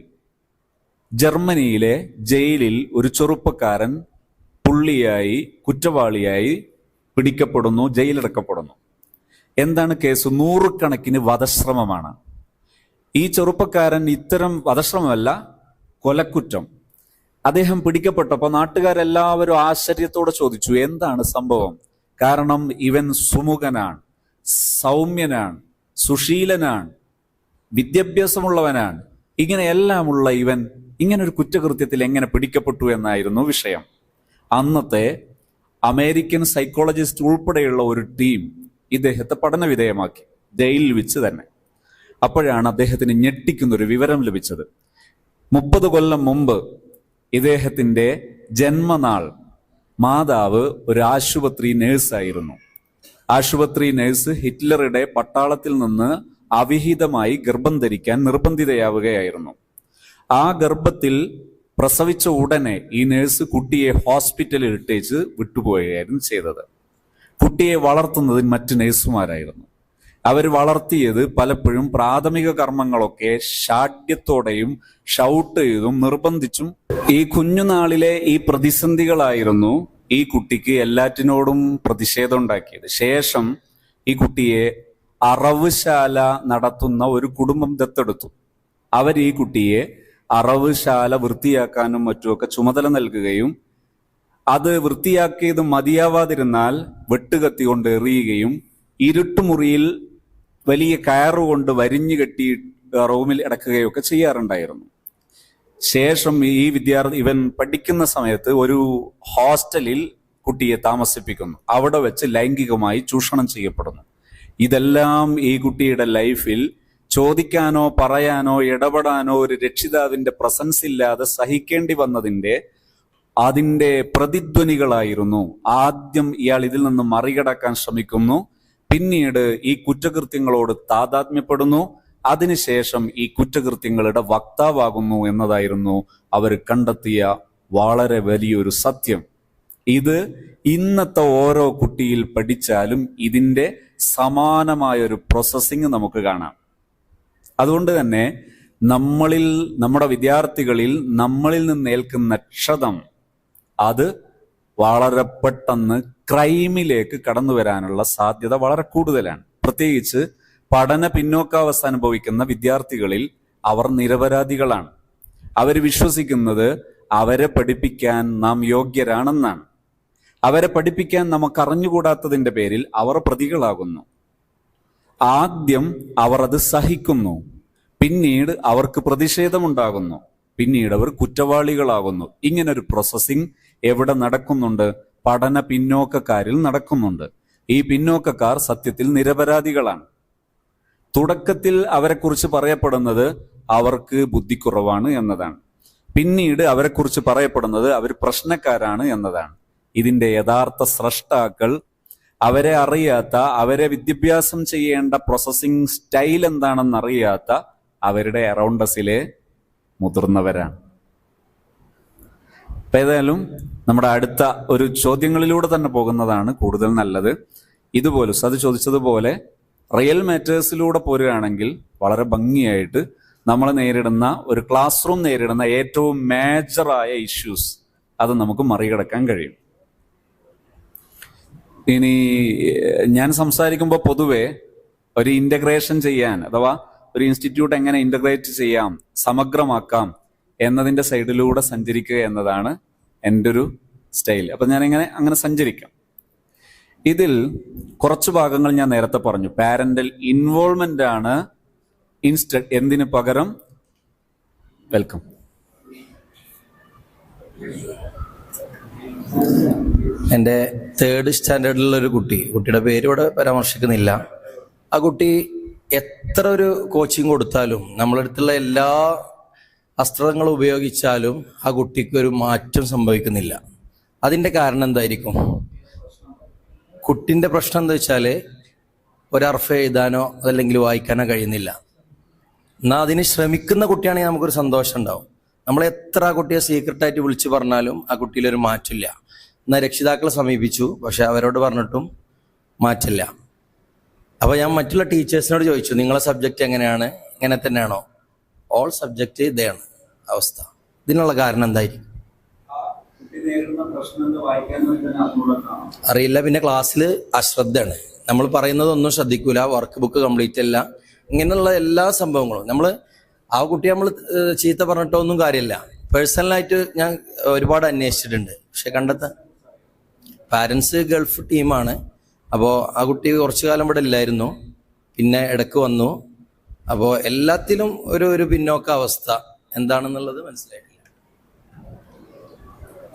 ജർമ്മനിയിലെ ജയിലിൽ ഒരു ചെറുപ്പക്കാരൻ പുള്ളിയായി കുറ്റവാളിയായി പിടിക്കപ്പെടുന്നു, ജയിലിറക്കപ്പെടുന്നു. എന്താണ് കേസ്? 100 കണക്കിന് വധശ്രമമാണ്. ഈ ചെറുപ്പക്കാരൻ ഇത്തരം വധശ്രമമല്ല, കൊലക്കുറ്റം. അദ്ദേഹം പിടിക്കപ്പെട്ടപ്പോൾ നാട്ടുകാരെല്ലാവരും ആശ്ചര്യത്തോടെ ചോദിച്ചു, എന്താണ് സംഭവം? കാരണം ഇവൻ സുമുഖനാണ്, സൗമ്യനാണ്, സുശീലനാണ്, വിദ്യാഭ്യാസമുള്ളവനാണ്. ഇങ്ങനെയെല്ലാമുള്ള ഇവൻ ഇങ്ങനൊരു കുറ്റകൃത്യത്തിൽ എങ്ങനെ പിടിക്കപ്പെട്ടു എന്നായിരുന്നു വിഷയം. അന്നത്തെ അമേരിക്കൻ സൈക്കോളജിസ്റ്റ് ഉൾപ്പെടെയുള്ള ഒരു ടീം ഇദ്ദേഹത്തെ പഠനവിധേയമാക്കി, ജയിലിൽ വെച്ച് തന്നെ. അപ്പോഴാണ് അദ്ദേഹത്തിന് ഞെട്ടിക്കുന്നൊരു വിവരം ലഭിച്ചത്. 30 കൊല്ലം മുമ്പ് ഇദ്ദേഹത്തിന്റെ ജന്മനാൾ മാതാവ് ഒരു ആശുപത്രി നേഴ്സായിരുന്നു. ആശുപത്രി നേഴ്സ് ഹിറ്റ്ലറുടെ പട്ടാളത്തിൽ നിന്ന് അവിഹിതമായി ഗർഭം ധരിക്കാൻ നിർബന്ധിതയാവുകയായിരുന്നു. ആ ഗർഭത്തിൽ പ്രസവിച്ച ഉടനെ ഈ നേഴ്സ് കുട്ടിയെ ഹോസ്പിറ്റലിൽ ഇട്ടേച്ച് വിട്ടുപോവുകയായിരുന്നു ചെയ്തത്. കുട്ടിയെ വളർത്തുന്നത് മറ്റ് നേഴ്സുമാരായിരുന്നു. അവർ വളർത്തിയത് പലപ്പോഴും പ്രാഥമിക കർമ്മങ്ങളൊക്കെ ശാഠ്യത്തോടെയും ഷൗട്ട് ചെയ്തും നിർബന്ധിച്ചും. ഈ കുഞ്ഞുനാളിലെ ഈ പ്രതിസന്ധികളായിരുന്നു ഈ കുട്ടിക്ക് എല്ലാറ്റിനോടും പ്രതിഷേധം ഉണ്ടാക്കിയത്. ശേഷം ഈ കുട്ടിയെ അറവുശാല നടത്തുന്ന ഒരു കുടുംബം ദത്തെടുത്തു. അവർ ഈ കുട്ടിയെ അറവുശാല വൃത്തിയാക്കാനും മറ്റുമൊക്കെ ചുമതല നൽകുകയും അത് വൃത്തിയാക്കിയത് മതിയാവാതിരുന്നാൽ വെട്ടുകത്തി കൊണ്ട് എറിയുകയും ഇരുട്ടുമുറിയിൽ വലിയ കയറുകൊണ്ട് വരിഞ്ഞു കെട്ടി റൂമിൽ അടക്കുകയൊക്കെ ചെയ്യാറുണ്ടായിരുന്നു. ശേഷം ഇവൻ പഠിക്കുന്ന സമയത്ത് ഒരു ഹോസ്റ്റലിൽ കുട്ടിയെ താമസിപ്പിക്കുന്നു. അവിടെ വെച്ച് ലൈംഗികമായി ചൂഷണം ചെയ്യപ്പെടുന്നു. ഇതെല്ലാം ഈ കുട്ടിയുടെ ലൈഫിൽ ചോദിക്കാനോ പറയാനോ ഇടപെടാനോ ഒരു രക്ഷിതാവിന്റെ പ്രസൻസ് ഇല്ലാതെ സഹിക്കേണ്ടി വന്നതിന്റെ പ്രതിധ്വനികളായിരുന്നു. ആദ്യം ഇയാൾ ഇതിൽ നിന്ന് മറികടക്കാൻ ശ്രമിക്കുന്നു, പിന്നീട് ഈ കുറ്റകൃത്യങ്ങളോട് താതാത്മ്യപ്പെടുന്നു, അതിനുശേഷം ഈ കുറ്റകൃത്യങ്ങളുടെ വക്താവാകുന്നു എന്നതായിരുന്നു അവർ കണ്ടെത്തിയ വളരെ വലിയൊരു സത്യം. ഇത് ഇന്നത്തെ ഓരോ കുട്ടിയിൽ പഠിച്ചാലും ഇതിന്റെ സമാനമായൊരു പ്രോസസ്സിങ് നമുക്ക് കാണാം. അതുകൊണ്ട് തന്നെ നമ്മുടെ വിദ്യാർത്ഥികളിൽ നമ്മളിൽ നിന്ന് ഏൽക്കുന്ന ക്ഷതം അത് വളരെ പെട്ടെന്ന് ക്രൈമിലേക്ക് കടന്നു വരാനുള്ള സാധ്യത വളരെ കൂടുതലാണ്. പ്രത്യേകിച്ച് പഠന പിന്നോക്കാവസ്ഥ അനുഭവിക്കുന്ന വിദ്യാർത്ഥികളിൽ അവർ നിരപരാധികളാണ്. അവർ വിശ്വസിക്കുന്നത് അവരെ പഠിപ്പിക്കാൻ നാം യോഗ്യരാണെന്നാണ്. അവരെ പഠിപ്പിക്കാൻ നമുക്ക് അറിഞ്ഞുകൂടാത്തതിന്റെ പേരിൽ അവർ പ്രതികളാകുന്നു. ആദ്യം അവർ അത് സഹിക്കുന്നു, പിന്നീട് അവർക്ക് പ്രതിഷേധമുണ്ടാകുന്നു, പിന്നീട് അവർ കുറ്റവാളികളാകുന്നു. ഇങ്ങനൊരു പ്രോസസ്സിംഗ് എവിടെ നടക്കുന്നുണ്ട്? പഠന പിന്നോക്കക്കാരിൽ നടക്കുന്നുണ്ട്. ഈ പിന്നോക്കക്കാർ സത്യത്തിൽ നിരപരാധികളാണ്. തുടക്കത്തിൽ അവരെക്കുറിച്ച് പറയപ്പെടുന്നത് അവർക്ക് ബുദ്ധിക്കുറവാണ് എന്നതാണ്. പിന്നീട് അവരെക്കുറിച്ച് പറയപ്പെടുന്നത് അവർ പ്രശ്നക്കാരാണ് എന്നതാണ്. ഇതിന്റെ യഥാർത്ഥ സ്രഷ്ടാക്കൾ അവരെ അറിയാത്ത, അവരെ വിദ്യാഭ്യാസം ചെയ്യേണ്ട പ്രോസസ്സിംഗ് സ്റ്റൈൽ എന്താണെന്ന് അറിയാത്ത അവരുടെ അറൗണ്ടസിലെ മുതിർന്നവരാണ്. അപ്പൊ ഏതായാലും നമ്മുടെ അടുത്ത ഒരു ചോദ്യങ്ങളിലൂടെ തന്നെ പോകുന്നതാണ് കൂടുതൽ നല്ലത്. ഇതുപോലെ അത് ചോദിച്ചതുപോലെ റിയൽ മാറ്റേഴ്സിലൂടെ പോരുകയാണെങ്കിൽ വളരെ ഭംഗിയായിട്ട് നമ്മൾ നേരിടുന്ന ഒരു ക്ലാസ് റൂം നേരിടുന്ന ഏറ്റവും മേജറായ ഇഷ്യൂസ് അത് നമുക്ക് മറികടക്കാൻ കഴിയും. ഇനി ഞാൻ സംസാരിക്കുമ്പോൾ പൊതുവെ ഒരു ഇന്റഗ്രേഷൻ ചെയ്യാൻ, അഥവാ ഒരു ഇൻസ്റ്റിറ്റ്യൂട്ട് എങ്ങനെ ഇന്റഗ്രേറ്റ് ചെയ്യാം, സമഗ്രമാക്കാം എന്നതിന്റെ സൈഡിലൂടെ സഞ്ചരിക്കുക എന്നതാണ് എൻ്റെ ഒരു സ്റ്റൈൽ. അപ്പൊ ഞാൻ അങ്ങനെ സഞ്ചരിക്കാം. ഇതിൽ കുറച്ച് ഭാഗങ്ങൾ ഞാൻ നേരത്തെ പറഞ്ഞു. പാരന്റൽ ഇൻവോൾവ്മെന്റ് ആണ് എന്തിനു പകരം വെൽക്കം. എൻ്റെ 3rd സ്റ്റാൻഡേർഡിലുള്ള ഒരു കുട്ടിയുടെ പേര് ഇവിടെ പരാമർശിക്കുന്നില്ല. ആ കുട്ടി എത്ര ഒരു കോച്ചിങ് കൊടുത്താലും, നമ്മളടുത്തുള്ള എല്ലാ അസ്ത്രങ്ങളും ഉപയോഗിച്ചാലും ആ കുട്ടിക്ക് ഒരു മാറ്റം സംഭവിക്കുന്നില്ല. അതിൻ്റെ കാരണം എന്തായിരിക്കും? കുട്ടിൻ്റെ പ്രശ്നം എന്താ വെച്ചാൽ ഒരർഫ് എഴുതാനോ അതല്ലെങ്കിൽ വായിക്കാനോ കഴിയുന്നില്ല. എന്നാൽ അതിന് ശ്രമിക്കുന്ന കുട്ടിയാണെങ്കിൽ നമുക്കൊരു സന്തോഷം ഉണ്ടാവും. നമ്മൾ എത്ര ആ കുട്ടിയെ സീക്രട്ടായിട്ട് വിളിച്ചു പറഞ്ഞാലും ആ കുട്ടിയിലൊരു മാറ്റമില്ല. എന്നാൽ രക്ഷിതാക്കളെ സമീപിച്ചു, പക്ഷെ അവരോട് പറഞ്ഞിട്ടും മാറ്റില്ല. അപ്പോൾ ഞാൻ മറ്റുള്ള ടീച്ചേഴ്സിനോട് ചോദിച്ചു, നിങ്ങളെ സബ്ജക്റ്റ് എങ്ങനെയാണ്? ഇങ്ങനെ തന്നെയാണോ? ഓൾ സബ്ജക്റ്റ് ഇതാണ് അവസ്ഥ. ഇതിനുള്ള കാരണം എന്തായിരിക്കും? അറിയില്ല. പിന്നെ ക്ലാസ്സിൽ അശ്രദ്ധയാണ്. നമ്മൾ പറയുന്നതൊന്നും ശ്രദ്ധിക്കൂല, വർക്ക് ബുക്ക് കംപ്ലീറ്റ് അല്ല, ഇങ്ങനെയുള്ള എല്ലാ സംഭവങ്ങളും നമ്മൾ ആ കുട്ടി നമ്മൾ ചീത്ത പറഞ്ഞിട്ടോ ഒന്നും കാര്യമില്ല. പേഴ്സണലായിട്ട് ഞാൻ ഒരുപാട് അന്വേഷിച്ചിട്ടുണ്ട്, പക്ഷെ കണ്ടെത്താൻ പാരൻസ് ഗൾഫ് ടീമാണ്. അപ്പോൾ ആ കുട്ടി കുറച്ചു കാലം ഇവിടെ ഇല്ലായിരുന്നു, പിന്നെ ഇടയ്ക്ക് വന്നു. അപ്പോൾ എല്ലാത്തിലും ഒരു പിന്നോക്ക അവസ്ഥ എന്താണെന്നുള്ളത് മനസ്സിലായിട്ടില്ല.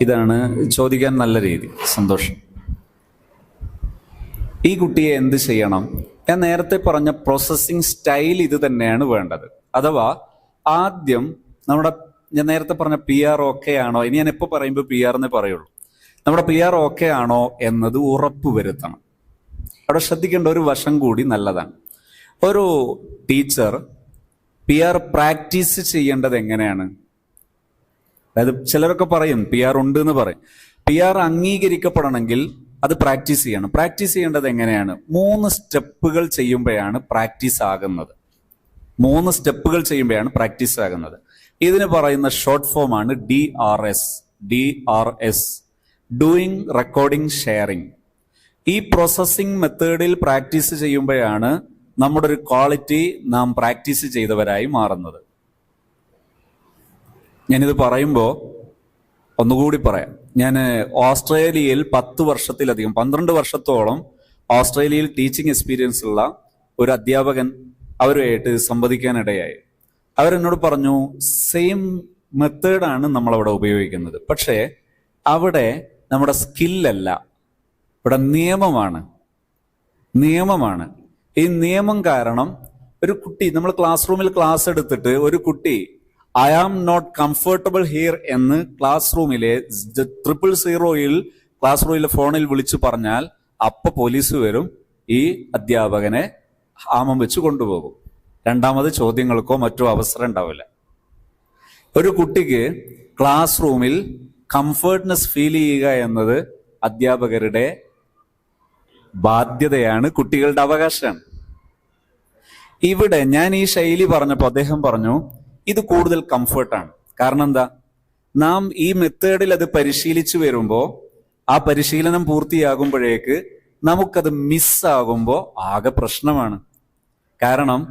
ഇതാണ് ചോദിക്കാൻ നല്ല രീതി. സന്തോഷം. ഈ കുട്ടിയെ എന്ത് ചെയ്യണം? ഞാൻ നേരത്തെ പറഞ്ഞ പ്രോസസ്സിങ് സ്റ്റൈൽ ഇത് തന്നെയാണ് വേണ്ടത്. അഥവാ ആദ്യം ഞാൻ നേരത്തെ പറഞ്ഞ PR ഓക്കെ ആണോ, ഇനി ഞാൻ എപ്പോൾ പറയുമ്പോൾ PR എന്നേ പറയുള്ളൂ, നമ്മുടെ PR ഓക്കെ ആണോ എന്നത് ഉറപ്പ് വരുത്തണം. അവിടെ ശ്രദ്ധിക്കേണ്ട ഒരു വശം കൂടി നല്ലതാണ്. ഒരു ടീച്ചർ PR പ്രാക്ടീസ് ചെയ്യേണ്ടത് എങ്ങനെയാണ്? അതായത് ചിലരൊക്കെ പറയും PR ഉണ്ട് എന്ന് പറയും. PR അംഗീകരിക്കപ്പെടണമെങ്കിൽ അത് പ്രാക്ടീസ് ചെയ്യണം. പ്രാക്ടീസ് ചെയ്യേണ്ടത് എങ്ങനെയാണ്? 3 സ്റ്റെപ്പുകൾ ചെയ്യുമ്പോഴാണ് പ്രാക്ടീസ് ആകുന്നത്. 3 സ്റ്റെപ്പുകൾ ചെയ്യുമ്പോഴാണ് പ്രാക്ടീസ് ആകുന്നത്. ഇതിന് പറയുന്ന ഷോർട്ട് ഫോം ആണ് DRS, ഡൂയിങ്, റെക്കോർഡിംഗ്, ഷെയറിംഗ്. ഈ പ്രോസസ്സിംഗ് മെത്തേഡിൽ പ്രാക്ടീസ് ചെയ്യുമ്പോഴാണ് നമ്മുടെ ഒരു ക്വാളിറ്റി നാം പ്രാക്ടീസ് ചെയ്തവരായി മാറുന്നത്. ഞാനിത് പറയുമ്പോൾ ഒന്നുകൂടി പറയാം. ഞാൻ ഓസ്ട്രേലിയയിൽ 10 വർഷത്തിലധികം 12 വർഷത്തോളം ഓസ്ട്രേലിയയിൽ ടീച്ചിങ് എക്സ്പീരിയൻസ് ഉള്ള ഒരു അധ്യാപകൻ അവരുമായിട്ട് സംവദിക്കാനിടയായി. അവരെന്നോട് പറഞ്ഞു, സെയിം മെത്തേഡാണ് നമ്മളവിടെ ഉപയോഗിക്കുന്നത്, പക്ഷേ അവിടെ നമ്മുടെ സ്കില്ലല്ല, ഇവിടെ നിയമമാണ്. ഈ നിയമം കാരണം ഒരു കുട്ടി, നമ്മൾ ക്ലാസ് റൂമിൽ ക്ലാസ് എടുത്തിട്ട് ഒരു കുട്ടി I am not comfortable here എന്ന് ക്ലാസ് റൂമിലെ 000 ക്ലാസ് റൂമിലെ ഫോണിൽ വിളിച്ചു പറഞ്ഞാൽ അപ്പൊ പോലീസ് വരും, ഈ അധ്യാപകനെ ആമം വെച്ച് കൊണ്ടുപോകും. രണ്ടാമത് ചോദ്യങ്ങൾക്കോ മറ്റോ അവസരം ഉണ്ടാവില്ല. ഒരു കുട്ടിക്ക് ക്ലാസ് റൂമിൽ കംഫർട്ട്നെസ് ഫീൽ ചെയ്യുക എന്നത് അധ്യാപകരുടെ ബാധ്യതയാണ്, കുട്ടികളുടെ അവകാശമാണ്. ഇവിടെ ഞാൻ ഈ ശൈലി പറഞ്ഞപ്പോൾ അദ്ദേഹം പറഞ്ഞു, ഇത് കൂടുതൽ കംഫർട്ടാണ്. കാരണം എന്താ? നാം ഈ മെത്തേഡിൽ അത് പരിശീലിച്ചു വരുമ്പോൾ, ആ പരിശീലനം പൂർത്തിയാകുമ്പോഴേക്ക് നമുക്കത് മിസ്സാകുമ്പോൾ ആകെ പ്രശ്നമാണ്. കാരണം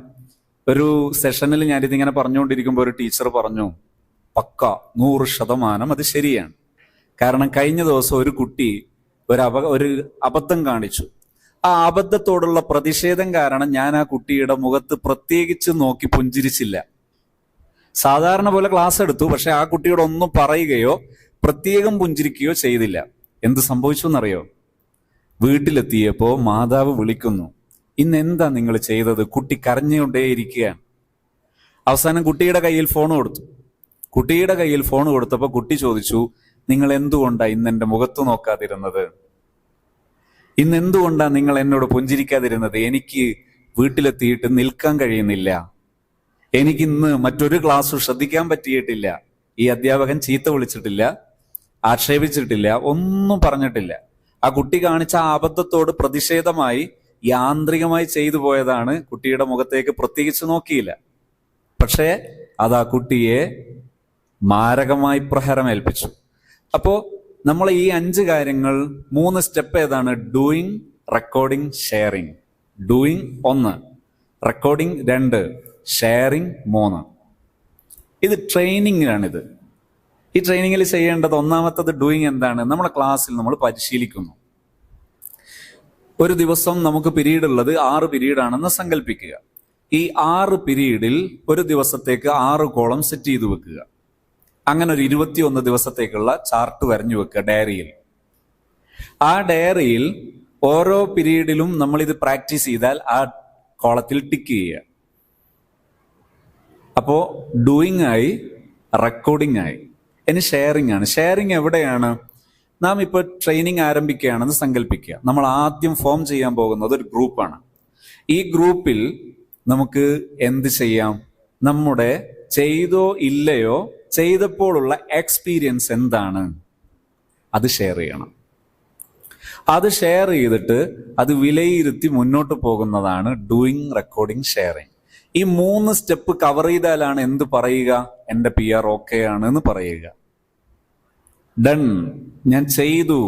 ഒരു സെഷനിൽ ഞാനിതിങ്ങനെ പറഞ്ഞുകൊണ്ടിരിക്കുമ്പോൾ ഒരു ടീച്ചർ പറഞ്ഞു, പക്ക 100% അത് ശരിയാണ്. കാരണം കഴിഞ്ഞ ദിവസം ഒരു കുട്ടി ഒരു അബദ്ധം കാണിച്ചു. ആ അബദ്ധത്തോടുള്ള പ്രതിഷേധം കാരണം ഞാൻ ആ കുട്ടിയുടെ മുഖത്ത് പ്രത്യേകിച്ച് നോക്കി പുഞ്ചിരിച്ചില്ല. സാധാരണ പോലെ ക്ലാസ് എടുത്തു, പക്ഷെ ആ കുട്ടിയോട് ഒന്നും പറയുകയോ പ്രത്യേകം പുഞ്ചിരിക്കുകയോ ചെയ്തില്ല. എന്ത് സംഭവിച്ചു എന്നറിയോ? വീട്ടിലെത്തിയപ്പോ മാതാവ് വിളിക്കുന്നു, ഇന്ന് എന്താ നിങ്ങൾ ചെയ്തത്? കുട്ടി കരഞ്ഞുകൊണ്ടേയിരിക്കുകയാണ്. അവസാനം കുട്ടിയുടെ കയ്യിൽ ഫോൺ കൊടുത്തപ്പോ കുട്ടി ചോദിച്ചു, നിങ്ങൾ എന്തുകൊണ്ടാ ഇന്ന് എന്റെ മുഖത്ത് നോക്കാതിരുന്നത്? ഇന്ന് എന്തുകൊണ്ടാ നിങ്ങൾ എന്നോട് പുഞ്ചിരിക്കാതിരുന്നത്? എനിക്ക് വീട്ടിലെത്തിയിട്ട് നിൽക്കാൻ കഴിയുന്നില്ല, എനിക്കിന്ന് മറ്റൊരു ക്ലാസ് ശ്രദ്ധിക്കാൻ പറ്റിയിട്ടില്ല. ഈ അധ്യാപകൻ ചീത്ത വിളിച്ചിട്ടില്ല, ആക്ഷേപിച്ചിട്ടില്ല, ഒന്നും പറഞ്ഞിട്ടില്ല. ആ കുട്ടി കാണിച്ച ആ അബദ്ധത്തോട് പ്രതിഷേധമായി യാന്ത്രികമായി ചെയ്തു പോയതാണ്. കുട്ടിയുടെ മുഖത്തേക്ക് പ്രത്യേകിച്ച് നോക്കിയില്ല. പക്ഷേ അത് ആ കുട്ടിയെ മാരകമായി പ്രഹരമേൽപ്പിച്ചു. അപ്പോ നമ്മൾ ഈ 5 കാര്യങ്ങൾ, 3 സ്റ്റെപ്പ് ഏതാണ്? Doing, recording, sharing. Doing 1, recording 2, sharing 3. ഇത് ട്രെയിനിങ്ങിലാണിത്. ഈ ട്രെയിനിങ്ങിൽ ചെയ്യേണ്ടത് ഒന്നാമത്തത് ഡൂയിങ് എന്താണ്? നമ്മുടെ ക്ലാസ്സിൽ നമ്മൾ പരിശീലിക്കുന്നു. ഒരു ദിവസം നമുക്ക് പിരീഡ് ഉള്ളത് 6 പിരീഡാണെന്ന് സങ്കല്പിക്കുക. ഈ 6 പിരീഡിൽ ഒരു ദിവസത്തേക്ക് 6 കോളം സെറ്റ് ചെയ്ത് വെക്കുക. അങ്ങനെ ഒരു 21 ദിവസത്തേക്കുള്ള ചാർട്ട് വരഞ്ഞു വെക്കുക ഡയറിയിൽ. ആ ഡയറിയിൽ ഓരോ പിരീഡിലും നമ്മൾ ഇത് പ്രാക്ടീസ് ചെയ്താൽ ആ കോളത്തിൽ ടിക്ക് ചെയ്യുക. അപ്പോ ഡൂയിങ് ആയി, റെക്കോർഡിംഗ് ആയി. ഇനി ഷെയറിംഗ് ആണ്. ഷെയറിംഗ് എവിടെയാണ്? നാം ഇപ്പോൾ ട്രെയിനിങ് ആരംഭിക്കുകയാണെന്ന് സങ്കല്പിക്കുക. നമ്മൾ ആദ്യം ഫോം ചെയ്യാൻ പോകുന്നത് ഒരു ഗ്രൂപ്പാണ്. ഈ ഗ്രൂപ്പിൽ നമുക്ക് എന്ത് ചെയ്യാം? നമ്മുടെ ചെയ്തോ ഇല്ലയോ, ചെയ്തപ്പോഴുള്ള എക്സ്പീരിയൻസ് എന്താണ്, അത് ഷെയർ ചെയ്യണം. അത് ഷെയർ ചെയ്തിട്ട് അത് വിലയിരുത്തി മുന്നോട്ട് പോകുന്നതാണ് ഡൂയിങ്, റെക്കോർഡിംഗ്, ഷെയറിംഗ്. ഈ 3 സ്റ്റെപ്പ് കവർ ചെയ്താലാണ് എന്ത് പറയുക? എൻ്റെ PR ഓക്കെ ആണ് എന്ന് പറയുക. ഡൺ, ഞാൻ ചെയ്തു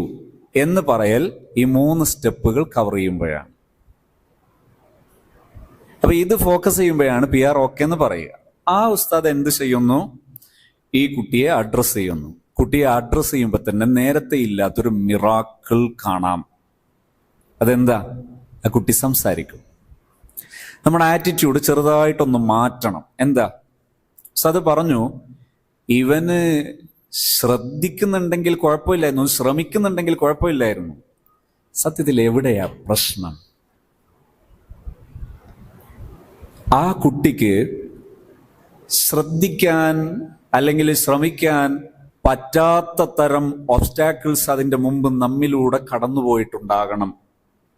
എന്ന് പറയൽ ഈ 3 സ്റ്റെപ്പുകൾ കവർ ചെയ്യുമ്പോഴാണ്. അപ്പൊ ഇത് ഫോക്കസ് ചെയ്യുമ്പോഴാണ് PR ഓക്കെ എന്ന് പറയുക. ആ ഉസ്താദ് എന്ത് ചെയ്യുന്നു? ഈ കുട്ടിയെ അഡ്രസ് ചെയ്യുന്നു. കുട്ടിയെ അഡ്രസ് ചെയ്യുമ്പോൾ തന്നെ നേരത്തെ ഇല്ലാത്തൊരു മിറാക്കിൾ കാണാം. അതെന്താ? ആ കുട്ടി സംസാരിക്കും. നമ്മുടെ ആറ്റിറ്റ്യൂഡ് ചെറുതായിട്ടൊന്ന് മാറ്റണം. എന്താ? ഉസ്താദ് പറഞ്ഞു, ഇവന് ശ്രദ്ധിക്കുന്നുണ്ടെങ്കിൽ കുഴപ്പമില്ലായിരുന്നു, ശ്രമിക്കുന്നുണ്ടെങ്കിൽ കുഴപ്പമില്ലായിരുന്നു. സത്യത്തിൽ എവിടെയാ പ്രശ്നം? ആ കുട്ടിക്ക് ശ്രദ്ധിക്കാൻ അല്ലെങ്കിൽ ശ്രമിക്കാൻ പറ്റാത്ത തരം ഒബ്സ്റ്റാക്കിൾസ് അതിൻ്റെ മുമ്പ് നമ്മിലൂടെ കടന്നുപോയിട്ടുണ്ടാകണം.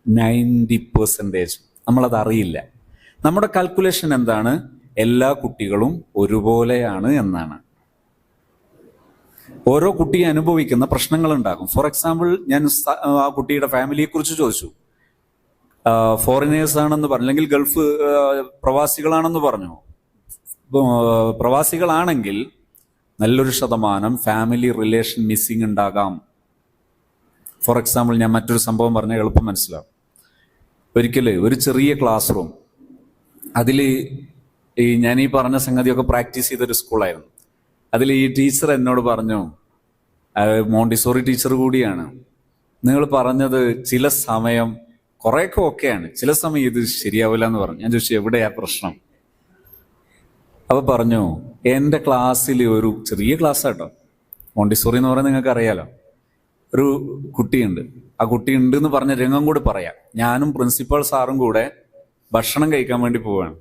90% നമ്മളത് അറിയില്ല. നമ്മുടെ കാൽക്കുലേഷൻ എന്താണ്? എല്ലാ കുട്ടികളും ഒരുപോലെയാണ് എന്നാണ്. ഓരോ കുട്ടിയെ അനുഭവിക്കുന്ന പ്രശ്നങ്ങൾ ഉണ്ടാകും. ഫോർ എക്സാമ്പിൾ, ഞാൻ ആ കുട്ടിയുടെ ഫാമിലിയെ കുറിച്ച് ചോദിച്ചു. ഫോറിനേഴ്സ് ആണെന്ന് പറഞ്ഞു, അല്ലെങ്കിൽ ഗൾഫ് പ്രവാസികളാണെന്ന് പറഞ്ഞു. പ്രവാസികളാണെങ്കിൽ നല്ലൊരു ശതമാനം ഫാമിലി റിലേഷൻ മിസ്സിങ് ഉണ്ടാകാം. ഫോർ എക്സാമ്പിൾ, ഞാൻ മറ്റൊരു സംഭവം പറഞ്ഞാൽ എളുപ്പം മനസ്സിലാവും. ഒരിക്കല് ഒരു ചെറിയ ക്ലാസ് റൂം, അതിൽ ഞാൻ ഈ പറഞ്ഞ സംഗതിയൊക്കെ പ്രാക്ടീസ് ചെയ്തൊരു സ്കൂളായിരുന്നു. അതിൽ ഈ ടീച്ചർ എന്നോട് പറഞ്ഞു, മോണ്ടിസോറി ടീച്ചർ കൂടിയാണ്, നിങ്ങൾ പറഞ്ഞത് ചില സമയം കുറേയൊക്കെ ഓക്കെയാണ്, ചില സമയം ഇത് ശരിയാവില്ല എന്ന് പറഞ്ഞു. ഞാൻ ചോദിച്ചു, എവിടെയാ പ്രശ്നം? അപ്പൊ പറഞ്ഞു, എൻ്റെ ക്ലാസ്സിൽ ഒരു ചെറിയ ക്ലാസ് കേട്ടോ, മോണ്ടിസോറി എന്ന് പറയുന്നത് നിങ്ങൾക്ക് അറിയാലോ, ഒരു കുട്ടിയുണ്ട്. ആ കുട്ടി ഉണ്ട് എന്ന് പറഞ്ഞ രംഗം കൂടി പറയാം. ഞാനും പ്രിൻസിപ്പൽ സാറും കൂടെ ഭക്ഷണം കഴിക്കാൻ വേണ്ടി പോവുകയാണ്.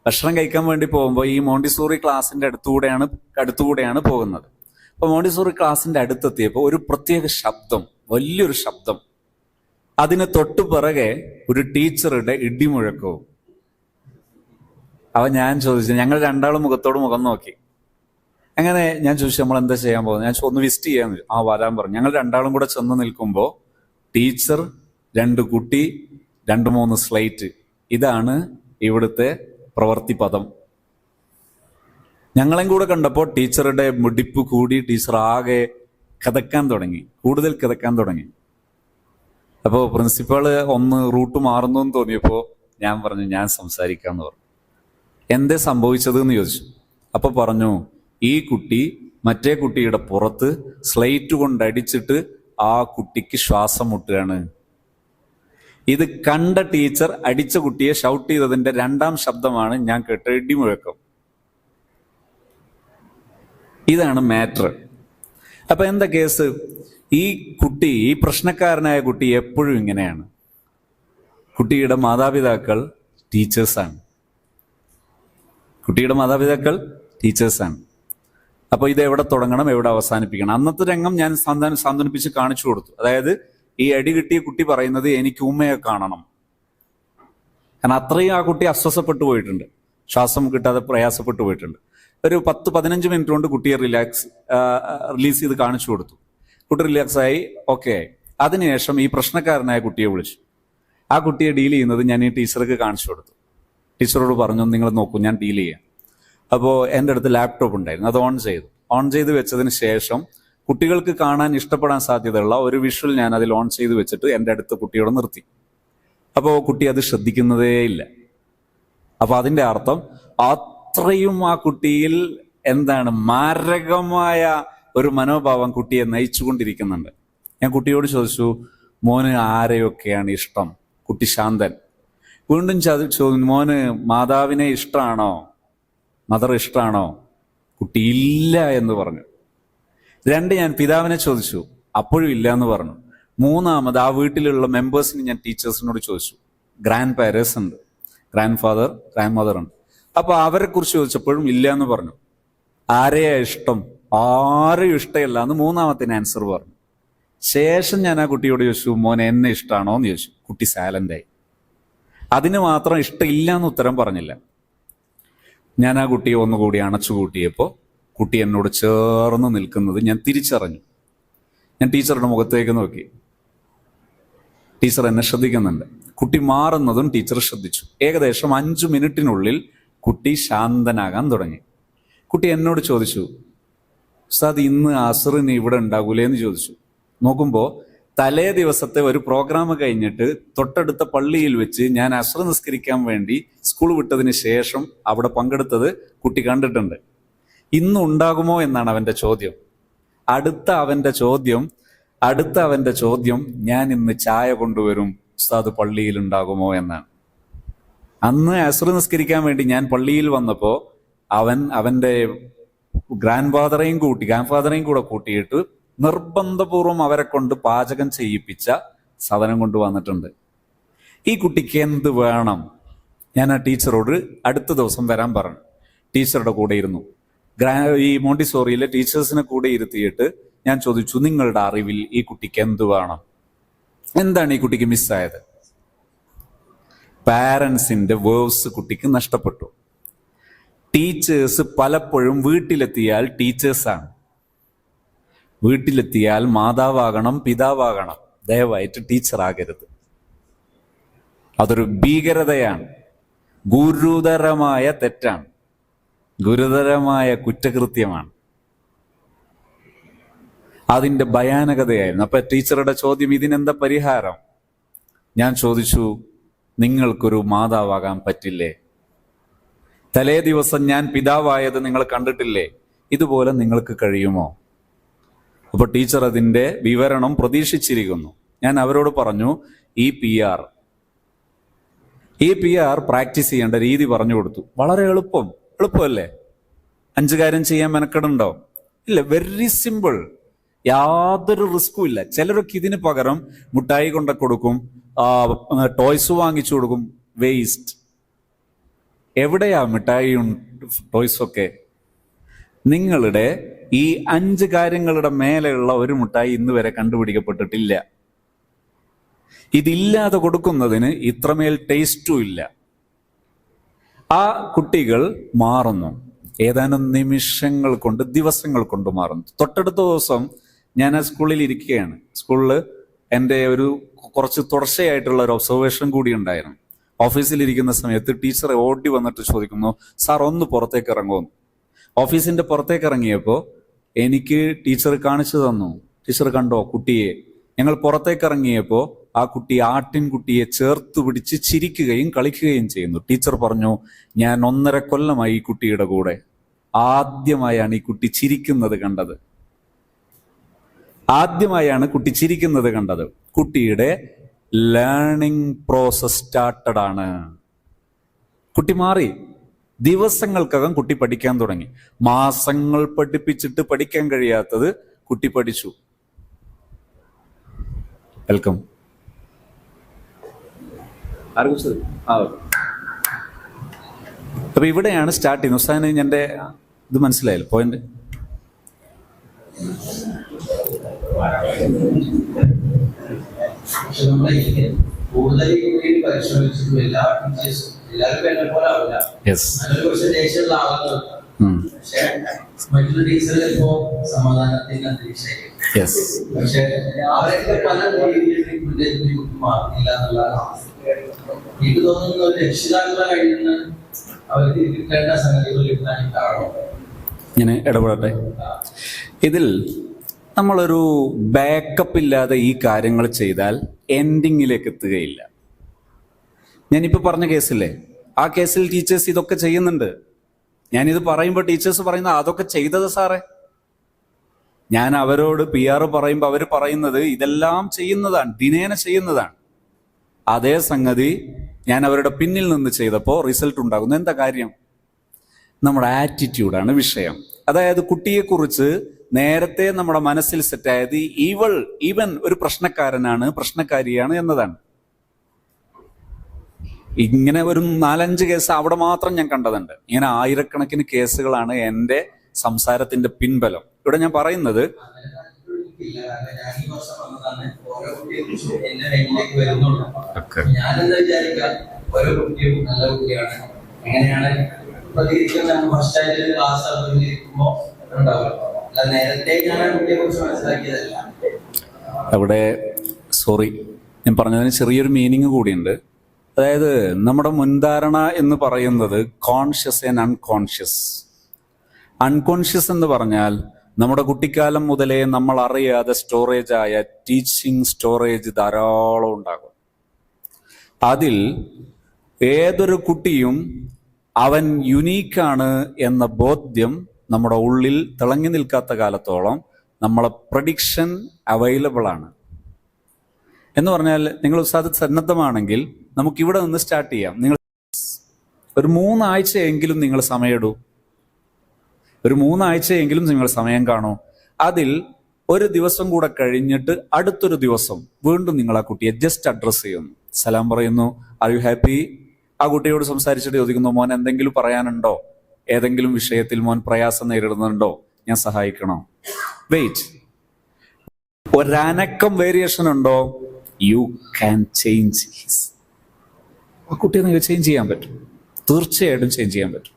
ഭക്ഷണം കഴിക്കാൻ വേണ്ടി പോകുമ്പോൾ ഈ മോണ്ടിസോറി ക്ലാസ്സിന്റെ അടുത്തുകൂടെയാണ് പോകുന്നത്. അപ്പൊ മോണ്ടിസോറി ക്ലാസ്സിന്റെ അടുത്തെത്തിയപ്പോൾ ഒരു പ്രത്യേക ശബ്ദം, വലിയൊരു ശബ്ദം. അതിന് തൊട്ടു പിറകെ ഒരു ടീച്ചറുടെ ഇടിമുഴക്കവും. അപ്പൊ ഞാൻ ചോദിച്ചു, ഞങ്ങൾ രണ്ടാളും മുഖത്തോട് മുഖം നോക്കി. അങ്ങനെ ഞാൻ ചോദിച്ചു, നമ്മൾ എന്താ ചെയ്യാൻ പോകുന്നത്? ഞാൻ ഒന്ന് വിസിറ്റ് ചെയ്യാൻ. വരാൻ പറഞ്ഞു. ഞങ്ങൾ രണ്ടാളും കൂടെ ചെന്ന് നിൽക്കുമ്പോൾ ടീച്ചർ, 2 കുട്ടി, 2-3 സ്ലൈറ്റ്. ഇതാണ് ഇവിടുത്തെ പ്രവൃത്തി പദം. ഞങ്ങളെയും കൂടെ കണ്ടപ്പോൾ ടീച്ചറുടെ മുടിപ്പ് കൂടി, ടീച്ചർ ആകെ കിതക്കാൻ തുടങ്ങി, കൂടുതൽ കിതക്കാൻ തുടങ്ങി. അപ്പോൾ പ്രിൻസിപ്പാള് ഒന്ന് റൂട്ട് മാറുന്നു എന്ന് തോന്നിയപ്പോൾ ഞാൻ പറഞ്ഞു, ഞാൻ സംസാരിക്കാന്ന് പറഞ്ഞു. എന്തേ സംഭവിച്ചത് എന്ന് ചോദിച്ചു. അപ്പൊ പറഞ്ഞു, ഈ കുട്ടി മറ്റേ കുട്ടിയുടെ പുറത്ത് സ്ലേറ്റ് കൊണ്ടടിച്ചിട്ട് ആ കുട്ടിക്ക് ശ്വാസം മുട്ടുകയാണ്. ഇത് കണ്ട ടീച്ചർ അടിച്ച കുട്ടിയെ ഷൗട്ട് ചെയ്തതിന്റെ 2ാം ശബ്ദമാണ് ഞാൻ കേട്ട ഇടിമുഴക്കം. ഇതാണ് മാറ്റർ. അപ്പൊ എന്താ കേസ്? ഈ കുട്ടി, ഈ പ്രശ്നക്കാരനായ കുട്ടി എപ്പോഴും ഇങ്ങനെയാണ്. കുട്ടിയുടെ മാതാപിതാക്കൾ ടീച്ചേഴ്സാണ്. കുട്ടിയുടെ മാതാപിതാക്കൾ ടീച്ചേഴ്സാണ്. അപ്പൊ ഇത് എവിടെ തുടങ്ങണം, എവിടെ അവസാനിപ്പിക്കണം? അന്നത്തെ രംഗം ഞാൻ സാന്ത്വനിപ്പിച്ച് കാണിച്ചു കൊടുത്തു. അതായത് ഈ അടി കിട്ടിയ കുട്ടി പറയുന്നത്, എനിക്ക് ഉമ്മയെ കാണണം. കാരണം അത്രയും ആ കുട്ടി അസ്വസ്ഥപ്പെട്ടു പോയിട്ടുണ്ട്, ശ്വാസം കിട്ടാതെ പ്രയാസപ്പെട്ടു പോയിട്ടുണ്ട്. ഒരു 10-15 മിനിറ്റ് കൊണ്ട് കുട്ടിയെ റിലീസ് ചെയ്ത് കാണിച്ചു കൊടുത്തു. കുട്ടി റിലാക്സ് ആയി, ഓക്കെ ആയി. അതിനുശേഷം ഈ പ്രശ്നക്കാരനായ കുട്ടിയെ വിളിച്ചു. ആ കുട്ടിയെ ഡീൽ ചെയ്യുന്നത് ഞാൻ ഈ ടീച്ചർക്ക് കാണിച്ചു കൊടുത്തു. ടീച്ചറോട് പറഞ്ഞു, നിങ്ങൾ നോക്കൂ, ഞാൻ ഡീൽ ചെയ്യാം. അപ്പോൾ എൻ്റെ അടുത്ത് ലാപ്ടോപ്പ് ഉണ്ടായിരുന്നു, അത് ഓൺ ചെയ്ത് വെച്ചതിന് ശേഷം കുട്ടികൾക്ക് കാണാൻ ഇഷ്ടപ്പെടാൻ സാധ്യതയുള്ള ഒരു വിഷ്വൽ ഞാൻ അതിൽ ഓൺ ചെയ്ത് വെച്ചിട്ട് എൻ്റെ അടുത്ത് കുട്ടിയോട് നിർത്തി. അപ്പോൾ കുട്ടി അത് ശ്രദ്ധിക്കുന്നതേ ഇല്ല. അപ്പൊ അതിന്റെ അർത്ഥം അത്രയും ആ കുട്ടിയിൽ എന്താണ് മാരകമായ ഒരു മനോഭാവം കുട്ടിയെ നയിച്ചുകൊണ്ടിരിക്കുന്നുണ്ട്. ഞാൻ കുട്ടിയോട് ചോദിച്ചു, മോന് ആരെയൊക്കെയാണ് ഇഷ്ടം? കുട്ടി ശാന്തൻ. വീണ്ടും ചോദിച്ചു, മോന് മാതാവിനെ ഇഷ്ടമാണോ, മദർ ഇഷ്ടമാണോ? കുട്ടി ഇല്ല എന്ന് പറഞ്ഞു. 2, ഞാൻ പിതാവിനെ ചോദിച്ചു, അപ്പോഴും ഇല്ല എന്ന് പറഞ്ഞു. 3ാമത് ആ വീട്ടിലുള്ള മെമ്പേഴ്സിന് ഞാൻ ടീച്ചേഴ്സിനോട് ചോദിച്ചു. ഗ്രാൻഡ് പാരൻസ് ഉണ്ട്, ഗ്രാൻഡ് ഫാദർ, ഗ്രാൻഡ് മദർ ഉണ്ട്. അപ്പൊ അവരെ കുറിച്ച് ചോദിച്ചപ്പോഴും ഇല്ല എന്ന് പറഞ്ഞു. ആരെയാ ഇഷ്ടം? ആരെയും ഇഷ്ടമല്ല എന്ന് 3ാമത്തെ ആൻസർ പറഞ്ഞു. ശേഷം ഞാൻ ആ കുട്ടിയോട് ചോദിച്ചു, മോനെ എന്നെ ഇഷ്ടമാണോ എന്ന് ചോദിച്ചു. കുട്ടി സൈലന്റായി. അതിന് മാത്രം ഇഷ്ടമില്ല എന്ന് ഉത്തരം പറഞ്ഞില്ല. ഞാൻ ആ കുട്ടിയെ ഒന്നുകൂടി അണച്ചുകൂട്ടിയപ്പോൾ കുട്ടി എന്നോട് ചേർന്ന് നിൽക്കുന്നത് ഞാൻ തിരിച്ചറിഞ്ഞു. ഞാൻ ടീച്ചറുടെ മുഖത്തേക്ക് നോക്കി. ടീച്ചർ എന്നെ ശ്രദ്ധിക്കുന്നുണ്ട്. കുട്ടി മാറുന്നതും ടീച്ചർ ശ്രദ്ധിച്ചു. ഏകദേശം 5 മിനിറ്റിനുള്ളിൽ കുട്ടി ശാന്തനാകാൻ തുടങ്ങി. കുട്ടി എന്നോട് ചോദിച്ചു, ഉസ്താദ് ഇന്ന് അസറിന് ഇവിടെ ഉണ്ടാകൂലേ എന്ന് ചോദിച്ചു. നോക്കുമ്പോൾ തലേ ദിവസത്തെ ഒരു പ്രോഗ്രാം കഴിഞ്ഞിട്ട് തൊട്ടടുത്ത പള്ളിയിൽ വെച്ച് ഞാൻ അസർ നിസ്കരിക്കാൻ വേണ്ടി സ്കൂൾ വിട്ടതിന് ശേഷം അവിടെ പങ്കെടുത്തത് കുട്ടി കണ്ടിട്ടുണ്ട്. ഇന്ന് ഉണ്ടാകുമോ എന്നാണ് അവന്റെ ചോദ്യം. അടുത്ത അവന്റെ ചോദ്യം ഞാൻ ഇന്ന് ചായ കൊണ്ടുവരും ഉസ്താദ് പള്ളിയിൽ ഉണ്ടാകുമോ എന്നാണ്. അന്ന് അസർ നിസ്കരിക്കാൻ വേണ്ടി ഞാൻ പള്ളിയിൽ വന്നപ്പോ അവന്റെ ഗ്രാൻഡ് ഫാദറേയും കൂടെ കൂട്ടിയിട്ട് നിർബന്ധപൂർവം അവരെ കൊണ്ട് പാചകം ചെയ്യിപ്പിച്ച സാധനം കൊണ്ടുവന്നിട്ടുണ്ട്. ഈ കുട്ടിക്ക് എന്ത് വേണം? ഞാൻ ആ ടീച്ചറോട് അടുത്ത ദിവസം വരാൻ പറഞ്ഞു. ടീച്ചറുടെ കൂടെ ഇരുന്നു. ഈ മോണ്ടിസോറിയിലെ ടീച്ചേഴ്സിനെ കൂടെ ഇരുത്തിയിട്ട് ഞാൻ ചോദിച്ചു, നിങ്ങളുടെ അറിവിൽ ഈ കുട്ടിക്ക് എന്ത് വേണം? എന്താണ് ഈ കുട്ടിക്ക് മിസ്സായത്? പാരൻസിന്റെ വേർവ്സ് കുട്ടിക്ക് നഷ്ടപ്പെട്ടു. ടീച്ചേഴ്സ് പലപ്പോഴും വീട്ടിലെത്തിയാൽ ടീച്ചേഴ്സാണ്. വീട്ടിലെത്തിയാൽ മാതാവാകണം, പിതാവാകണം. ദയവായിട്ട് ടീച്ചറാകരുത്. അതൊരു ഭീകരതയാണ്, ഗുരുതരമായ തെറ്റാണ്, ഗുരുതരമായ കുറ്റകൃത്യമാണ്. അതിന്റെ ഭയാനകതയായിരുന്നു. അപ്പൊ ടീച്ചറുടെ ചോദ്യം, ഇതിനെന്താ പരിഹാരം? ഞാൻ ചോദിച്ചു, നിങ്ങൾക്കൊരു മാതാവാകാൻ പറ്റില്ലേ? തലേ ദിവസം ഞാൻ പിതാവായത് നിങ്ങൾ കണ്ടിട്ടില്ലേ? ഇതുപോലെ നിങ്ങൾക്ക് കഴിയുമോ? അപ്പൊ ടീച്ചർ അതിന്റെ വിവരണം പ്രതീക്ഷിച്ചിരിക്കുന്നു. ഞാൻ അവരോട് പറഞ്ഞു, ഈ പി ആർ പ്രാക്ടീസ് ചെയ്യേണ്ട രീതി പറഞ്ഞു കൊടുത്തു. വളരെ എളുപ്പമല്ലേ? 5 കാര്യം ചെയ്യാൻ മെനക്കെടുണ്ടോ? ഇല്ല, വെരി സിമ്പിൾ. യാതൊരു റിസ്കും ഇല്ല. ചിലരൊക്കെ ഇതിന് പകരം മുട്ടായി കൊണ്ട കൊടുക്കും, ടോയ്സ് വാങ്ങിച്ചു കൊടുക്കും. വേസ്റ്റ്. എവിടെയാ മിഠായിയും ടോയ്സൊക്കെ? നിങ്ങളുടെ ഈ 5 കാര്യങ്ങളുടെ മേലെയുള്ള ഒരു മിഠായി ഇന്ന് വരെ കണ്ടുപിടിക്കപ്പെട്ടിട്ടില്ല. ഇതില്ലാതെ കൊടുക്കുന്നതിന് ഇത്രമേൽ ടേസ്റ്റും ഇല്ല. ആ കുട്ടികൾ മാറുന്നു. ഏതാനും നിമിഷങ്ങൾ കൊണ്ട്, ദിവസങ്ങൾ കൊണ്ട് മാറുന്നു. തൊട്ടടുത്ത ദിവസം ഞാൻ ആ സ്കൂളിൽ ഇരിക്കുകയാണ്. സ്കൂളിൽ എൻ്റെ ഒരു കുറച്ച് തുടർച്ചയായിട്ടുള്ള ഒരു ഒബ്സർവേഷൻ കൂടി ഉണ്ടായിരുന്നു. ഓഫീസിലിരിക്കുന്ന സമയത്ത് ടീച്ചറെ ഓടി വന്നിട്ട് ചോദിക്കുന്നു, സാർ ഒന്ന് പുറത്തേക്ക് ഇറങ്ങുമെന്ന്. ഓഫീസിന്റെ പുറത്തേക്ക് ഇറങ്ങിയപ്പോൾ എനിക്ക് ടീച്ചർ കാണിച്ചു തന്നു. ടീച്ചർ കണ്ടോ കുട്ടിയെ? ഞങ്ങൾ പുറത്തേക്ക് ഇറങ്ങിയപ്പോൾ ആ കുട്ടി ആട്ടിൻകുട്ടിയെ ചേർത്ത് പിടിച്ച് ചിരിക്കുകയും കളിക്കുകയും ചെയ്യുന്നു. ടീച്ചർ പറഞ്ഞു, ഞാൻ 1.5 കൊല്ലമായി ഈ കുട്ടിയുടെ കൂടെ. ആദ്യമായാണ് ഈ കുട്ടി ചിരിക്കുന്നത് കണ്ടത്. കുട്ടിയുടെ ലേണിംഗ് പ്രോസസ് സ്റ്റാർട്ടഡ് ആണ്. കുട്ടി മാറി. ദിവസങ്ങൾക്കകം കുട്ടി പഠിക്കാൻ തുടങ്ങി. മാസങ്ങൾ പഠിപ്പിച്ചിട്ട് പഠിക്കാൻ കഴിയാത്തത് കുട്ടി പഠിച്ചു. വെൽക്കം. അപ്പൊ ഇവിടെയാണ് സ്റ്റാർട്ട് ചെയ്യുന്നത്. ഉസ്താദിന് എന്റെ ഇത് മനസ്സിലായല്ലോ പോയിന്റ്. കൂടുതൽ പരിശ്രമിച്ചിട്ടും എല്ലാ ടീച്ചേഴ്സും എല്ലാവരും എന്നെ പോലെ ആവില്ല. ദേശമുള്ള ആളുകൾ പക്ഷെ മറ്റൊരു ടീച്ചർ ഇപ്പോ സമാധാനത്തിന്റെ അന്തരീക്ഷമായിരിക്കും. പക്ഷെ അവരൊക്കെ പല രീതിയിൽ മാറുന്നില്ല എന്നുള്ളതാണ് എനിക്ക് തോന്നുന്ന. ഒരു രക്ഷിതാക്കളുടെ കയ്യിൽ നിന്ന് അവർക്ക് കിട്ടേണ്ട സംഗതികൾ കിട്ടാൻ കാരണം. ഇങ്ങനെ ഇടപെടട്ടെ. ഇതിൽ നമ്മളൊരു ബാക്കപ്പ് ഇല്ലാതെ ഈ കാര്യങ്ങൾ ചെയ്താൽ എൻഡിങ്ങിലേക്ക് എത്തുകയില്ല. ഞാനിപ്പോൾ പറഞ്ഞ കേസില്ലേ, ആ കേസിൽ ടീച്ചേഴ്സ് ഇതൊക്കെ ചെയ്യുന്നുണ്ട്. ഞാനിത് പറയുമ്പോൾ ടീച്ചേഴ്സ് പറയുന്നത് അതൊക്കെ ചെയ്തത് സാറേ. ഞാൻ അവരോട് PR പറയുമ്പോൾ അവർ പറയുന്നത് ഇതെല്ലാം ചെയ്യുന്നതാണ്, ദിനേന ചെയ്യുന്നതാണ്. അതേ സംഗതി ഞാൻ അവരുടെ പിന്നിൽ നിന്ന് ചെയ്തപ്പോൾ റിസൾട്ട് ഉണ്ടാകുന്നു. എന്താ കാര്യം? നമ്മുടെ ആറ്റിറ്റ്യൂഡാണ് വിഷയം. അതായത് കുട്ടിയെക്കുറിച്ച് നേരത്തെ നമ്മുടെ മനസ്സിൽ സെറ്റായത് ഇവൻ ഒരു പ്രശ്നക്കാരനാണ്, പ്രശ്നക്കാരിയാണ് എന്നതാണ്. ഇങ്ങനെ ഒരു 4-5 കേസ് അവിടെ മാത്രം ഞാൻ കണ്ടതുണ്ട്. ഇങ്ങനെ ആയിരക്കണക്കിന് കേസുകളാണ് എൻ്റെ സംസാരത്തിന്റെ പിൻബലം. ഇവിടെ ഞാൻ പറയുന്നത് ഞാനെന്താ വിചാരിക്കാം, ഓരോ കുട്ടിയും നല്ല കുട്ടിയാണ്, എങ്ങനെയാണ് പ്രതികരിക്കുന്നത് ഫസ്റ്റായിട്ട് ക്ലാസ് ഇരിക്കുമ്പോ ഉണ്ടാവും. നേരത്തെ ഞാൻ ആ കുട്ടിയെ കുറിച്ച് മനസ്സിലാക്കിയതല്ല. അവിടെ സോറി, ഞാൻ പറഞ്ഞതിന് ചെറിയൊരു മീനിങ് കൂടിയുണ്ട്. അതായത് നമ്മുടെ മുൻധാരണ എന്ന് പറയുന്നത് കോൺഷ്യസ് ആൻഡ് അൺകോൺഷ്യസ്. അൺകോൺഷ്യസ് എന്ന് പറഞ്ഞാൽ നമ്മുടെ കുട്ടിക്കാലം മുതലേ നമ്മൾ അറിയാതെ സ്റ്റോറേജ് ആയ ടീച്ചിങ് സ്റ്റോറേജ് ധാരാളം ഉണ്ടാകും. അതിൽ ഏതൊരു കുട്ടിയും അവൻ യുനീക്കാണ് എന്ന ബോധ്യം നമ്മുടെ ഉള്ളിൽ തിളങ്ങി നിൽക്കാത്ത കാലത്തോളം നമ്മളെ പ്രഡിക്ഷൻ അവൈലബിൾ ആണ്. എന്ന് പറഞ്ഞാൽ നിങ്ങൾ ഉസ്താദ് സന്നദ്ധമാണെങ്കിൽ നമുക്ക് ഇവിടെ നിന്ന് സ്റ്റാർട്ട് ചെയ്യാം. നിങ്ങൾ ഒരു 3 ആഴ്ചയെങ്കിലും നിങ്ങൾ സമയമിടൂ. ഒരു 3 ആഴ്ചയെങ്കിലും നിങ്ങൾ സമയം കാണൂ. അതിൽ ഒരു ദിവസം കൂടെ കഴിഞ്ഞിട്ട് അടുത്തൊരു ദിവസം വീണ്ടും നിങ്ങൾ ആ കുട്ടിയെ ജസ്റ്റ് അഡ്രസ് ചെയ്യുന്നു, സലാം പറയുന്നു, ആർ യു ഹാപ്പി? ആ കുട്ടിയോട് സംസാരിച്ചിട്ട് ചോദിക്കുന്നു, മോൻ എന്തെങ്കിലും പറയാനുണ്ടോ? ഏതെങ്കിലും വിഷയത്തിൽ മോൻ പ്രയാസം നേരിടുന്നുണ്ടോ? ഞാൻ സഹായിക്കണോ? വെയിറ്റ്. ഒരനക്കം വേരിയേഷൻ ഉണ്ടോ? You can change his. ആ കുട്ടിയെ നിങ്ങൾക്ക് ചേഞ്ച് ചെയ്യാൻ പറ്റും. തീർച്ചയായിട്ടും ചേഞ്ച് ചെയ്യാൻ പറ്റും.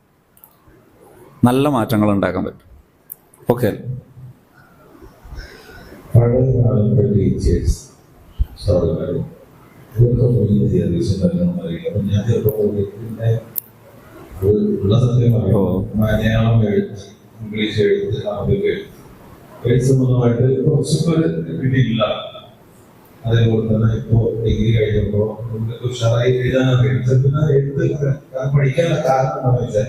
നല്ല മാറ്റങ്ങൾ ഉണ്ടാക്കാൻ പറ്റും. ഓക്കെ. പഴയ കാലത്തെ ടീച്ചേഴ്സ് ഞാൻ ഉള്ള സത്യം മലയാളം എഴുത്ത്, ഇംഗ്ലീഷ് എഴുത്ത്, അറബിക് എഴുത്ത് സംബന്ധമായിട്ട് കുറച്ചൊക്കെ കിട്ടിയില്ല. അതേപോലെ തന്നെ ഇപ്പോ ഡിഗ്രി കഴിഞ്ഞപ്പോ ഉഷാറായി എഴുതാനൊക്കെ എഴുത്ത് പഠിക്കാനുള്ള കാരണം എന്താണെന്ന് വെച്ചാൽ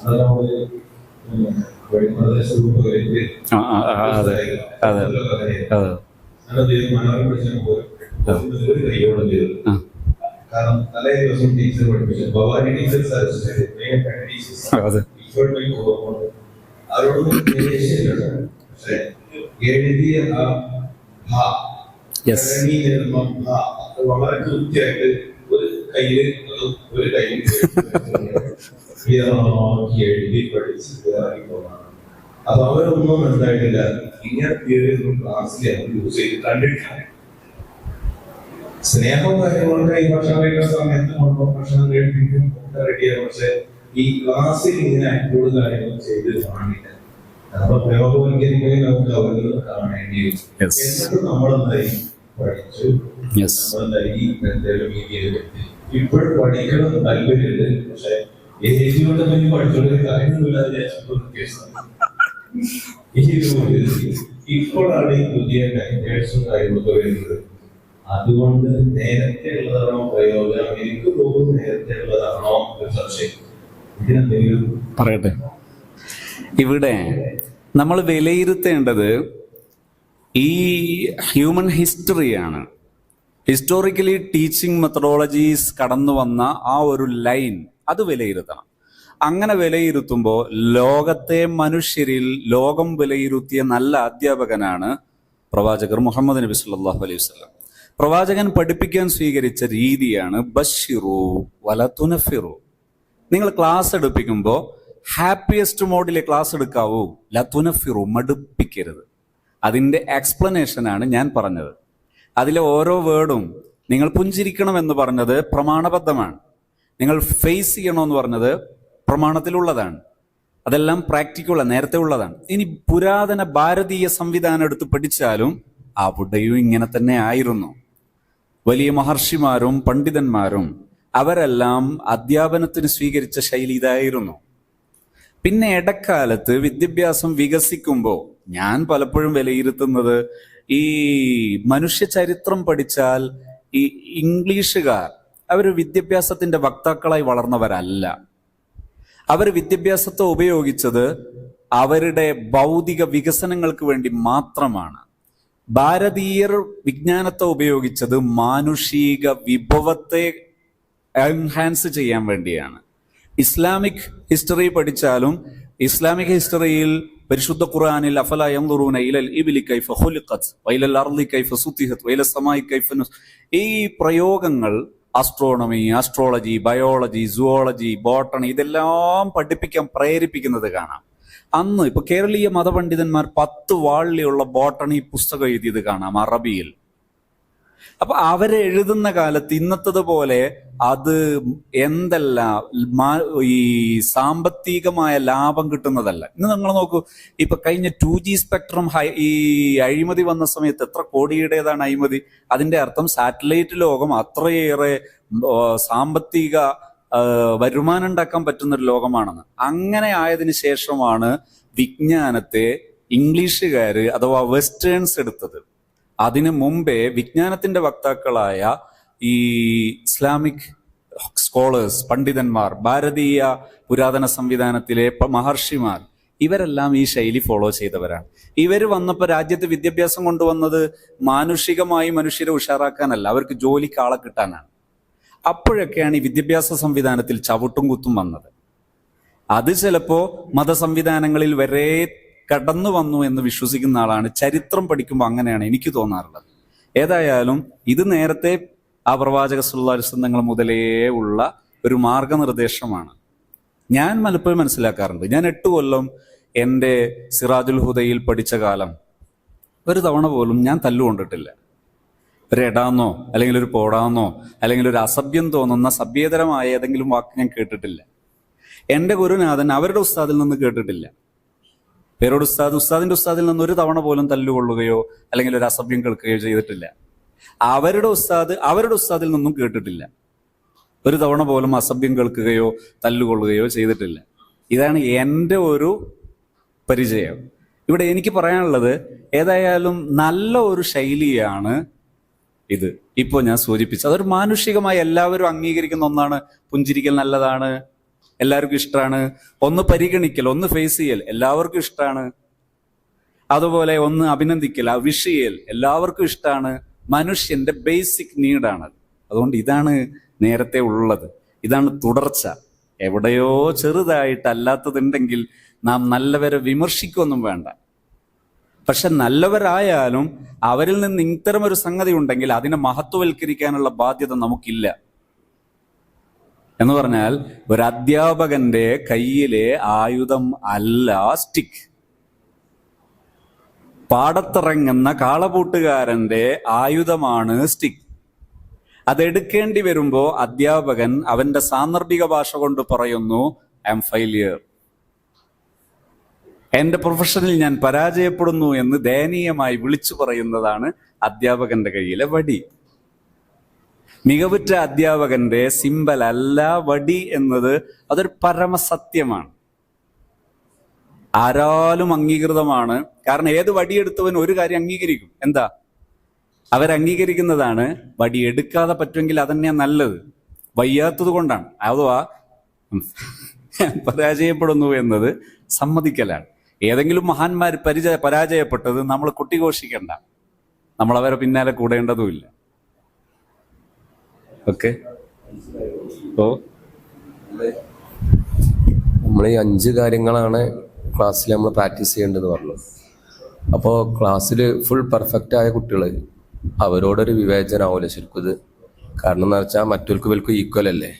അതെല്ലാം മലയാളം പഠിച്ചാൽ ഒരു കൈയോളം ചെയ്തു. കാരണം തലേ ദിവസം ടീച്ചർ പഠിപ്പിച്ചു, ഭവാനി ടീച്ചർ, സരസ്വതി അവരോടൊന്നും പക്ഷെ എഴുതിയ ആ വളരെ കൃത്യമായിട്ട് ഒരു കയ്യില് എഴുതി പഠിച്ച് പോകാണ്. അപ്പൊ അവരൊന്നും എന്തായിട്ടില്ല. ഇങ്ങനെ ക്ലാസ്സിൽ യൂസ് ചെയ്ത് കണ്ടിട്ടില്ല. സ്നേഹവും കാര്യങ്ങളൊക്കെ ഈ ഭക്ഷണം കഴിക്കുന്ന സമയത്ത് കൊണ്ടോ ഭക്ഷണം കഴിപ്പിക്കും ഒക്കെ റെഡിയാണ്. പക്ഷെ ഈ ക്ലാസ്സിൽ ഇങ്ങനെ അക്കൂട് കാര്യങ്ങൾ ചെയ്ത് കാണില്ല. അപ്പൊ പ്രയോഗവൽക്കരിക്കുകയും നമുക്ക് അവരിൽ കാണേണ്ടി വരും. എന്നിട്ട് നമ്മളെന്തായി പഠിച്ചു, നമ്മളെന്തായി എന്തെങ്കിലും രീതിയിൽ ഇപ്പോഴും പഠിക്കണം താല്പര്യമുണ്ട്. പക്ഷെ ഏജ് കൊണ്ട് തന്നെ പഠിച്ചോണ്ട് കാര്യമൊന്നുമില്ലാതെ ഇപ്പോഴാണ് ഈ പുതിയ ടൈറ്റേഴ്സും കാര്യങ്ങളൊക്കെ വരുന്നത്. അതുകൊണ്ട് നേരത്തെ ഉള്ളതാണോ പ്രയോജനം? എനിക്ക് തോന്നുന്നു നേരത്തെ ഉള്ളതാണോ ഒരു സംശയം. ഇതിനെന്തെങ്കിലും പറയട്ടെ. ഇവിടെ നമ്മൾ വിലയിരുത്തേണ്ടത് ഈ ഹ്യൂമൻ ഹിസ്റ്ററിയാണ്. ഹിസ്റ്റോറിക്കലി ടീച്ചിങ് മെത്തഡോളജീസ് കടന്നു വന്ന ആ ഒരു ലൈൻ അത് വിലയിരുത്തണം. അങ്ങനെ വിലയിരുത്തുമ്പോൾ ലോകത്തെ മനുഷ്യരിൽ ലോകം വിലയിരുത്തിയ നല്ല അധ്യാപകനാണ് പ്രവാചകർ മുഹമ്മദ് നബി സല്ലല്ലാഹു അലൈഹി വസല്ലം. പ്രവാചകൻ പഠിപ്പിക്കാൻ സ്വീകരിച്ച രീതിയാണ് ബശ്ശിറു വല തുനഫിറു. നിങ്ങൾ ക്ലാസ് എടുപ്പിക്കുമ്പോൾ ഹാപ്പിയസ്റ്റ് മോഡിലെ ക്ലാസ് എടുക്കാവൂ, ലതുനഫിറു, മടുപ്പിക്കരുത്. അതിൻ്റെ എക്സ്പ്ലനേഷനാണ് ഞാൻ പറഞ്ഞത്. അതിലെ ഓരോ വേർഡും നിങ്ങൾ പുഞ്ചിരിക്കണം എന്ന് പറഞ്ഞത് പ്രമാണബദ്ധമാണ്. നിങ്ങൾ ഫേസ് ചെയ്യണമെന്ന് പറഞ്ഞത് പ്രമാണത്തിലുള്ളതാണ്. അതെല്ലാം പ്രാക്ടിക്കൽ നേരത്തെ ഉള്ളതാണ്. ഇനി പുരാതന ഭാരതീയ സംവിധാനം എടുത്ത് പഠിച്ചാലും അവിടെയും ഇങ്ങനെ തന്നെ ആയിരുന്നു. വലിയ മഹർഷിമാരും പണ്ഡിതന്മാരും അവരെല്ലാം അധ്യാപനത്തിന് സ്വീകരിച്ച ശൈലി ഇതായിരുന്നു. പിന്നെ ഇടക്കാലത്ത് വിദ്യാഭ്യാസം വികസിക്കുമ്പോൾ ഞാൻ പലപ്പോഴും വിലയിരുത്തുന്നത് ഈ മനുഷ്യ ചരിത്രം പഠിച്ചാൽ ഈ ഇംഗ്ലീഷുകാർ അവർ വിദ്യാഭ്യാസത്തിന്റെ വക്താക്കളായി വളർന്നവരല്ല. അവർ വിദ്യാഭ്യാസത്തെ ഉപയോഗിച്ചത് അവരുടെ ഭൗതിക വികസനങ്ങൾക്ക് വേണ്ടി മാത്രമാണ്. ഭാരതീയർ വിജ്ഞാനത്തെ ഉപയോഗിച്ചത് മാനുഷിക വിഭവത്തെ എൻഹാൻസ് ചെയ്യാൻ വേണ്ടിയാണ്. ഇസ്ലാമിക് ഹിസ്റ്ററി പഠിച്ചാലും ഇസ്ലാമിക് ഹിസ്റ്ററിയിൽ പരിശുദ്ധ ഖുർആനിൽ അഫല യൻദുറൂന ഇലൽ ഇബ്ലി കൈഫ ഖുലിഖത് വഇലൽ അർളി കൈഫ സുതിഹത് വഇലസ് സമായി കൈഫ ഈ പ്രയോഗങ്ങൾ astronomy, astrology, biology, zoology, botany ഇതെല്ലാം പഠിപ്പിക്കാൻ പ്രേരിപ്പിക്കുന്നത് കാണാം. അന്ന് ഇപ്പൊ കേരളീയ മതപണ്ഡിതന്മാർ 10 വാള്യമുള്ള ബോട്ടണി പുസ്തകം എഴുതിയത് കാണാം അറബിയിൽ. അപ്പൊ അവരെഴുതുന്ന കാലത്ത് ഇന്നത്തതുപോലെ അത് എന്തെല്ലാം ഈ സാമ്പത്തികമായ ലാഭം കിട്ടുന്നതല്ല. ഇന്ന് നിങ്ങൾ നോക്കൂ, ഇപ്പൊ കഴിഞ്ഞ 2G സ്പെക്ട്രം ഈ അഴിമതി വന്ന സമയത്ത് എത്ര കോടിയുടേതാണ് അഴിമതി. അതിന്റെ അർത്ഥം സാറ്റലൈറ്റ് ലോകം അത്രയേറെ സാമ്പത്തിക വരുമാനം ഉണ്ടാക്കാൻ പറ്റുന്ന ഒരു ലോകമാണെന്ന്. അങ്ങനെ ആയതിനു ശേഷമാണ് വിജ്ഞാനത്തെ ഇംഗ്ലീഷുകാര് അഥവാ വെസ്റ്റേൺസ് എടുത്തത്. അതിനു മുമ്പേ വിജ്ഞാനത്തിന്റെ വക്താക്കളായ ഈ ഇസ്ലാമിക് സ്കോളേഴ്സ്, പണ്ഡിതന്മാർ, ഭാരതീയ പുരാതന സംവിധാനത്തിലെ മഹർഷിമാർ, ഇവരെല്ലാം ഈ ശൈലി ഫോളോ ചെയ്തവരാണ്. ഇവര് വന്നപ്പോൾ രാജ്യത്ത് വിദ്യാഭ്യാസം കൊണ്ടുവന്നത് മാനുഷികമായി മനുഷ്യരെ ഉഷാറാക്കാനല്ല, അവർക്ക് ജോലിക്ക് ആളെ കിട്ടാനാണ്. അപ്പോഴൊക്കെയാണ് ഈ വിദ്യാഭ്യാസ സംവിധാനത്തിൽ ചവിട്ടും കുത്തും വന്നത്. അത് ചിലപ്പോ മതസംവിധാനങ്ങളിൽ വരെ കടന്നു വന്നു എന്ന് വിശ്വസിക്കുന്ന ആളാണ്. ചരിത്രം പഠിക്കുമ്പോൾ അങ്ങനെയാണ് എനിക്ക് തോന്നാറുള്ളത്. ഏതായാലും ഇത് നേരത്തെ ആ പ്രവാചക സല്ലല്ലാഹു അലൈഹി വസല്ലം മുതലേ ഉള്ള ഒരു മാർഗനിർദ്ദേശമാണ്. ഞാൻ പലപ്പോഴും മനസ്സിലാക്കാറുണ്ട്, ഞാൻ 8 കൊല്ലം എൻ്റെ സിറാജുൽ ഹുദയിൽ പഠിച്ച കാലം ഒരു തവണ പോലും ഞാൻ തല്ലുകൊണ്ടിട്ടില്ല. ഒരു എടാന്നോ അല്ലെങ്കിൽ ഒരു പോടാന്നോ അല്ലെങ്കിൽ ഒരു അസഭ്യം തോന്നുന്ന സഭ്യേതരമായ ഏതെങ്കിലും വാക്ക് ഞാൻ കേട്ടിട്ടില്ല. എൻ്റെ ഗുരുനാഥൻ അവരുടെ ഉസ്താദിൽ നിന്ന് കേട്ടിട്ടില്ല. പേരോട് ഉസ്താദിന്റെ ഉസ്താദിൽ നിന്ന് ഒരു തവണ പോലും തല്ലുകൊള്ളുകയോ അല്ലെങ്കിൽ ഒരു അസഭ്യം കേൾക്കുകയോ ചെയ്തിട്ടില്ല. അവരുടെ ഉസ്താദിൽ നിന്നും കേട്ടിട്ടില്ല. ഒരു തവണ പോലും അസഭ്യം കേൾക്കുകയോ തല്ലുകൊള്ളുകയോ ചെയ്തിട്ടില്ല. ഇതാണ് എൻ്റെ ഒരു പരിചയം. ഇവിടെ എനിക്ക് പറയാനുള്ളത്, ഏതായാലും നല്ല ഒരു ശൈലിയാണ് ഇത് ഇപ്പോൾ ഞാൻ സൂചിപ്പിച്ചത്. അതൊരു മാനുഷികമായി എല്ലാവരും അംഗീകരിക്കുന്ന ഒന്നാണ്. പുഞ്ചിരിക്കൽ നല്ലതാണ്, എല്ലാവർക്കും ഇഷ്ടമാണ്. ഒന്ന് പരിഗണിക്കൽ, ഒന്ന് ഫേസ് ചെയ്യൽ എല്ലാവർക്കും ഇഷ്ടമാണ്. അതുപോലെ ഒന്ന് അഭിനന്ദിക്കൽ, വിഷ് ചെയ്യൽ എല്ലാവർക്കും ഇഷ്ടമാണ്. മനുഷ്യന്റെ ബേസിക് നീഡാണ്. അതുകൊണ്ട് ഇതാണ് നേരത്തെ ഉള്ളത്, ഇതാണ് തുടർച്ച. എവിടെയോ ചെറുതായിട്ടല്ലാത്തതുണ്ടെങ്കിൽ നാം നല്ലവരെ വിമർശിക്കൊന്നും വേണ്ട. പക്ഷെ നല്ലവരായാലും അവരിൽ നിന്ന് ഇത്തരം ഒരു സംഗതി ഉണ്ടെങ്കിൽ അതിനെ മഹത്വവൽക്കരിക്കാനുള്ള ബാധ്യത നമുക്കില്ല. എന്ന് പറഞ്ഞാൽ ഒരു അധ്യാപകന്റെ കയ്യിലെ ആയുധം അല്ല സ്റ്റിക്ക്. പാടത്തിറങ്ങുന്ന കാളപൂട്ടുകാരന്റെ ആയുധമാണ് സ്റ്റിക്ക്. അതെടുക്കേണ്ടി വരുമ്പോ അധ്യാപകൻ അവന്റെ സാന്ദർഭിക ഭാഷ കൊണ്ട് പറയുന്നു, ഐ ആം ഫെയിലിയർ, എന്റെ പ്രൊഫഷനിൽ ഞാൻ പരാജയപ്പെടുന്നു എന്ന് ദയനീയമായി വിളിച്ചു പറയുന്നതാണ് അധ്യാപകന്റെ കയ്യിലെ വടി. മികവുറ്റ അധ്യാപകന്റെ സിമ്പൽ അല്ല വടി എന്നത്, അതൊരു പരമസത്യമാണ്. ആരാലും അംഗീകൃതമാണ്. കാരണം ഏത് വടിയെടുത്തവൻ ഒരു കാര്യം അംഗീകരിക്കും. എന്താ? അവരംഗീകരിക്കുന്നതാണ് വടി എടുക്കാതെ പറ്റുമെങ്കിൽ അതന്നെയാണ് നല്ലത്. വയ്യാത്തത് കൊണ്ടാണ്, അഥവാ പരാജയപ്പെടുന്നു എന്നത് സമ്മതിക്കലാണ്. ഏതെങ്കിലും മഹാന്മാർ പരാജയപ്പെട്ടത് നമ്മൾ കുട്ടിഘോഷിക്കണ്ട, നമ്മൾ അവരെ പിന്നാലെ കൂടേണ്ടതുമില്ല. ഓക്കെ. നമ്മൾ ഈ 5 കാര്യങ്ങളാണ് ക്ലാസ്സിൽ നമ്മൾ പ്രാക്ടീസ് ചെയ്യേണ്ടതെന്ന് പറഞ്ഞു. അപ്പോൾ ക്ലാസ്സിൽ ഫുൾ പെർഫെക്റ്റ് ആയ കുട്ടികൾ, അവരോടൊരു വിവേചനമാവില്ല ശരിക്കും ഇത്. കാരണം എന്ന് വെച്ചാൽ മറ്റവർക്ക് ഇവർക്ക് ഈക്വൽ അല്ലേ.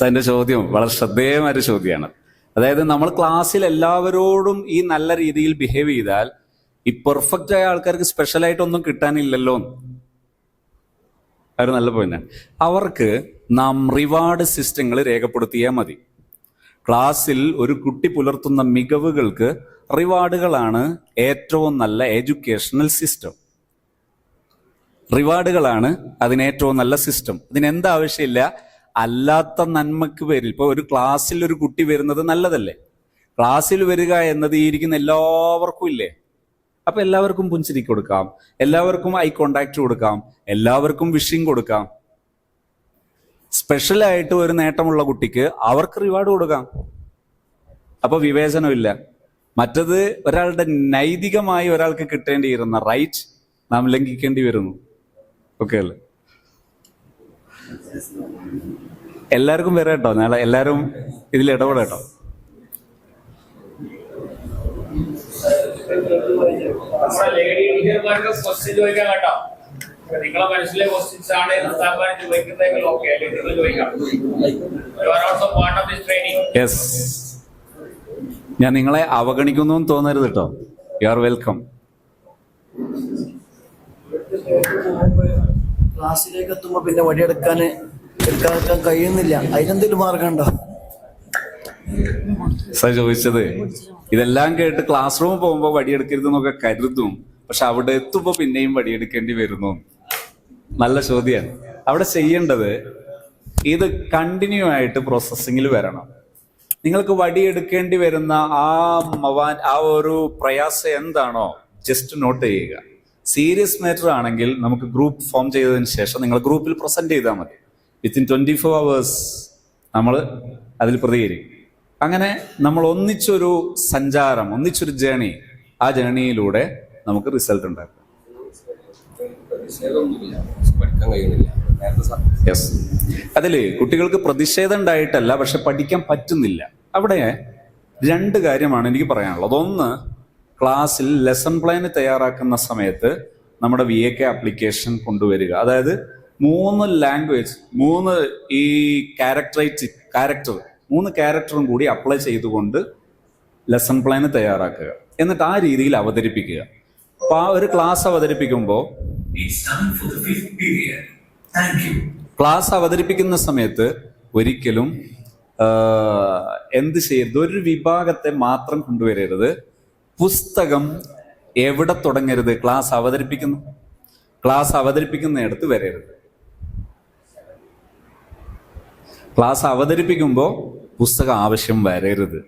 അതിന്റെ ചോദ്യം വളരെ ശ്രദ്ധേയമായ ചോദ്യമാണ്. അതായത് നമ്മൾ ക്ലാസ്സിൽ എല്ലാവരോടും ഈ നല്ല രീതിയിൽ ബിഹേവ് ചെയ്താൽ ഈ പെർഫെക്റ്റ് ആയ ആൾക്കാർക്ക് സ്പെഷ്യലായിട്ടൊന്നും കിട്ടാനില്ലല്ലോ. അവർ നല്ല പോയിന്റാണ്. അവർക്ക് നാം റിവാർഡ് സിസ്റ്റങ്ങൾ രേഖപ്പെടുത്തിയാൽ മതി. ക്ലാസ്സിൽ ഒരു കുട്ടി പുലർത്തുന്ന മികവുകൾക്ക് റിവാർഡുകളാണ് ഏറ്റവും നല്ല എഡ്യൂക്കേഷണൽ സിസ്റ്റം. റിവാർഡുകളാണ് അതിന് ഏറ്റവും നല്ല സിസ്റ്റം. അതിനെന്താവശ്യമില്ല, അല്ലാത്ത നന്മക്ക് പേരിൽ. ഇപ്പോൾ ഒരു ക്ലാസ്സിൽ ഒരു കുട്ടി വരുന്നത് നല്ലതല്ലേ? ക്ലാസ്സിൽ വരിക എന്നത് ഈ ഇരിക്കുന്ന എല്ലാവർക്കും ഇല്ലേ? അപ്പൊ എല്ലാവർക്കും പുഞ്ചിരിക്ക് കൊടുക്കാം, എല്ലാവർക്കും ഐ കോണ്ടാക്ട് കൊടുക്കാം, എല്ലാവർക്കും വിഷിങ് കൊടുക്കാം. സ്പെഷ്യലായിട്ട് ഒരു നേട്ടമുള്ള കുട്ടിക്ക് അവർക്ക് റിവാർഡ് കൊടുക്കാം. അപ്പൊ വിവേചനമില്ല. മറ്റത് ഒരാളുടെ നൈതികമായി ഒരാൾക്ക് കിട്ടേണ്ടിയിരുന്ന റൈറ്റ് നാം ലംഘിക്കേണ്ടി വരുന്നു. ഓക്കെ അല്ലേ? എല്ലാവർക്കും വരാം കേട്ടോ, നാളെ എല്ലാവരും ഇതിൽ ഇടപെടട്ടോ. നിങ്ങളെ മനസ്സിലെ ക്വസ്റ്റ്യൻസ് ആണ് ചോദിക്കുന്നതെങ്കിൽ ഓക്കെ, അല്ലെങ്കിൽ നിങ്ങൾ ചോദിക്കാം. യെസ്, ഞാൻ നിങ്ങളെ അവഗണിക്കുന്നു തോന്നരുത് കേട്ടോ. U are welcome. ക്ലാസ്സിലേക്ക് എത്തുമ്പോൾ പിന്നെ വടിയെടുക്കാൻ കഴിയുന്നില്ല. അതിനെന്തെങ്കിലും മാർഗം ഉണ്ടോ? സാർ ചോദിച്ചത് ഇതെല്ലാം കേട്ട് ക്ലാസ് റൂമിൽ പോകുമ്പോൾ വടിയെടുക്കരുതെന്നൊക്കെ കരുതും, പക്ഷെ അവിടെ എത്തുമ്പോൾ പിന്നെയും വടിയെടുക്കേണ്ടി വരുന്നു. നല്ല ചോദ്യമാണ്. അവിടെ ചെയ്യേണ്ടത് ഇത് കണ്ടിന്യൂ ആയിട്ട് പ്രോസസ്സിങ്ങിൽ വരണം. നിങ്ങൾക്ക് വടിയെടുക്കേണ്ടി വരുന്ന ആ ഒരു പ്രയാസം എന്താണോ ജസ്റ്റ് നോട്ട് ചെയ്യുക. സീരിയസ് മാറ്റർ ആണെങ്കിൽ നമുക്ക് ഗ്രൂപ്പ് ഫോം ചെയ്തതിന് ശേഷം നിങ്ങൾ ഗ്രൂപ്പിൽ പ്രസന്റ് ചെയ്താൽ മതി. വിത്തിൻ 24 hours നമ്മൾ അതിൽ പ്രതികരിക്കും. അങ്ങനെ നമ്മൾ ഒന്നിച്ചൊരു സഞ്ചാരം, ഒന്നിച്ചൊരു ജേണി, ആ ജേണിയിലൂടെ നമുക്ക് റിസൾട്ട് ഉണ്ടാക്കാം. പഠിക്കാൻ കഴിയുന്നില്ല. യെസ്, അതില് കുട്ടികൾക്ക് പ്രതിഷേധം ഉണ്ടായിട്ടല്ല, പക്ഷെ പഠിക്കാൻ പറ്റുന്നില്ല. അവിടെ 2 കാര്യമാണ് എനിക്ക് പറയാനുള്ളത്. ഒന്ന്, ക്ലാസ്സിൽ ലെസൺ പ്ലാൻ തയ്യാറാക്കുന്ന സമയത്ത് നമ്മുടെ VAK ആപ്ലിക്കേഷൻ കൊണ്ടുവരിക. അതായത് 3 ലാംഗ്വേജ്, 3 ഈ ക്യാരക്ടർ 3 ക്യാരക്ടറും കൂടി അപ്ലൈ ചെയ്തുകൊണ്ട് ലെസൺ പ്ലാൻ തയ്യാറാക്കുക. എന്നിട്ട് ആ രീതിയിൽ അവതരിപ്പിക്കുക. അപ്പൊ ആ ഒരു ക്ലാസ് അവതരിപ്പിക്കുമ്പോൾ ക്ലാസ് അവതരിപ്പിക്കുന്ന സമയത്ത് ഒരിക്കലും എന്ത് ചെയ്യരുത്, ഒരു വിഭാഗത്തെ മാത്രം കൊണ്ടുവരരുത്. പുസ്തകം എവിടെ തുടങ്ങരുത്? ക്ലാസ് അവതരിപ്പിക്കുന്നിടത്ത് വരരുത്. ക്ലാസ് അവതരിപ്പിക്കുമ്പോൾ പുസ്തകം ആവശ്യം വരരുത്.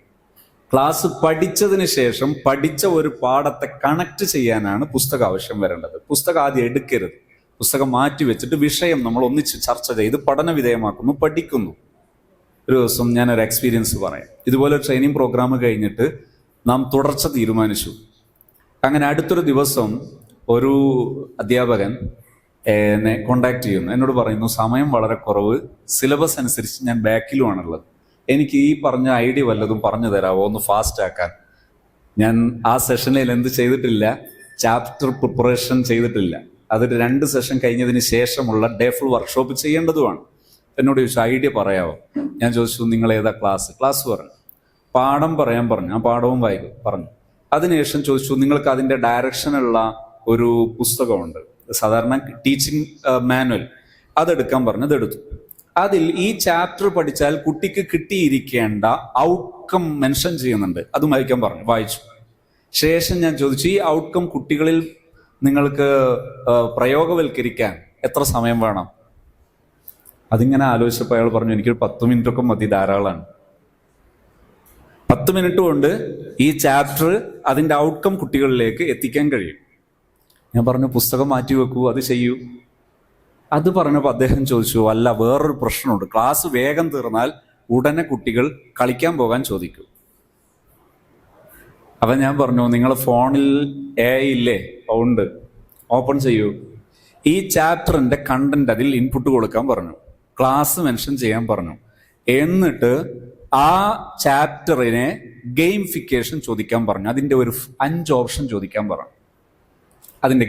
ക്ലാസ് പഠിച്ചതിന് ശേഷം പഠിച്ച ഒരു പാഠത്തെ കണക്ട് ചെയ്യാനാണ് പുസ്തകം ആവശ്യം വരേണ്ടത്. പുസ്തകം ആദ്യം എടുക്കരുത്. പുസ്തകം മാറ്റി വെച്ചിട്ട് വിഷയം നമ്മൾ ഒന്നിച്ച് ചർച്ച ചെയ്ത് പഠന വിധേയമാക്കുന്നു, പഠിക്കുന്നു. ഒരു ദിവസം ഞാനൊരു എക്സ്പീരിയൻസ് പറയാം. ഇതുപോലെ ട്രെയിനിങ് പ്രോഗ്രാം കഴിഞ്ഞിട്ട് നാം തുടർച്ച തീരുമാനിച്ചു. അങ്ങനെ അടുത്തൊരു ദിവസം ഒരു അധ്യാപകൻ എന്നെ കോണ്ടാക്ട് ചെയ്യുന്നു. എന്നോട് പറയുന്നു, സമയം വളരെ കുറവ്, സിലബസ് അനുസരിച്ച് ഞാൻ ബാക്കിലുമാണുള്ളത്, എനിക്ക് ഈ പറഞ്ഞ ഐഡിയ വല്ലതും പറഞ്ഞു തരാമോ, ഒന്ന് ഫാസ്റ്റ് ആക്കാൻ. ഞാൻ ആ സെഷനിൽ എന്ത് ചെയ്തിട്ടില്ല, ചാപ്റ്റർ പ്രിപ്പറേഷൻ ചെയ്തിട്ടില്ല. അതൊരു 2 സെഷൻ കഴിഞ്ഞതിന് ശേഷമുള്ള ഡേ ഫുൾ വർക്ക്ഷോപ്പ് ചെയ്യേണ്ടതുമാണ്. എന്നോട് ചോദിച്ചു, ഐഡിയ പറയാമോ? ഞാൻ ചോദിച്ചു, നിങ്ങൾ ഏതാ ക്ലാസ് പറഞ്ഞു. പാഠം പറയാൻ പറഞ്ഞു. ആ പാഠവും പറഞ്ഞു. അതിനുശേഷം ചോദിച്ചു, നിങ്ങൾക്ക് അതിൻ്റെ ഡയറക്ഷനുള്ള ഒരു പുസ്തകമുണ്ട്, സാധാരണ ടീച്ചിങ് മാനുവൽ, അതെടുക്കാൻ പറഞ്ഞു. അതെടുത്തു. അതിൽ ഈ ചാപ്റ്റർ പഠിച്ചാൽ കുട്ടിക്ക് കിട്ടിയിരിക്കേണ്ട ഔട്ട്കം മെൻഷൻ ചെയ്യുന്നുണ്ട്, അതും വായിക്കാൻ പറഞ്ഞു. വായിച്ചു. ശേഷം ഞാൻ ചോദിച്ചു, ഈ ഔട്ട്കം കുട്ടികളിൽ നിങ്ങൾക്ക് പ്രയോഗവൽക്കരിക്കാൻ എത്ര സമയം വേണം? അതിങ്ങനെ ആലോചിച്ചപ്പോൾ അയാൾ പറഞ്ഞു, എനിക്കൊരു 10 മിനിറ്റൊക്കെ മതി, ധാരാളമാണ്. 10 മിനിറ്റ് കൊണ്ട് ഈ ചാപ്റ്റർ അതിൻ്റെ ഔട്ട്കം കുട്ടികളിലേക്ക് എത്തിക്കാൻ കഴിയും. ഞാൻ പറഞ്ഞു, പുസ്തകം മാറ്റി വെക്കൂ, അത് ചെയ്യൂ. അത് പറഞ്ഞപ്പോൾ അദ്ദേഹം ചോദിച്ചു, അല്ല, വേറൊരു പ്രശ്നമുണ്ട്. ക്ലാസ് വേഗം തീർന്നാൽ ഉടനെ കുട്ടികൾ കളിക്കാൻ പോകാൻ ചോദിക്കും. അപ്പം ഞാൻ പറഞ്ഞു, നിങ്ങൾ ഫോണിൽ AI ഇല്ലേ? ഉണ്ട്, ഓപ്പൺ ചെയ്യൂ. ഈ ചാപ്റ്ററിന്റെ കണ്ടന്റ് അതിൽ ഇൻപുട്ട് കൊടുക്കാൻ പറഞ്ഞു. ക്ലാസ് മെൻഷൻ ചെയ്യാൻ പറഞ്ഞു. എന്നിട്ട് ആ ചാപ്റ്ററിനെ ഗെയിംഫിക്കേഷൻ ചോദിക്കാൻ പറഞ്ഞു. അതിൻ്റെ ഒരു 5 ഓപ്ഷൻ ചോദിക്കാൻ പറഞ്ഞു. അതിൻ്റെ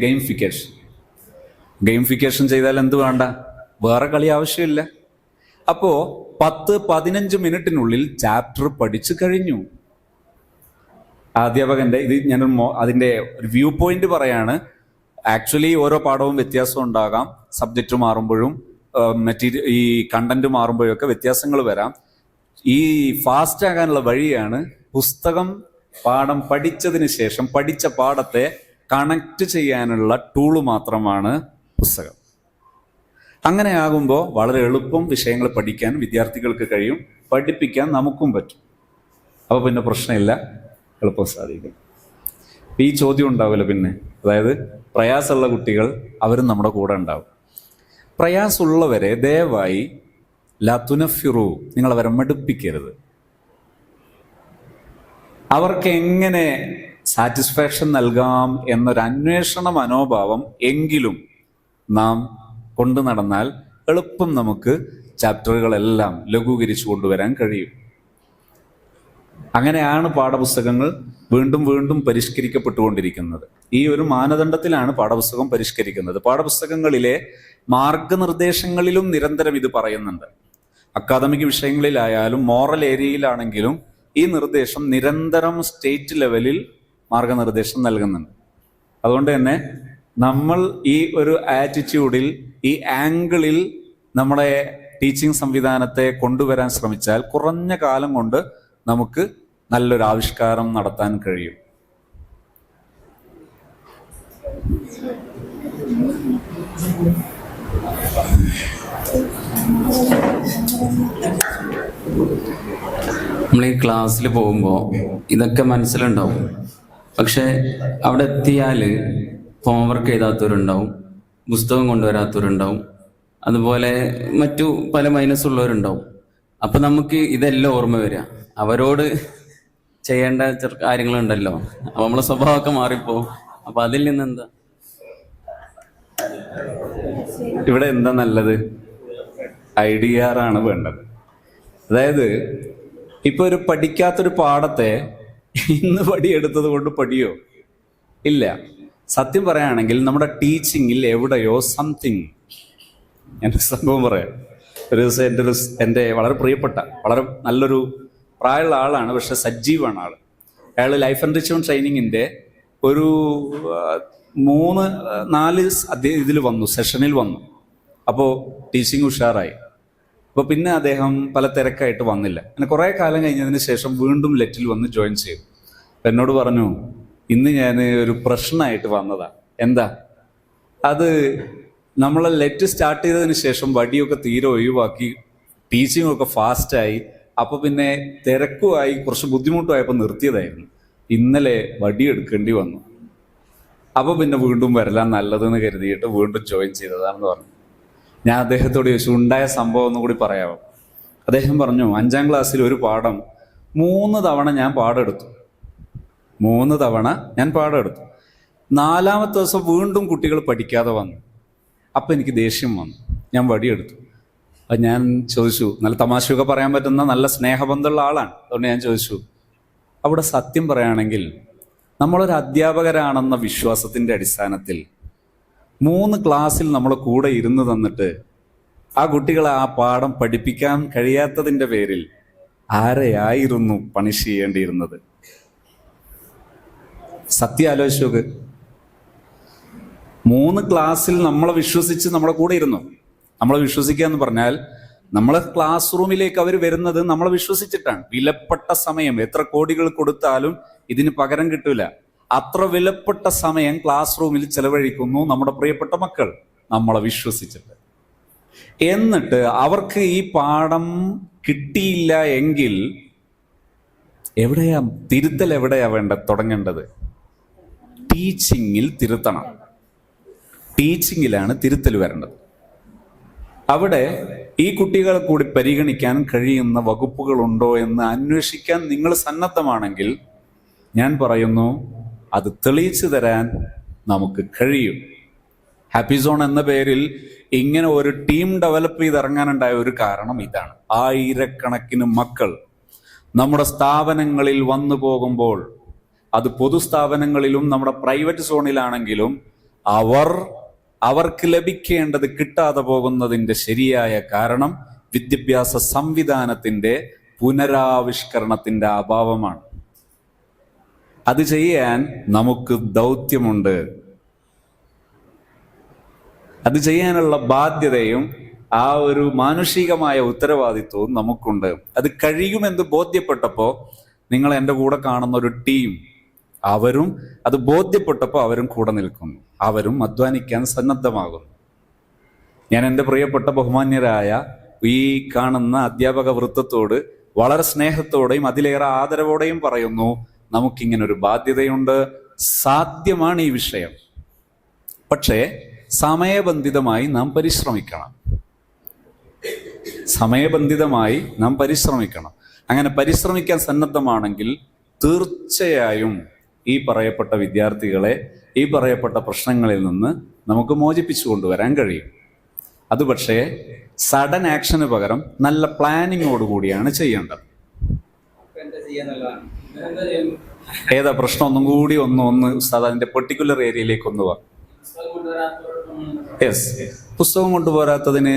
ഗെയിംഫിക്കേഷൻ ചെയ്താൽ എന്ത് വേണ്ട, വേറെ കളി ആവശ്യമില്ല. അപ്പോ 10-15 മിനിറ്റിനുള്ളിൽ ചാപ്റ്റർ പഠിച്ചു കഴിഞ്ഞു. അധ്യാപകന്റെ ഇത് ഞാൻ അതിന്റെ ഒരു വ്യൂ പോയിന്റ് പറയാണ്. ആക്ച്വലി ഓരോ പാഠവും വ്യത്യാസം ഉണ്ടാകാം, സബ്ജക്റ്റ് മാറുമ്പോഴും ഈ കണ്ടന്റ് മാറുമ്പോഴും ഒക്കെ വ്യത്യാസങ്ങൾ വരാം. ഈ ഫാസ്റ്റ് ആകാനുള്ള വഴിയാണ് പാഠം പഠിച്ചതിന് ശേഷം പഠിച്ച പാഠത്തെ കണക്ട് ചെയ്യാനുള്ള ടൂള് മാത്രമാണ് പുസ്തകം. അങ്ങനെ ആകുമ്പോൾ വളരെ എളുപ്പം വിഷയങ്ങൾ പഠിക്കാൻ വിദ്യാർത്ഥികൾക്ക് കഴിയും, പഠിപ്പിക്കാൻ നമുക്കും പറ്റും. അപ്പോൾ പിന്നെ പ്രശ്നമില്ല, എളുപ്പം സാധിക്കും. ഈ ചോദ്യം ഉണ്ടാവില്ല പിന്നെ. അതായത് പ്രയാസമുള്ള കുട്ടികൾ അവരും നമ്മുടെ കൂടെ ഉണ്ടാവും. പ്രയാസമുള്ളവരെ ദയവായി ലതുനഫിറു, നിങ്ങളവരെ മടുപ്പിക്കരുത്. അവർക്ക് എങ്ങനെ സാറ്റിസ്ഫാക്ഷൻ നൽകാം എന്നൊരു അന്വേഷണ മനോഭാവം എങ്കിലും നാം കൊണ്ടു നടന്നാൽ എളുപ്പം നമുക്ക് ചാപ്റ്ററുകളെല്ലാം ലഘൂകരിച്ചു കൊണ്ടുവരാൻ കഴിയും. അങ്ങനെയാണ് പാഠപുസ്തകങ്ങൾ വീണ്ടും വീണ്ടും പരിഷ്കരിക്കപ്പെട്ടുകൊണ്ടിരിക്കുന്നത്. ഈ ഒരു മാനദണ്ഡത്തിലാണ് പാഠപുസ്തകം പരിഷ്കരിക്കുന്നത്. പാഠപുസ്തകങ്ങളിലെ മാർഗനിർദ്ദേശങ്ങളിലും നിരന്തരം ഇത് പറയുന്നുണ്ട്. അക്കാദമിക് വിഷയങ്ങളിലായാലും മോറൽ ഏരിയയിലാണെങ്കിലും ഈ നിർദ്ദേശം നിരന്തരം സ്റ്റേറ്റ് ലെവലിൽ മാർഗനിർദ്ദേശം നൽകുന്നുണ്ട്. അതുകൊണ്ട് തന്നെ നമ്മൾ ഈ ഒരു ആറ്റിറ്റ്യൂഡിൽ ഈ ആംഗിളിൽ നമ്മുടെ ടീച്ചിങ് സംവിധാനത്തെ കൊണ്ടുവരാൻ ശ്രമിച്ചാൽ കുറഞ്ഞ കാലം കൊണ്ട് നമുക്ക് നല്ലൊരു ആവിഷ്കാരം നടത്താൻ കഴിയും. നമ്മൾ ഈ ക്ലാസ്സിൽ പോകുമ്പോൾ ഇതൊക്കെ മനസ്സിലുണ്ടാവും. പക്ഷെ അവിടെ എത്തിയാൽ ഹോംവർക്ക് എഴുതാത്തവരുണ്ടാവും, പുസ്തകം കൊണ്ടുവരാത്തവരുണ്ടാവും, അതുപോലെ മറ്റു പല മൈനസ് ഉള്ളവരുണ്ടാവും. അപ്പം നമുക്ക് ഇതെല്ലാം ഓർമ്മ വരിക. അവരോട് ചെയ്യേണ്ട കാര്യങ്ങളുണ്ടല്ലോ, അപ്പം നമ്മളെ സ്വഭാവമൊക്കെ മാറിപ്പോവും. അപ്പം അതിൽ നിന്ന് എന്താ ഇവിടെ എന്താ നല്ലത്? IDR ആണ് വേണ്ടത്. അതായത് ഇപ്പൊ ഒരു പഠിക്കാത്തൊരു പാഠത്തെ ഇന്ന് പടിയെടുത്തത് കൊണ്ട് പഠിയോ? ഇല്ല. സത്യം പറയുകയാണെങ്കിൽ നമ്മുടെ ടീച്ചിങ്ങിൽ എവിടെയോ സംതിങ്. എൻ്റെ സംഭവം പറയാം. ഒരു ദിവസം എൻ്റെ വളരെ പ്രിയപ്പെട്ട, വളരെ നല്ലൊരു പ്രായമുള്ള ആളാണ്, പക്ഷെ സജീവാണ് ആള്. അയാൾ ലൈഫ് എൻറിച്ച്മെന്റ് ട്രെയിനിങ്ങിന്റെ ഒരു 3-4 ഇതിൽ വന്നു, സെഷനിൽ വന്നു. അപ്പോൾ ടീച്ചിങ് ഉഷാറായി. അപ്പോൾ പിന്നെ അദ്ദേഹം പല തിരക്കായിട്ട് വന്നില്ല. അങ്ങനെ കുറേ കാലം കഴിഞ്ഞതിന് ശേഷം വീണ്ടും ലെറ്റിൽ വന്ന് ജോയിൻ ചെയ്തു. അപ്പം എന്നോട് പറഞ്ഞു, ഇന്ന് ഞാൻ ഒരു പ്രശ്നമായിട്ട് വന്നതാ. എന്താ അത്? നമ്മളെ ലെറ്റ് സ്റ്റാർട്ട് ചെയ്തതിന് ശേഷം വടിയൊക്കെ തീരെ ഒഴിവാക്കി, ടീച്ചിങ് ഒക്കെ ഫാസ്റ്റായി. അപ്പോൾ പിന്നെ തിരക്കുമായി, കുറച്ച് ബുദ്ധിമുട്ടുമായപ്പോൾ നിർത്തിയതായിരുന്നു. ഇന്നലെ വടി എടുക്കേണ്ടി വന്നു. അപ്പോൾ പിന്നെ വീണ്ടും വരലാൻ നല്ലതെന്ന് കരുതിയിട്ട് വീണ്ടും ജോയിൻ ചെയ്തതാണെന്ന് പറഞ്ഞു. ഞാൻ അദ്ദേഹത്തോട് ചോദിച്ചു, ഉണ്ടായ സംഭവം ഒന്നും കൂടി പറയാമോ? അദ്ദേഹം പറഞ്ഞു, 5ാം ക്ലാസ്സിൽ ഒരു പാഠം 3 തവണ ഞാൻ പാടെടുത്തു. 3 തവണ ഞാൻ പാടെടുത്തു. 4ാമത്തെ ദിവസം വീണ്ടും കുട്ടികൾ പഠിക്കാതെ വന്നു. അപ്പം എനിക്ക് ദേഷ്യം വന്നു. ഞാൻ വടിയെടുത്തു. അപ്പം ഞാൻ ചോദിച്ചു, നല്ല തമാശയൊക്കെ പറയാൻ പറ്റുന്ന നല്ല സ്നേഹബന്ധമുള്ള ആളാണ്. അതുകൊണ്ട് ഞാൻ ചോദിച്ചു, അവിടെ സത്യം പറയുകയാണെങ്കിൽ നമ്മളൊരു അധ്യാപകരാണെന്ന വിശ്വാസത്തിൻ്റെ അടിസ്ഥാനത്തിൽ 3 ക്ലാസ്സിൽ നമ്മളെ കൂടെ ഇരുന്ന് തന്നിട്ട് ആ കുട്ടികളെ ആ പാഠം പഠിപ്പിക്കാൻ കഴിയാത്തതിൻ്റെ പേരിൽ ആരെയായിരുന്നു പണിഷ് ചെയ്യേണ്ടിയിരുന്നത്? സത്യം ആലോചിച്ച് നോക്ക്. 3 ക്ലാസ്സിൽ നമ്മളെ വിശ്വസിച്ച് നമ്മളെ കൂടെ ഇരുന്നു. നമ്മളെ വിശ്വസിക്കുക എന്ന് പറഞ്ഞാൽ നമ്മളെ ക്ലാസ് റൂമിലേക്ക് അവർ വരുന്നത് നമ്മളെ വിശ്വസിച്ചിട്ടാണ്. വിലപ്പെട്ട സമയം എത്ര കോടികൾ കൊടുത്താലും ഇതിന് പകരം കിട്ടൂല. അത്ര വിലപ്പെട്ട സമയം ക്ലാസ് റൂമിൽ ചെലവഴിക്കുന്നു നമ്മുടെ പ്രിയപ്പെട്ട മക്കൾ, നമ്മളെ വിശ്വസിച്ചിട്ട്. എന്നിട്ട് അവർക്ക് ഈ പാഠം കിട്ടിയില്ല എങ്കിൽ എവിടെയാ തിരുത്തൽ? എവിടെയാ തുടങ്ങേണ്ടത്? ടീച്ചിങ്ങിൽ തിരുത്തണം. ടീച്ചിങ്ങിലാണ് തിരുത്തൽ വരേണ്ടത്. അവിടെ ഈ കുട്ടികളെ കൂടി പരിഗണിക്കാൻ കഴിയുന്ന വകുപ്പുകളുണ്ടോ എന്ന് അന്വേഷിക്കാൻ നിങ്ങൾ സന്നദ്ധമാണെങ്കിൽ ഞാൻ പറയുന്നു, അത് തെളിയിച്ചു തരാൻ നമുക്ക് കഴിയും. ഹാപ്പി സോൺ എന്ന പേരിൽ ഇങ്ങനെ ഒരു ടീം ഡെവലപ്പ് ചെയ്തിറങ്ങാനുണ്ടായ ഒരു കാരണം ഇതാണ്. 1000കണക്കിന് മക്കൾ നമ്മുടെ സ്ഥാപനങ്ങളിൽ വന്നു പോകുമ്പോൾ, അത് പൊതുസ്ഥാപനങ്ങളിലും നമ്മുടെ പ്രൈവറ്റ് സോണിലാണെങ്കിലും, അവർക്ക് ലഭിക്കേണ്ടത് കിട്ടാതെ പോകുന്നതിൻ്റെ ശരിയായ കാരണം വിദ്യാഭ്യാസ സംവിധാനത്തിൻ്റെ പുനരാവിഷ്കരണത്തിൻ്റെ അഭാവമാണ്. അത് ചെയ്യാൻ നമുക്ക് ദൗത്യമുണ്ട്. അത് ചെയ്യാനുള്ള ബാധ്യതയും ആ ഒരു മാനുഷികമായ ഉത്തരവാദിത്വവും നമുക്കുണ്ട്. അത് കഴിയുമെന്ന് ബോധ്യപ്പെട്ടപ്പോൾ നിങ്ങൾ എൻ്റെ കൂടെ കാണുന്ന ഒരു ടീം, അവരും അത് ബോധ്യപ്പെട്ടപ്പോൾ അവരും കൂടെ നിൽക്കുന്നു, അവരും അധ്വാനിക്കാൻ സന്നദ്ധമാകുന്നു. ഞാൻ എൻ്റെ പ്രിയപ്പെട്ട ബഹുമാന്യരായ ഈ കാണുന്ന അധ്യാപക വൃത്തത്തോട് വളരെ സ്നേഹത്തോടെയും അതിലേറെ ആദരവോടെയും പറയുന്നു, നമുക്കിങ്ങനൊരു ബാധ്യതയുണ്ട്. സാധ്യമാണ് ഈ വിഷയം. പക്ഷേ സമയബന്ധിതമായി നാം പരിശ്രമിക്കണം. സമയബന്ധിതമായി നാം പരിശ്രമിക്കണം. അങ്ങനെ പരിശ്രമിക്കാൻ സന്നദ്ധമാണെങ്കിൽ തീർച്ചയായും ഈ പറയപ്പെട്ട വിദ്യാർത്ഥികളെ ഈ പറയപ്പെട്ട പ്രശ്നങ്ങളിൽ നിന്ന് നമുക്ക് മോചിപ്പിച്ചു കൊണ്ടുവരാൻ കഴിയും. അത് പക്ഷേ സഡൻ ആക്ഷന് പകരം നല്ല പ്ലാനിങ്ങോടുകൂടിയാണ് ചെയ്യേണ്ടത്. ഏതാ പ്രശ്നം? ഒന്നും കൂടി ഒന്ന് ഉസ്താദ് അതിന്റെ പെർട്ടിക്കുലർ ഏരിയയിലേക്ക് ഒന്ന് വാ. യെസ്, പുസ്തകം കൊണ്ടുപോരാത്തതിന്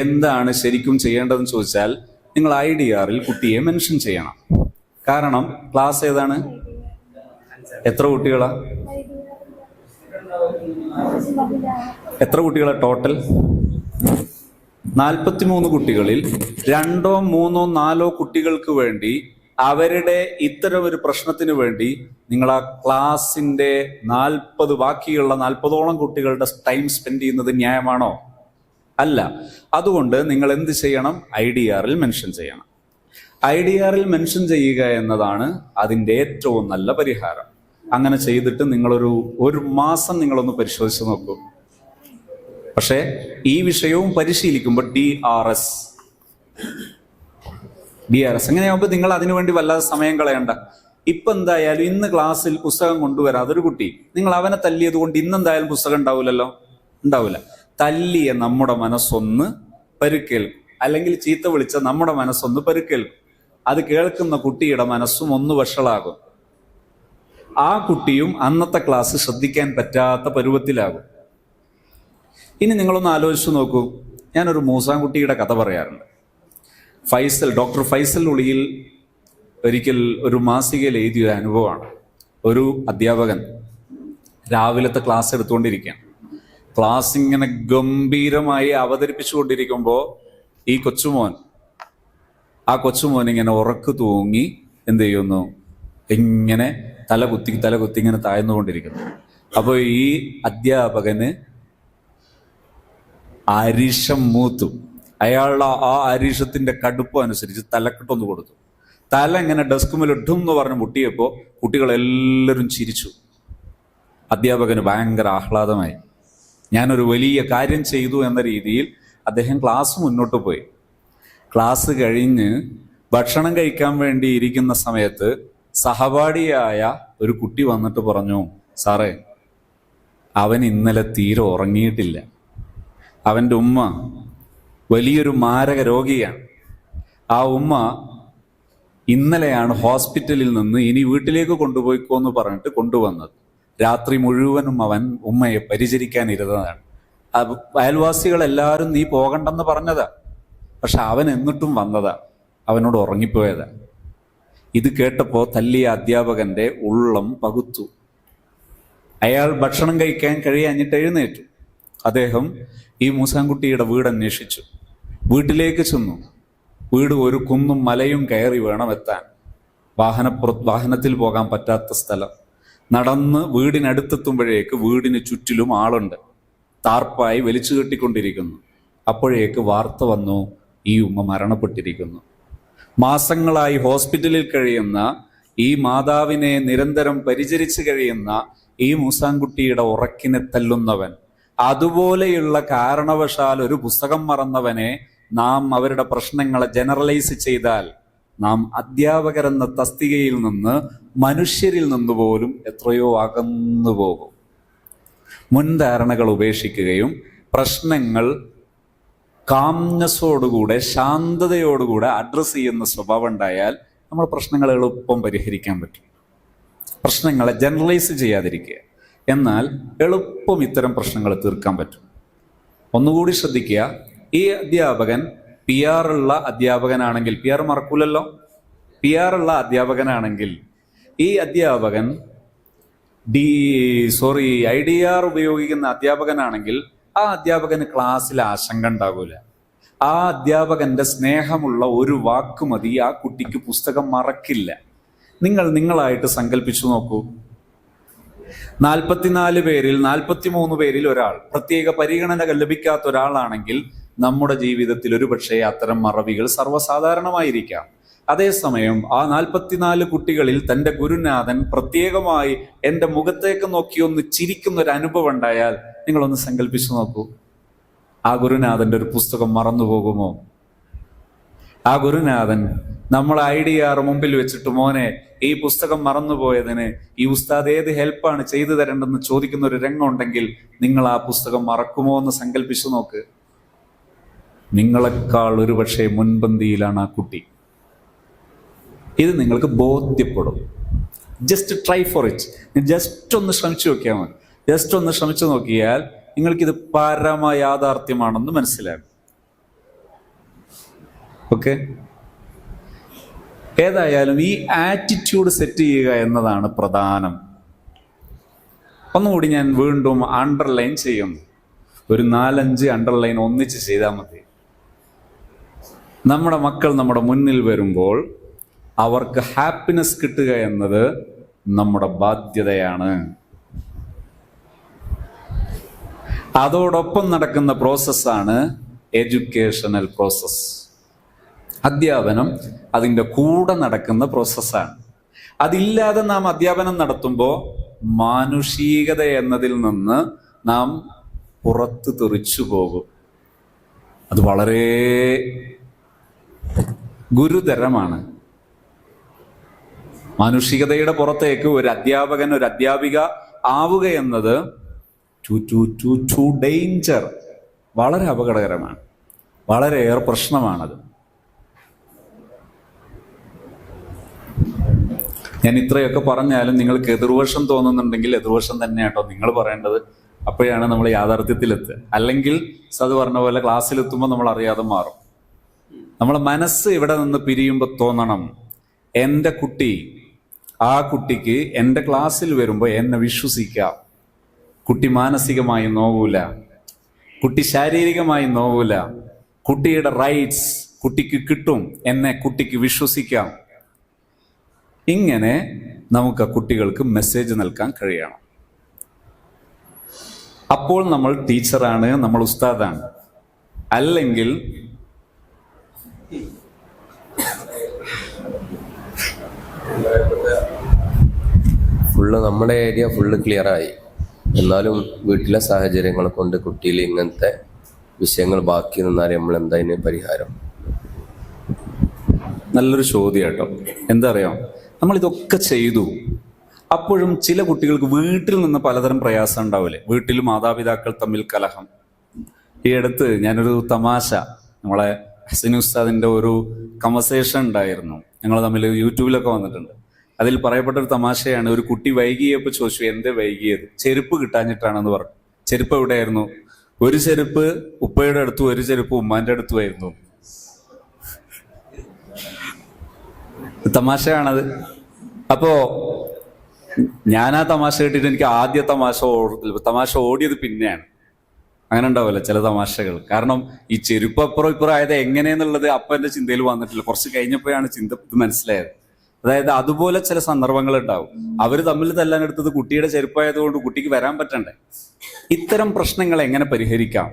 എന്താണ് ശരിക്കും ചെയ്യേണ്ടതെന്ന് ചോദിച്ചാൽ നിങ്ങൾ IDRൽ കുട്ടിയെ മെൻഷൻ ചെയ്യണം. കാരണം ക്ലാസ് ഏതാണ്? എത്ര കുട്ടികളാ? എത്ര കുട്ടികളെ ടോട്ടൽ? 43 കുട്ടികളിൽ 2, 3, 4 കുട്ടികൾക്ക് വേണ്ടി അവരുടെ ഇത്തരം ഒരു പ്രശ്നത്തിന് വേണ്ടി നിങ്ങൾ ആ ക്ലാസിന്റെ 40 ബാക്കിയുള്ള 40ഓളം കുട്ടികളുടെ ടൈം സ്പെൻഡ് ചെയ്യുന്നത് ന്യായമാണോ? അല്ല. അതുകൊണ്ട് നിങ്ങൾ എന്ത് ചെയ്യണം? IDR മെൻഷൻ ചെയ്യണം. IDR മെൻഷൻ ചെയ്യുക എന്നതാണ് അതിൻ്റെ ഏറ്റവും നല്ല പരിഹാരം. അങ്ങനെ ചെയ്തിട്ട് ഒരു മാസം നിങ്ങളൊന്ന് പരിശോധിച്ച് നോക്കൂ. പക്ഷേ ഈ വിഷയവും പരിശീലിക്കുമ്പോൾ DRS എങ്ങനെയാകുമ്പോൾ നിങ്ങൾ അതിനുവേണ്ടി വല്ലാതെ സമയം കളയണ്ട. ഇപ്പൊ എന്തായാലും ഇന്ന് ക്ലാസ്സിൽ പുസ്തകം കൊണ്ടുവരാതൊരു കുട്ടി, നിങ്ങൾ അവനെ തല്ലിയത് കൊണ്ട് ഇന്നെന്തായാലും പുസ്തകം ഉണ്ടാവില്ല. തല്ലിയ നമ്മുടെ മനസ്സൊന്ന് പരുക്കേൽക്കും, അല്ലെങ്കിൽ ചീത്ത വിളിച്ച നമ്മുടെ മനസ്സൊന്ന് പരുക്കേൽക്കും. അത് കേൾക്കുന്ന കുട്ടിയുടെ മനസ്സും ഒന്ന് വഷളാകും. ആ കുട്ടിയും അന്നത്തെ ക്ലാസ് ശ്രദ്ധിക്കാൻ പറ്റാത്ത പരുവത്തിലാകും. ഇനി നിങ്ങളൊന്ന് ആലോചിച്ചു നോക്കൂ. ഞാനൊരു മൂസാൻകുട്ടിയുടെ കഥ പറയാറുണ്ട്. ഡോക്ടർ ഫൈസൽ ഉളിയിൽ ഒരിക്കൽ ഒരു മാസികയിൽ എഴുതിയ അനുഭവമാണ്. ഒരു അധ്യാപകൻ രാവിലത്തെ ക്ലാസ് എടുത്തുകൊണ്ടിരിക്കുകയാണ്. ക്ലാസ് ഇങ്ങനെ ഗംഭീരമായി അവതരിപ്പിച്ചുകൊണ്ടിരിക്കുമ്പോൾ ഈ കൊച്ചുമോൻ ഇങ്ങനെ ഉറക്കു തൂങ്ങി എന്ത് ചെയ്യുന്നു? ഇങ്ങനെ തലകുത്തി ഇങ്ങനെ താഴ്ന്നുകൊണ്ടിരിക്കുന്നു. അപ്പോൾ ഈ അധ്യാപകന് അരിശം മൂത്തു. അയാളുടെ ആ അരിശത്തിന്റെ കടുപ്പം അനുസരിച്ച് തലക്കെട്ടൊന്ന് കൊടുത്തു. തല ഇങ്ങനെ ഡെസ്ക് മേൽ ഇടും എന്ന് പറഞ്ഞ് മുട്ടിയപ്പോൾ കുട്ടികളെല്ലാവരും ചിരിച്ചു. അധ്യാപകന് ഭയങ്കര ആഹ്ലാദമായി. ഞാനൊരു വലിയ കാര്യം ചെയ്തു എന്ന രീതിയിൽ അദ്ദേഹം ക്ലാസ് മുന്നോട്ട് പോയി. ക്ലാസ് കഴിഞ്ഞ് ഭക്ഷണം കഴിക്കാൻ വേണ്ടി ഇരിക്കുന്ന സമയത്ത് സഹപാഠിയായ ഒരു കുട്ടി വന്നിട്ട് പറഞ്ഞു, സാറേ, അവൻ ഇന്നലെ തീരെ ഉറങ്ങിയിട്ടില്ല. അവൻ്റെ ഉമ്മ വലിയൊരു മാരക രോഗിയാണ്. ആ ഉമ്മ ഇന്നലെയാണ് ഹോസ്പിറ്റലിൽ നിന്ന് ഇനി വീട്ടിലേക്ക് കൊണ്ടുപോയിക്കോന്ന് പറഞ്ഞിട്ട് കൊണ്ടുവന്നത്. രാത്രി മുഴുവനും അവൻ ഉമ്മയെ പരിചരിക്കാനിരുന്നതാണ്. അയൽവാസികളെല്ലാവരും നീ പോകണ്ടെന്ന് പറഞ്ഞതാ, പക്ഷെ അവൻ എന്നിട്ടും വന്നതാ, അവനോട് ഉറങ്ങിപ്പോയതാ. ഇത് കേട്ടപ്പോൾ തല്ലിയ അധ്യാപകന്റെ ഉള്ളം പകുത്തു. അയാൾ ഭക്ഷണം കഴിക്കാൻ കഴിയാഞ്ഞിട്ട് എഴുന്നേറ്റു. അദ്ദേഹം ഈ മൂസാൻകുട്ടിയുടെ വീട് അന്വേഷിച്ചു. വീട്ടിലേക്ക് ചെന്നു. വീട് ഒരു കുന്നും മലയും കയറി വേണം എത്താൻ. വാഹനത്തിൽ പോകാൻ പറ്റാത്ത സ്ഥലം. നടന്ന് വീടിനടുത്തെത്തുമ്പോഴേക്ക് വീടിന് ചുറ്റിലും ആളുണ്ട്. താർപ്പായി വലിച്ചു കെട്ടിക്കൊണ്ടിരിക്കുന്നു. അപ്പോഴേക്ക് വാർത്ത വന്നു, ഈ ഉമ്മ മരണപ്പെട്ടിരിക്കുന്നു. മാസങ്ങളായി ഹോസ്പിറ്റലിൽ കഴിയുന്ന ഈ മാതാവിനെ നിരന്തരം പരിചരിച്ചു കഴിയുന്ന ഈ മൂസാൻകുട്ടിയുടെ ഉറക്കിനെ തല്ലുന്നവൻ, അതുപോലെയുള്ള കാരണവശാൽ ഒരു പുസ്തകം മറന്നവനെ നാം അവരുടെ പ്രശ്നങ്ങളെ ജനറലൈസ് ചെയ്താൽ നാം അധ്യാപകരെന്ന തസ്തികയിൽ നിന്ന് മനുഷ്യരിൽ നിന്ന് പോലും എത്രയോ അകന്നു പോകും. മുൻധാരണകൾ ഉപേക്ഷിക്കുകയും പ്രശ്നങ്ങൾ കാംനെസ്സോടുകൂടെ ശാന്തതയോടുകൂടെ അഡ്രസ്സ് ചെയ്യുന്ന സ്വഭാവം ഉണ്ടായാൽ നമ്മൾ പ്രശ്നങ്ങൾ എളുപ്പം പരിഹരിക്കാൻ പറ്റും. പ്രശ്നങ്ങളെ ജനറലൈസ് ചെയ്യാതിരിക്കുക, എന്നാൽ എളുപ്പം ഇത്തരം പ്രശ്നങ്ങൾ തീർക്കാൻ പറ്റും. ഒന്നുകൂടി ശ്രദ്ധിക്കുക, ഈ അധ്യാപകൻ PR ഉള്ള അധ്യാപകനാണെങ്കിൽ, PR മറക്കൂലല്ലോ, PR ഉള്ള അധ്യാപകനാണെങ്കിൽ, ഈ അധ്യാപകൻ IDR ഉപയോഗിക്കുന്ന അധ്യാപകനാണെങ്കിൽ ആ അധ്യാപകന് ക്ലാസ്സിൽ ആശങ്ക ഉണ്ടാകൂല. ആ അധ്യാപകന്റെ സ്നേഹമുള്ള ഒരു വാക്ക് മതി ആ കുട്ടിക്ക് പുസ്തകം മറക്കില്ല. നിങ്ങളായിട്ട് സങ്കല്പിച്ചു നോക്കൂ. 44 പേരിൽ 43 പേരിൽ ഒരാൾ, പ്രത്യേക പരിഗണന ലഭിക്കാത്ത ഒരാളാണെങ്കിൽ നമ്മുടെ ജീവിതത്തിൽ ഒരുപക്ഷെ അത്തരം മറവികൾ സർവ്വസാധാരണമായിരിക്കാം. അതേസമയം ആ 44 കുട്ടികളിൽ തൻ്റെ ഗുരുനാഥൻ പ്രത്യേകമായി എൻ്റെ മുഖത്തേക്ക് നോക്കി ഒന്ന് ചിരിക്കുന്ന ഒരു അനുഭവം ഉണ്ടായാൽ നിങ്ങളൊന്ന് സങ്കല്പിച്ചു നോക്കൂ. ആ ഗുരുനാഥന്റെ ഒരു പുസ്തകം മറന്നു പോകുമോ? ആ ഗുരുനാഥൻ നമ്മൾ IDR മുമ്പിൽ വെച്ചിട്ട്, മോനെ ഈ പുസ്തകം മറന്നുപോയതിന് ഈ ഉസ്താദ് ഏത് ഹെൽപ്പാണ് ചെയ്തു തരേണ്ടെന്ന് ചോദിക്കുന്ന ഒരു രംഗം ഉണ്ടെങ്കിൽ നിങ്ങൾ ആ പുസ്തകം മറക്കുമോ എന്ന് സങ്കല്പിച്ചു നോക്ക്. നിങ്ങളെക്കാൾ ഒരുപക്ഷെ മുൻപന്തിയിലാണ് ആ കുട്ടി. ഇത് നിങ്ങൾക്ക് ബോധ്യപ്പെടും. Just try for it. Just ഒന്ന് ശ്രമിച്ചു നോക്കിയാൽ മതി. ജസ്റ്റ് ഒന്ന് ശ്രമിച്ചു നോക്കിയാൽ നിങ്ങൾക്കിത് പരമ യാഥാർത്ഥ്യമാണെന്ന് മനസ്സിലാകും. ഓക്കെ, ഏതായാലും ഈ ആറ്റിറ്റ്യൂഡ് സെറ്റ് ചെയ്യുക എന്നതാണ് പ്രധാനം. ഒന്നുകൂടി ഞാൻ വീണ്ടും അണ്ടർലൈൻ ചെയ്യുന്നു. ഒരു 4-5 അണ്ടർലൈൻ ഒന്നിച്ച് ചെയ്താൽ മതി. നമ്മുടെ മക്കൾ നമ്മുടെ മുന്നിൽ വരുമ്പോൾ അവർക്ക് ഹാപ്പിനെസ് കിട്ടുക എന്നത് നമ്മുടെ ബാധ്യതയാണ്. അതോടൊപ്പം നടക്കുന്ന പ്രോസസ്സാണ് എഡ്യൂക്കേഷണൽ പ്രോസസ്. അധ്യാപനം അതിൻ്റെ കൂടെ നടക്കുന്ന പ്രോസസ്സാണ്. അതില്ലാതെ നാം അധ്യാപനം നടത്തുമ്പോൾ മാനുഷികത എന്നതിൽ നിന്ന് നാം പുറത്തു തെറിച്ചു പോകും. അത് വളരെ ഗുരുതരമാണ്. മാനുഷികതയുടെ പുറത്തേക്ക് ഒരു അധ്യാപകൻ, ഒരു അധ്യാപിക ആവുക എന്നത് ടു ഡേഞ്ചർ, വളരെ അപകടകരമാണ്, വളരെയേറെ പ്രശ്നമാണത്. ഞാൻ ഇത്രയൊക്കെ പറഞ്ഞാലും നിങ്ങൾക്ക് എതിർവശം തോന്നുന്നുണ്ടെങ്കിൽ എതിർവശം തന്നെയാട്ടോ നിങ്ങൾ പറയേണ്ടത്. അപ്പോഴാണ് നമ്മൾ യാഥാർത്ഥ്യത്തിലെത്തുക. അല്ലെങ്കിൽ സത് പറഞ്ഞ പോലെ ക്ലാസ്സിലെത്തുമ്പോൾ നമ്മൾ അറിയാതെ മാറും. നമ്മളെ മനസ്സ് ഇവിടെ നിന്ന് പിരിയുമ്പോൾ തോന്നണം, എൻ്റെ കുട്ടി, ആ കുട്ടിക്ക് എൻ്റെ ക്ലാസ്സിൽ വരുമ്പോൾ എന്നെ വിശ്വസിക്കാം. കുട്ടി മാനസികമായി നോവൂല, കുട്ടി ശാരീരികമായി നോവൂല, കുട്ടിയുടെ റൈറ്റ്സ് കുട്ടിക്ക് കിട്ടും, എന്നെ കുട്ടിക്ക് വിശ്വസിക്കാം. ഇങ്ങനെ നമുക്ക് ആ കുട്ടികൾക്ക് മെസ്സേജ് നൽകാൻ കഴിയണം. അപ്പോൾ നമ്മൾ ടീച്ചറാണ്, നമ്മൾ ഉസ്താദാണ്. അല്ലെങ്കിൽ ഫുള്ള് നമ്മുടെ ഏരിയ ഫുള്ള് ക്ലിയറായി. എന്നാലും വീട്ടിലെ സാഹചര്യങ്ങളെ കൊണ്ട് കുട്ടിയിൽ ഇങ്ങനത്തെ വിഷയങ്ങൾ ബാക്കി നിന്നാൽ നമ്മൾ എന്താ ഇതിന് പരിഹാരം? നല്ലൊരു ചോദ്യം കേട്ടോ. എന്താ അറിയാം, നമ്മൾ ഇതൊക്കെ ചെയ്തു, അപ്പോഴും ചില കുട്ടികൾക്ക് വീട്ടിൽ നിന്ന് പലതരം പ്രയാസം ഉണ്ടാവില്ലേ? വീട്ടിൽ മാതാപിതാക്കൾ തമ്മിൽ കലഹം. ഈ അടുത്ത് ഞാനൊരു തമാശ, നമ്മളെ ഹസീൻ ഉസ്താദിന്റെ ഒരു കൺവെർസേഷൻ ഉണ്ടായിരുന്നു, ഞങ്ങൾ തമ്മിൽ യൂട്യൂബിലൊക്കെ വന്നിട്ടുണ്ട്. അതിൽ പറയപ്പെട്ട ഒരു തമാശയാണ്, ഒരു കുട്ടി വൈകിയപ്പോൾ ചോദിച്ചു എന്തേ വൈകിയത്? ചെരുപ്പ് കിട്ടാഞ്ഞിട്ടാണെന്ന് പറഞ്ഞു. ചെരുപ്പ് എവിടെയായിരുന്നു? ഒരു ചെരുപ്പ് ഉപ്പയുടെ അടുത്തും ഒരു ചെരുപ്പ് ഉമ്മാന്റെ അടുത്തുമായിരുന്നു. തമാശയാണത്. അപ്പോ ഞാൻ ആ തമാശ കേട്ടിട്ട് എനിക്ക് ആദ്യ തമാശ ഓടിയത് പിന്നെയാണ്. അങ്ങനെ ഉണ്ടാവില്ല ചില തമാശകൾ. കാരണം ഈ ചെരുപ്പ് അപ്പുറം ഇപ്പുറം ആയത് എങ്ങനെയെന്നുള്ളത് അപ്പൻ്റെ ചിന്തയിൽ വന്നിട്ടില്ല. കുറച്ച് കഴിഞ്ഞപ്പോഴാണ് ഇത് മനസ്സിലായത്. അതായത് അതുപോലെ ചില സന്ദർഭങ്ങൾ ഉണ്ടാവും. അവർ തമ്മിൽ തല്ലാനെടുത്തത് കുട്ടിയുടെ ചെരുപ്പായതുകൊണ്ട് കുട്ടിക്ക് വരാൻ പറ്റണ്ടേ? ഇത്തരം പ്രശ്നങ്ങൾ എങ്ങനെ പരിഹരിക്കാം?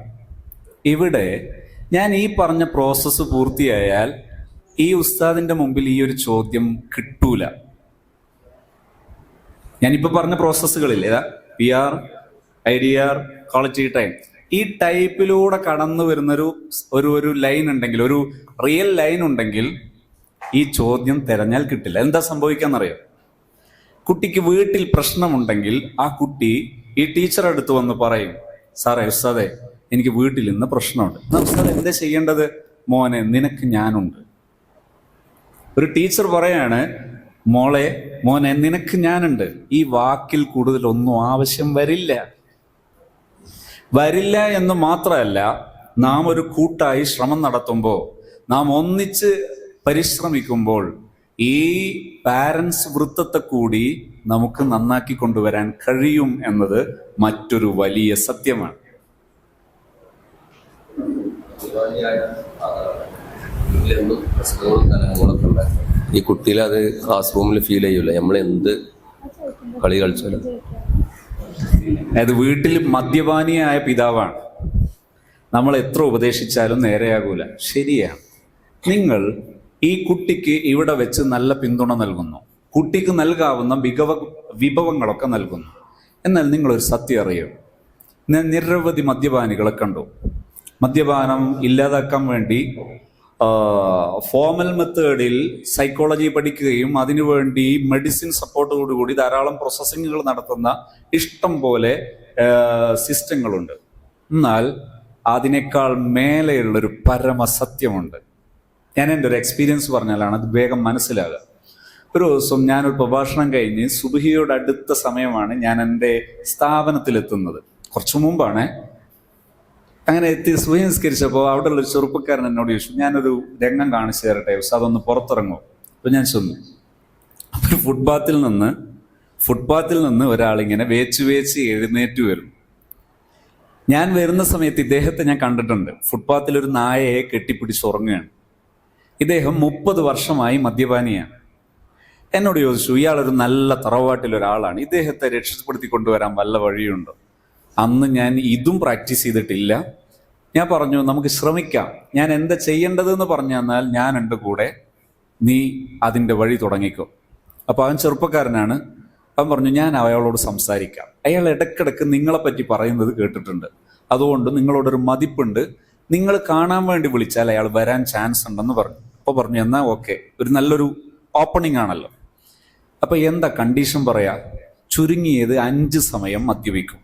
ഇവിടെ ഞാൻ ഈ പറഞ്ഞ പ്രോസസ്സ് പൂർത്തിയായാൽ ഈ ഉസ്താദിന്റെ മുമ്പിൽ ഈ ഒരു ചോദ്യം കിട്ടൂല. ഞാനിപ്പോ പറഞ്ഞ പ്രോസസ്സുകളില്ലേ, PR, IDR, ക്വാളിറ്റി ടൈം, ഈ ടൈപ്പിലൂടെ കടന്നു വരുന്നൊരു ഒരു ലൈൻ ഉണ്ടെങ്കിൽ, ഒരു റിയൽ ലൈൻ ഉണ്ടെങ്കിൽ ഈ ചോദ്യം തിരഞ്ഞാൽ കിട്ടില്ല. എന്താ സംഭവിക്കാന്നറിയോ? കുട്ടിക്ക് വീട്ടിൽ പ്രശ്നമുണ്ടെങ്കിൽ ആ കുട്ടി ഈ ടീച്ചറെ അടുത്ത് വന്ന് പറയും, സാറേ ഉസ്താദേ എനിക്ക് വീട്ടിൽ ഇന്ന് പ്രശ്നമുണ്ട്. ഉസ്താദ് എന്താ ചെയ്യേണ്ടത്? മോനെ നിനക്ക് ഞാനുണ്ട്. ഒരു ടീച്ചർ പറയാണ്, മോനെ നിനക്ക് ഞാനുണ്ട്. ഈ വാക്കിൽ കൂടുതൽ ഒന്നും ആവശ്യം വരില്ല എന്ന് മാത്രമല്ല, നാം ഒരു കൂട്ടായി ശ്രമം നടത്തുമ്പോൾ, നാം ഒന്നിച്ച് പരിശ്രമിക്കുമ്പോൾ ഈ പാരൻസ് വൃത്തത്തെ കൂടി നമുക്ക് നന്നാക്കി കൊണ്ടുവരാൻ കഴിയും എന്നത് മറ്റൊരു വലിയ സത്യമാണ്. ഈ കുട്ടിയിൽ അത് ക്ലാസ് റൂമിൽ ഫീൽ ചെയ്യൂല, നമ്മൾ എന്ത് കളി കളിച്ചാലും. അതായത് വീട്ടിൽ മദ്യപാനിയായ പിതാവാണ്, നമ്മൾ എത്ര ഉപദേശിച്ചാലും നേരെയാകൂല. ശരിയാണ്. നിങ്ങൾ ഈ കുട്ടിക്ക് ഇവിടെ വെച്ച് നല്ല പിന്തുണ നൽകുന്നു, കുട്ടിക്ക് നൽകാവുന്ന വിഭവങ്ങളൊക്കെ നൽകുന്നു. എന്നാൽ നിങ്ങളൊരു സത്യം അറിയും, ഞാൻ നിരവധി മദ്യപാനികളെ കണ്ടു. മദ്യപാനം ഇല്ലാതാക്കാൻ വേണ്ടി ഫോമൽ മെത്തേഡിൽ സൈക്കോളജി പഠിക്കുകയും അതിനുവേണ്ടി മെഡിസിൻ സപ്പോർട്ടോടുകൂടി ധാരാളം പ്രോസസ്സിങ്ങുകൾ നടത്തുന്ന ഇഷ്ടം പോലെ സിസ്റ്റങ്ങളുണ്ട്. എന്നാൽ അതിനേക്കാൾ മേലെയുള്ളൊരു പരമസത്യമുണ്ട്. ഞാൻ എൻ്റെ ഒരു എക്സ്പീരിയൻസ് പറഞ്ഞാലാണ് അത് വേഗം മനസ്സിലാകുക. ഒരു ദിവസം ഞാനൊരു പ്രഭാഷണം കഴിഞ്ഞ് സുബഹിയോട് അടുത്ത സമയമാണ് ഞാൻ എൻ്റെ സ്ഥാപനത്തിലെത്തുന്നത്. കുറച്ചു മുമ്പാണ്. അങ്ങനെ എത്തി സുബഹി നിസ്കരിച്ചപ്പോൾ അവിടെ ഉള്ളൊരു ചെറുപ്പക്കാരൻ എന്നോട് ചോദിച്ചു, ഞാനൊരു രംഗം കാണിച്ചു തരട്ടെ ഉസ്താദ്, അതൊന്ന് പുറത്തിറങ്ങും. അപ്പം ഞാൻ ചെന്നു. അപ്പോൾ ഫുട്പാത്തിൽ നിന്ന് ഒരാളിങ്ങനെ വേച്ച് എഴുന്നേറ്റ് വരും. ഞാൻ വരുന്ന സമയത്ത് ഇദ്ദേഹത്തെ ഞാൻ കണ്ടിട്ടുണ്ട്. ഫുട്പാത്തിൽ ഒരു നായയെ കെട്ടിപ്പിടിച്ച് ഉറങ്ങുകയാണ്. ഇദ്ദേഹം 30 വർഷമായി മദ്യപാനിയാണ്. എന്നോട് ചോദിച്ചു, ഇയാളൊരു നല്ല തറവാട്ടിലൊരാളാണ്, ഇദ്ദേഹത്തെ രക്ഷപ്പെടുത്തി കൊണ്ടുവരാൻ വല്ല വഴിയുണ്ടോ? അന്ന് ഞാൻ ഇതും പ്രാക്ടീസ് ചെയ്തിട്ടില്ല. ഞാൻ പറഞ്ഞു, നമുക്ക് ശ്രമിക്കാം, ഞാൻ എന്താ ചെയ്യേണ്ടതെന്ന് പറഞ്ഞു തന്നാൽ ഞാൻ എൻ്റെ കൂടെ, നീ അതിൻ്റെ വഴി തുടങ്ങിക്കോ. അപ്പോൾ അവൻ ചെറുപ്പക്കാരനാണ്. അവൻ പറഞ്ഞു, ഞാൻ അയാളോട് സംസാരിക്കാം. അയാൾ ഇടയ്ക്കിടയ്ക്ക് നിങ്ങളെപ്പറ്റി പറയുന്നത് കേട്ടിട്ടുണ്ട്, അതുകൊണ്ട് നിങ്ങളോടൊരു മതിപ്പുണ്ട്, നിങ്ങൾ കാണാൻ വേണ്ടി വിളിച്ചാൽ അയാൾ വരാൻ ചാൻസ് ഉണ്ടെന്ന് പറഞ്ഞു. അപ്പോൾ പറഞ്ഞു, എന്നാൽ ഓക്കെ, ഒരു നല്ലൊരു ഓപ്പണിംഗ് ആണല്ലോ. അപ്പോൾ എന്താ കണ്ടീഷൻ പറയാ? ചുരുങ്ങിയത് 5 സമയം മദ്യപിക്കും.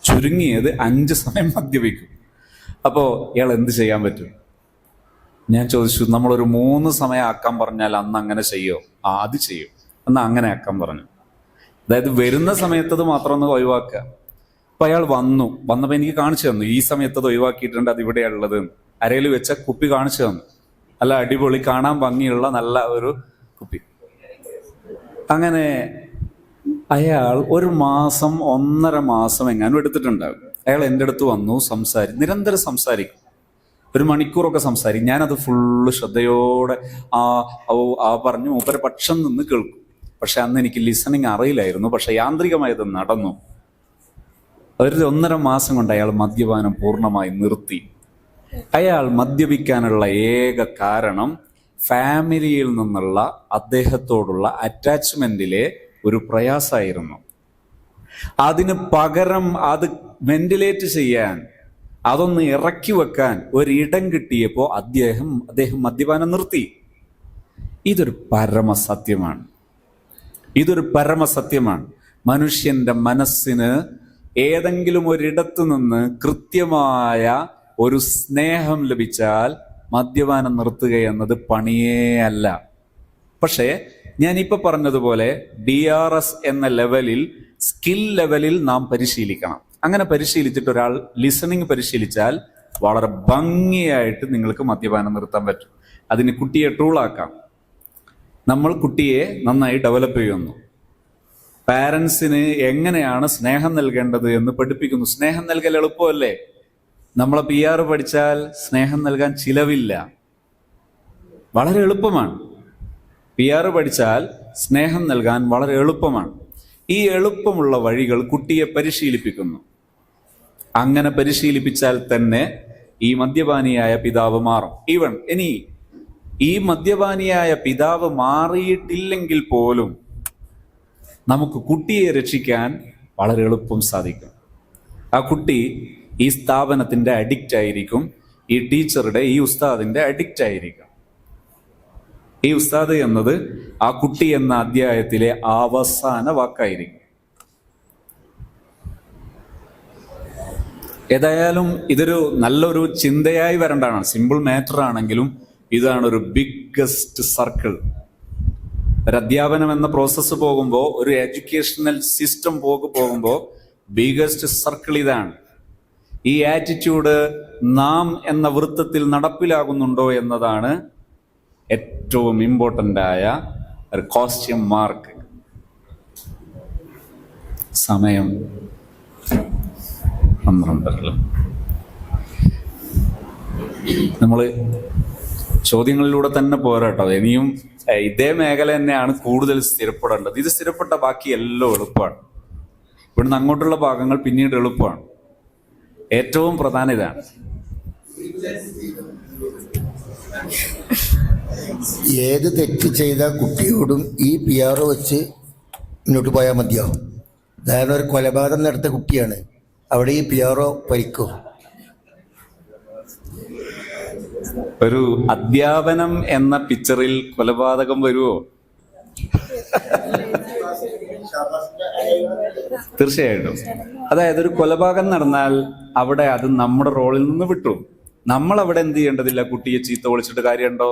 ചുരുങ്ങിയത് 5 സമയം മദ്യപിക്കും. അപ്പോൾ ഇയാൾ എന്ത് ചെയ്യാൻ പറ്റും? ഞാൻ ചോദിച്ചു, നമ്മളൊരു 3 സമയം ആക്കാൻ പറഞ്ഞാൽ അന്ന് അങ്ങനെ ചെയ്യോ? അത് ചെയ്യും. എന്നാൽ അങ്ങനെ ആക്കാൻ പറഞ്ഞു. അതായത് വരുന്ന സമയത്തത് മാത്രം ഒന്ന് ഒഴിവാക്കുക. അപ്പൊ അയാൾ വന്നപ്പോൾ എനിക്ക് കാണിച്ചു തന്നു, ഈ സമയത്തത് ഒഴിവാക്കിയിട്ടുണ്ട്, അത് ഇവിടെയുള്ളത്. അരയിൽ വെച്ച കുപ്പി കാണിച്ചു തന്നു. നല്ല അടിപൊളി, കാണാൻ ഭംഗിയുള്ള നല്ല ഒരു കുപ്പി. അങ്ങനെ അയാൾ 1 മാസം 1.5 മാസം എങ്ങാനും എടുത്തിട്ടുണ്ടാകും. അയാൾ എൻ്റെ അടുത്ത് വന്നു, നിരന്തരം സംസാരിക്കും, 1 മണിക്കൂറൊക്കെ സംസാരിക്കും. ഞാനത് ഫുള്ള് ശ്രദ്ധയോടെ പറഞ്ഞു മൂപ്പരെ പക്ഷം നിന്ന് കേൾക്കും. പക്ഷെ അന്ന് എനിക്ക് ലിസണിങ് അറിയില്ലായിരുന്നു. പക്ഷെ യാന്ത്രികമായത് നടന്നു. ഒരു 1.5 മാസം കൊണ്ട് അയാൾ മദ്യപാനം പൂർണ്ണമായി നിർത്തി. അയാൾ മദ്യപിക്കാനുള്ള ഏക കാരണം ഫാമിലിയിൽ നിന്നുള്ള അദ്ദേഹത്തോടുള്ള അറ്റാച്ച്മെന്റിലെ ഒരു പ്രയാസമായിരുന്നു. അതിന് പകരം അത് വെന്റിലേറ്റ് ചെയ്യാൻ, അതൊന്ന് ഇറക്കി വെക്കാൻ ഒരിടം കിട്ടിയപ്പോൾ അദ്ദേഹം മദ്യപാനം നിർത്തി. ഇതൊരു പരമസത്യമാണ്. മനുഷ്യന്റെ മനസ്സിന് ഏതെങ്കിലും ഒരിടത്തു നിന്ന് കൃത്യമായ ഒരു സ്നേഹം ലഭിച്ചാൽ മദ്യപാനം നിർത്തുക എന്നത് പണിയേ അല്ല. പക്ഷേ ഞാനിപ്പോൾ പറഞ്ഞതുപോലെ DRS എന്ന ലെവലിൽ, സ്കിൽ ലെവലിൽ നാം പരിശീലിക്കണം. അങ്ങനെ പരിശീലിച്ചിട്ട് ഒരാൾ ലിസണിങ് പരിശീലിച്ചാൽ വളരെ ഭംഗിയായിട്ട് നിങ്ങൾക്ക് മദ്യപാനം നിർത്താൻ പറ്റും. അതിന് കുട്ടിയെ ടൂളാക്കാം. നമ്മൾ കുട്ടിയെ നന്നായി ഡെവലപ്പ് ചെയ്യുന്നു. പാരൻസിന് എങ്ങനെയാണ് സ്നേഹം നൽകേണ്ടത് എന്ന് പഠിപ്പിക്കുന്നു. സ്നേഹം നൽകൽ എളുപ്പമല്ലേ? നമ്മളെ PR പഠിച്ചാൽ സ്നേഹം നൽകാൻ ചിലവില്ല, വളരെ എളുപ്പമാണ്. PR പഠിച്ചാൽ സ്നേഹം നൽകാൻ വളരെ എളുപ്പമാണ്. ഈ എളുപ്പമുള്ള വഴികൾ കുട്ടിയെ പരിശീലിപ്പിക്കുന്നു. അങ്ങനെ പരിശീലിപ്പിച്ചാൽ തന്നെ ഈ മദ്യപാനിയായ പിതാവ് മാറും. ഇനി ഈ മദ്യപാനിയായ പിതാവ് മാറിയിട്ടില്ലെങ്കിൽ പോലും നമുക്ക് കുട്ടിയെ രക്ഷിക്കാൻ വളരെ എളുപ്പം സാധിക്കും. ആ കുട്ടി ഈ സ്ഥാപനത്തിന്റെ അഡിക്റ്റ് ആയിരിക്കും, ഈ ടീച്ചറുടെ, ഈ ഉസ്താദിന്റെ അഡിക്റ്റ് ആയിരിക്കും. ഈ ഉസ്താദ് എന്നത് ആ കുട്ടി എന്ന അധ്യായത്തിലെ അവസാന വാക്കായിരിക്കും. ഏതായാലും ഇതൊരു നല്ലൊരു ചിന്തയായി വരേണ്ടതാണ്. സിമ്പിൾ മാറ്റർ ആണെങ്കിലും ഇതാണ് ഒരു ബിഗ്ഗസ്റ്റ് സർക്കിൾ. ഒരു അധ്യാപനം എന്ന പ്രോസസ്സ് പോകുമ്പോൾ, ഒരു എഡ്യൂക്കേഷണൽ സിസ്റ്റം പോകുമ്പോൾ ബിഗ്ഗസ്റ്റ് സർക്കിൾ ഇതാണ്. ഈ ആറ്റിറ്റ്യൂഡ് നാം എന്ന വൃത്തത്തിൽ നടപ്പിലാകുന്നുണ്ടോ എന്നതാണ് ഏറ്റവും ഇമ്പോർട്ടൻ്റ് ആയ ഒരു ക്വസ്റ്റ്യൻ മാർക്ക്. സമയം 12. നമ്മൾ ചോദ്യങ്ങളിലൂടെ തന്നെ പോരാട്ടോ. ഇനിയും ഇതേ മേഖല തന്നെയാണ് കൂടുതൽ സ്ഥിരപ്പെടേണ്ടത്. ഇത് സ്ഥിരപ്പെട്ട ബാക്കി എല്ലാം എളുപ്പമാണ്. ഇവിടുന്ന് അങ്ങോട്ടുള്ള ഭാഗങ്ങൾ പിന്നീട് എളുപ്പമാണ്. ഏറ്റവും പ്രധാനം ഇതാണ്. ഏത് തെറ്റ് ചെയ്ത കുട്ടിയോടും ഈ PR വെച്ച് മുന്നോട്ട് പോയാൽ മതിയാവും. അതായത് ഒരു കൊലപാതകം നടത്തിയ കുട്ടിയാണ്, അവിടെ ഈ PR പരിക്കും. ഒരു അധ്യാപനം എന്ന പിക്ചറിൽ കൊലപാതകം വരുമോ? തീർച്ചയായിട്ടും. അതായത് ഒരു കൊലപാതകം നടന്നാൽ അവിടെ അത് നമ്മുടെ റോളിൽ നിന്ന് വിട്ടു. നമ്മൾ അവിടെ എന്ത് ചെയ്യേണ്ടതില്ല. കുട്ടിയെ ചീത്ത വിളിച്ചിട്ട് കാര്യമുണ്ടോ?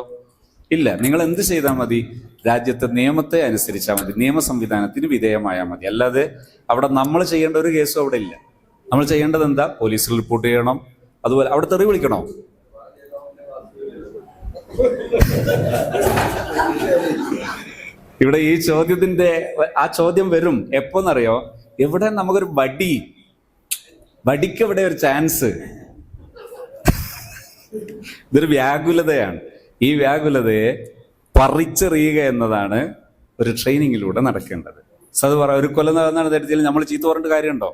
ഇല്ല. നിങ്ങൾ എന്ത് ചെയ്താൽ മതി? രാജ്യത്തെ നിയമത്തെ അനുസരിച്ചാൽ മതി, നിയമ സംവിധാനത്തിന് വിധേയമായാൽ മതി. അല്ലാതെ അവിടെ നമ്മൾ ചെയ്യേണ്ട ഒരു കേസും അവിടെ ഇല്ല. നമ്മൾ ചെയ്യേണ്ടത് എന്താ? പോലീസിൽ റിപ്പോർട്ട് ചെയ്യണം. അതുപോലെ അവിടെ തെറി വിളിക്കണോ? ഇവിടെ ഈ ചോദ്യത്തിന്റെ ആ ചോദ്യം വരും എപ്പോന്നറിയോ? എവിടെ നമുക്കൊരു വടി വടിക്ക് ഇവിടെ ഒരു ചാൻസ്. ഇതൊരു വ്യാകുലതയാണ്. ഈ വ്യാകുലതയെ പറിച്ചെറിയുക എന്നതാണ് ഒരു ട്രെയിനിങ്ങിലൂടെ നടക്കേണ്ടത്. അത് പറ, ഒരു കൊല്ലം നടത്തിയാൽ നമ്മൾ ചീത്ത പറഞ്ഞിട്ട് കാര്യമുണ്ടോ?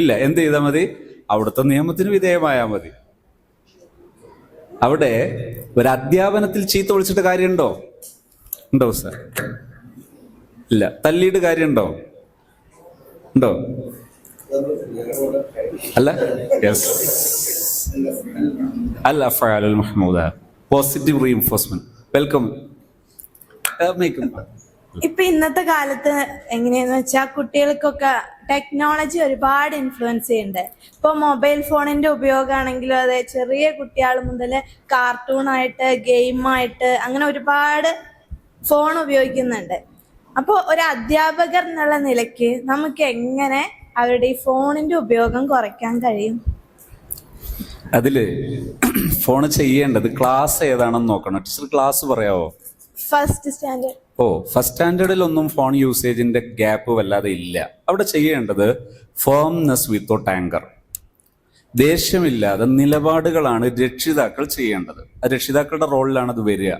ഇല്ല. എന്ത് ചെയ്താൽ മതി? അവിടുത്തെ നിയമത്തിന് വിധേയമായാൽ മതി. അവിടെ ഒരു അധ്യാപനത്തിൽ ചീത്ത വിളിച്ചിട്ട് കാര്യമുണ്ടോ? ഉണ്ടോ സാർ? ഇല്ല. തല്ലിയിട്ട് കാര്യമുണ്ടോ? ഉണ്ടോ? അല്ല. യെസ്, അൽ അഫ്ആലുൽ മഹ്മൂദ, പോസിറ്റീവ് റീഇൻഫോഴ്സ്മെന്റ്. വെൽക്കം. ഇപ്പൊ ഇന്നത്തെ കാലത്ത് എങ്ങനെയാന്ന് വെച്ചാൽ കുട്ടികൾക്കൊക്കെ ടെക്നോളജി ഒരുപാട് ഇൻഫ്ലുവൻസ് ചെയ്യുന്നുണ്ട്. ഇപ്പൊ മൊബൈൽ ഫോണിന്റെ ഉപയോഗമാണെങ്കിലും അതെ, ചെറിയ കുട്ടികൾ മുതൽ കാർട്ടൂണായിട്ട്, ഗെയിമായിട്ട്, അങ്ങനെ ഒരുപാട് ഫോൺ ഉപയോഗിക്കുന്നുണ്ട്. അപ്പോൾ ഒരു അധ്യാപകർ എന്നുള്ള നിലയ്ക്ക് നമുക്ക് എങ്ങനെ അവരുടെ ഈ ഫോണിന്റെ ഉപയോഗം കുറയ്ക്കാൻ കഴിയും? അതില് ഫോൺ ചെയ്യേണ്ടത് ക്ലാസ് ഏതാണെന്ന് നോക്കണം. ടീച്ചർ ക്ലാസ് പറയാവോ? First standard. ഫസ്റ്റ് സ്റ്റാൻഡേർഡിലൊന്നും ഫോൺ യൂസേജിന്റെ ഗ്യാപ്പ് വല്ലാതെ ഇല്ല. അവിടെ ചെയ്യേണ്ടത് ഫേംനെസ് വിത്തൗട്ട് ആങ്കർ, ദേഷ്യമില്ലാതെ നിലപാടുകളാണ് രക്ഷിതാക്കൾ ചെയ്യേണ്ടത്. രക്ഷിതാക്കളുടെ റോളിലാണ് അത് വരിക.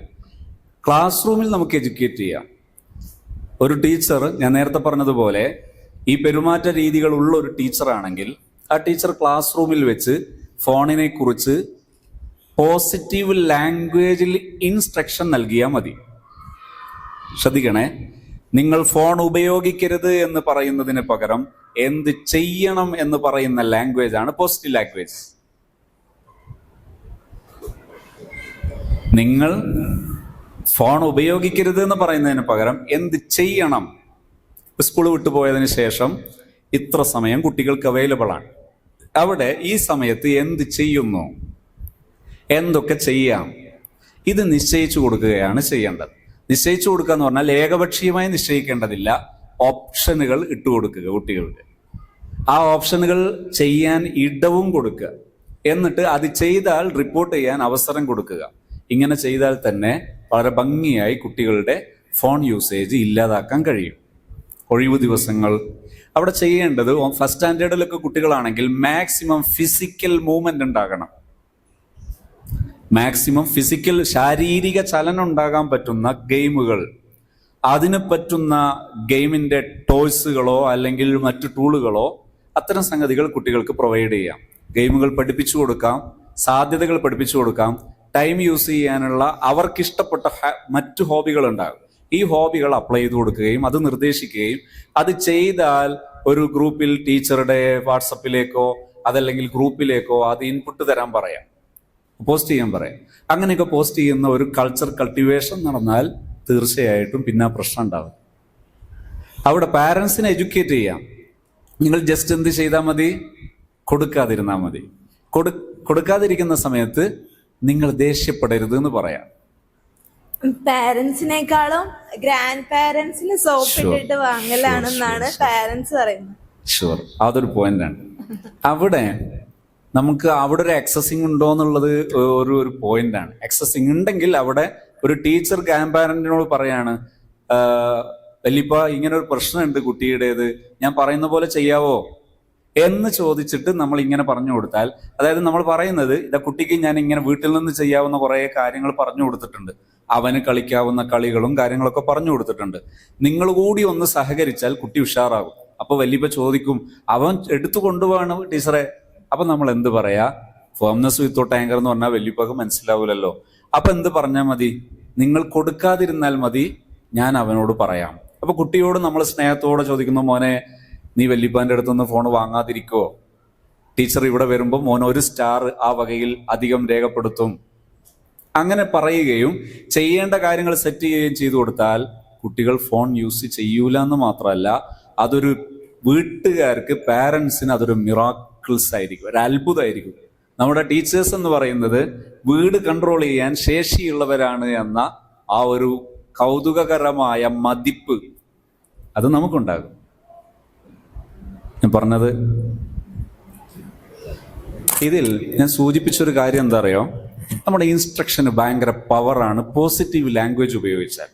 ക്ലാസ് റൂമിൽ നമുക്ക് എഡ്യൂക്കേറ്റ് ചെയ്യാം. ഒരു ടീച്ചർ, ഞാൻ നേരത്തെ പറഞ്ഞതുപോലെ, ഈ പെരുമാറ്റ രീതികളുള്ള ഒരു ടീച്ചറാണെങ്കിൽ ആ ടീച്ചർ ക്ലാസ് റൂമിൽ വെച്ച് ഫോണിനെ കുറിച്ച് പോസിറ്റീവ് ലാംഗ്വേജിൽ ഇൻസ്ട്രക്ഷൻ നൽകിയാൽ മതി. ശ്രദ്ധിക്കണേ, നിങ്ങൾ ഫോൺ ഉപയോഗിക്കരുത് എന്ന് പറയുന്നതിന് പകരം എന്ത് ചെയ്യണം എന്ന് പറയുന്ന ലാംഗ്വേജ് ആണ് പോസിറ്റീവ് ലാംഗ്വേജ്. നിങ്ങൾ ഫോൺ ഉപയോഗിക്കരുത് എന്ന് പറയുന്നതിന് പകരം എന്ത് ചെയ്യണം. സ്കൂൾ വിട്ടുപോയതിന് ശേഷം ഇത്ര സമയം കുട്ടികൾക്ക് അവൈലബിൾ ആണ്. അവിടെ ഈ സമയത്ത് എന്ത് ചെയ്യുന്നു, എന്തൊക്കെ ചെയ്യാം, ഇത് നിശ്ചയിച്ചു കൊടുക്കുകയാണ് ചെയ്യേണ്ടത്. നിശ്ചയിച്ചു കൊടുക്കുക എന്ന് പറഞ്ഞാൽ ഏകപക്ഷീയമായി നിശ്ചയിക്കേണ്ടതില്ല. ഓപ്ഷനുകൾ ഇട്ടുകൊടുക്കുക കുട്ടികൾക്ക്. ആ ഓപ്ഷനുകൾ ചെയ്യാൻ ഇടവും കൊടുക്കുക. എന്നിട്ട് അത് ചെയ്താൽ റിപ്പോർട്ട് ചെയ്യാൻ അവസരം കൊടുക്കുക. ഇങ്ങനെ ചെയ്താൽ തന്നെ വളരെ ഭംഗിയായി കുട്ടികളുടെ ഫോൺ യൂസേജ് ഇല്ലാതാക്കാൻ കഴിയും. ഒഴിവു ദിവസങ്ങൾ അവിടെ ചെയ്യേണ്ടത്, ഫസ്റ്റ് സ്റ്റാൻഡേർഡിലൊക്കെ കുട്ടികളാണെങ്കിൽ മാക്സിമം ഫിസിക്കൽ മൂവ്മെന്റ് ഉണ്ടാകണം. മാക്സിമം ഫിസിക്കൽ, ശാരീരിക ചലനം ഉണ്ടാകാൻ പറ്റുന്ന ഗെയിമുകൾ, അതിന് പറ്റുന്ന ഗെയിമിന്റെ ടോയ്സുകളോ അല്ലെങ്കിൽ മറ്റു ടൂളുകളോ, അത്തരം സംഗതികൾ കുട്ടികൾക്ക് പ്രൊവൈഡ് ചെയ്യാം. ഗെയിമുകൾ പഠിപ്പിച്ചു കൊടുക്കാം, സാധ്യതകൾ പഠിപ്പിച്ചു കൊടുക്കാം. ടൈം യൂസ് ചെയ്യാനുള്ള അവർക്കിഷ്ടപ്പെട്ട മറ്റു ഹോബികൾ ഉണ്ടാകും. ഈ ഹോബികൾ അപ്ലൈ ചെയ്ത് കൊടുക്കുകയും അത് നിർദ്ദേശിക്കുകയും, അത് ചെയ്താൽ ഒരു ഗ്രൂപ്പിൽ ടീച്ചറുടെ വാട്സപ്പിലേക്കോ അതല്ലെങ്കിൽ ഗ്രൂപ്പിലേക്കോ അത് ഇൻപുട്ട് തരാൻ പറയാം, പോസ്റ്റ് ചെയ്യാൻ പറയാം. അങ്ങനെയൊക്കെ പോസ്റ്റ് ചെയ്യുന്ന ഒരു കൾച്ചർ കൾട്ടിവേഷൻ നടന്നാൽ തീർച്ചയായിട്ടും പിന്നെ പ്രശ്നം ഉണ്ടാകും. അവിടെ പാരൻസിനെ എഡ്യൂക്കേറ്റ് ചെയ്യാം. നിങ്ങൾ ജസ്റ്റ് എന്ത് ചെയ്താൽ മതി? കൊടുക്കാതിരുന്നാൽ മതി. കൊടുക്കാതിരിക്കുന്ന സമയത്ത് നിങ്ങൾ ദേഷ്യപ്പെടരുത് എന്ന് പറയാം. പാരന്റ്സിനേക്കാളും ഗ്രാൻഡ് പാരന്റ്സിന് സോപ്പ് ഇട്ടിട്ട് വാങ്ങലാണെന്നാണ് പാരന്റ്സ് പറയുന്നത്. ഷുവർ, അതൊരു പോയിന്റാണ്. അവിടെ നമുക്ക് അവിടെ ഒരു എക്സസിങ് ഉണ്ടോ എന്നുള്ളത് ഒരു പോയിന്റാണ്. എക്സസിങ് ഉണ്ടെങ്കിൽ അവിടെ ഒരു ടീച്ചർ ഗ്രാൻഡ് പാരന്റിനോട് പറയാണ്, വല്യപ്പ ഇങ്ങനെ ഒരു പ്രശ്നമുണ്ട് കുട്ടിയുടേത്, ഞാൻ പറയുന്ന പോലെ ചെയ്യാവോ എന്ന് ചോദിച്ചിട്ട് നമ്മൾ ഇങ്ങനെ പറഞ്ഞു കൊടുത്താൽ, അതായത് നമ്മൾ പറയുന്നത് ഇതാ കുട്ടിക്ക് ഞാൻ ഇങ്ങനെ വീട്ടിൽ നിന്ന് ചെയ്യാവുന്ന കുറെ കാര്യങ്ങൾ പറഞ്ഞു കൊടുത്തിട്ടുണ്ട്, അവന് കളിക്കാവുന്ന കളികളും കാര്യങ്ങളൊക്കെ പറഞ്ഞു കൊടുത്തിട്ടുണ്ട്, നിങ്ങൾ കൂടി ഒന്ന് സഹകരിച്ചാൽ കുട്ടി ഉഷാറാകും. അപ്പൊ വല്യപ്പ ചോദിക്കും, അവൻ എടുത്തു കൊണ്ടുപോകണം ടീച്ചറെ. അപ്പൊ നമ്മൾ എന്ത് പറയാ? ഫേംനെസ് വിത്തൗട്ട് ആങ്കർ എന്ന് പറഞ്ഞാൽ വല്യപ്പക്ക് മനസ്സിലാവൂലല്ലോ. അപ്പൊ എന്ത് പറഞ്ഞാൽ മതി? നിങ്ങൾ കൊടുക്കാതിരുന്നാൽ മതി, ഞാൻ അവനോട് പറയാം. അപ്പൊ കുട്ടിയോട് നമ്മൾ സ്നേഹത്തോടെ ചോദിക്കുന്നു, മോനെ നീ വല്യപ്പാന്റെ അടുത്തുനിന്ന് ഫോൺ വാങ്ങാതിരിക്കോ? ടീച്ചർ ഇവിടെ വരുമ്പോൾ മോൻ ഒരു സ്റ്റാർ ആ വകയിൽ അധികം രേഖപ്പെടുത്തും. അങ്ങനെ പറയുകയും ചെയ്യേണ്ട കാര്യങ്ങൾ സെറ്റ് ചെയ്യുകയും ചെയ്തു കൊടുത്താൽ കുട്ടികൾ ഫോൺ യൂസ് ചെയ്യൂല എന്ന് മാത്രമല്ല, അതൊരു വീട്ടുകാർക്ക്, പാരൻസിന് അതൊരു മിറാക്കിൾസ് ആയിരിക്കും, ഒരു അത്ഭുതമായിരിക്കും. നമ്മുടെ ടീച്ചേഴ്സ് എന്ന് പറയുന്നത് വീട് കൺട്രോൾ ചെയ്യാൻ ശേഷിയുള്ളവരാണ് എന്ന ആ ഒരു കൗതുകകരമായ മതിപ്പ് അത് നമുക്കുണ്ടാകും. ഞാൻ പറഞ്ഞത് ഇതിൽ ഞാൻ സൂചിപ്പിച്ചൊരു കാര്യം എന്താ അറിയോ? നമ്മുടെ ഇൻസ്ട്രക്ഷന് ഭയങ്കര പവറാണ് പോസിറ്റീവ് ലാംഗ്വേജ് ഉപയോഗിച്ചാൽ.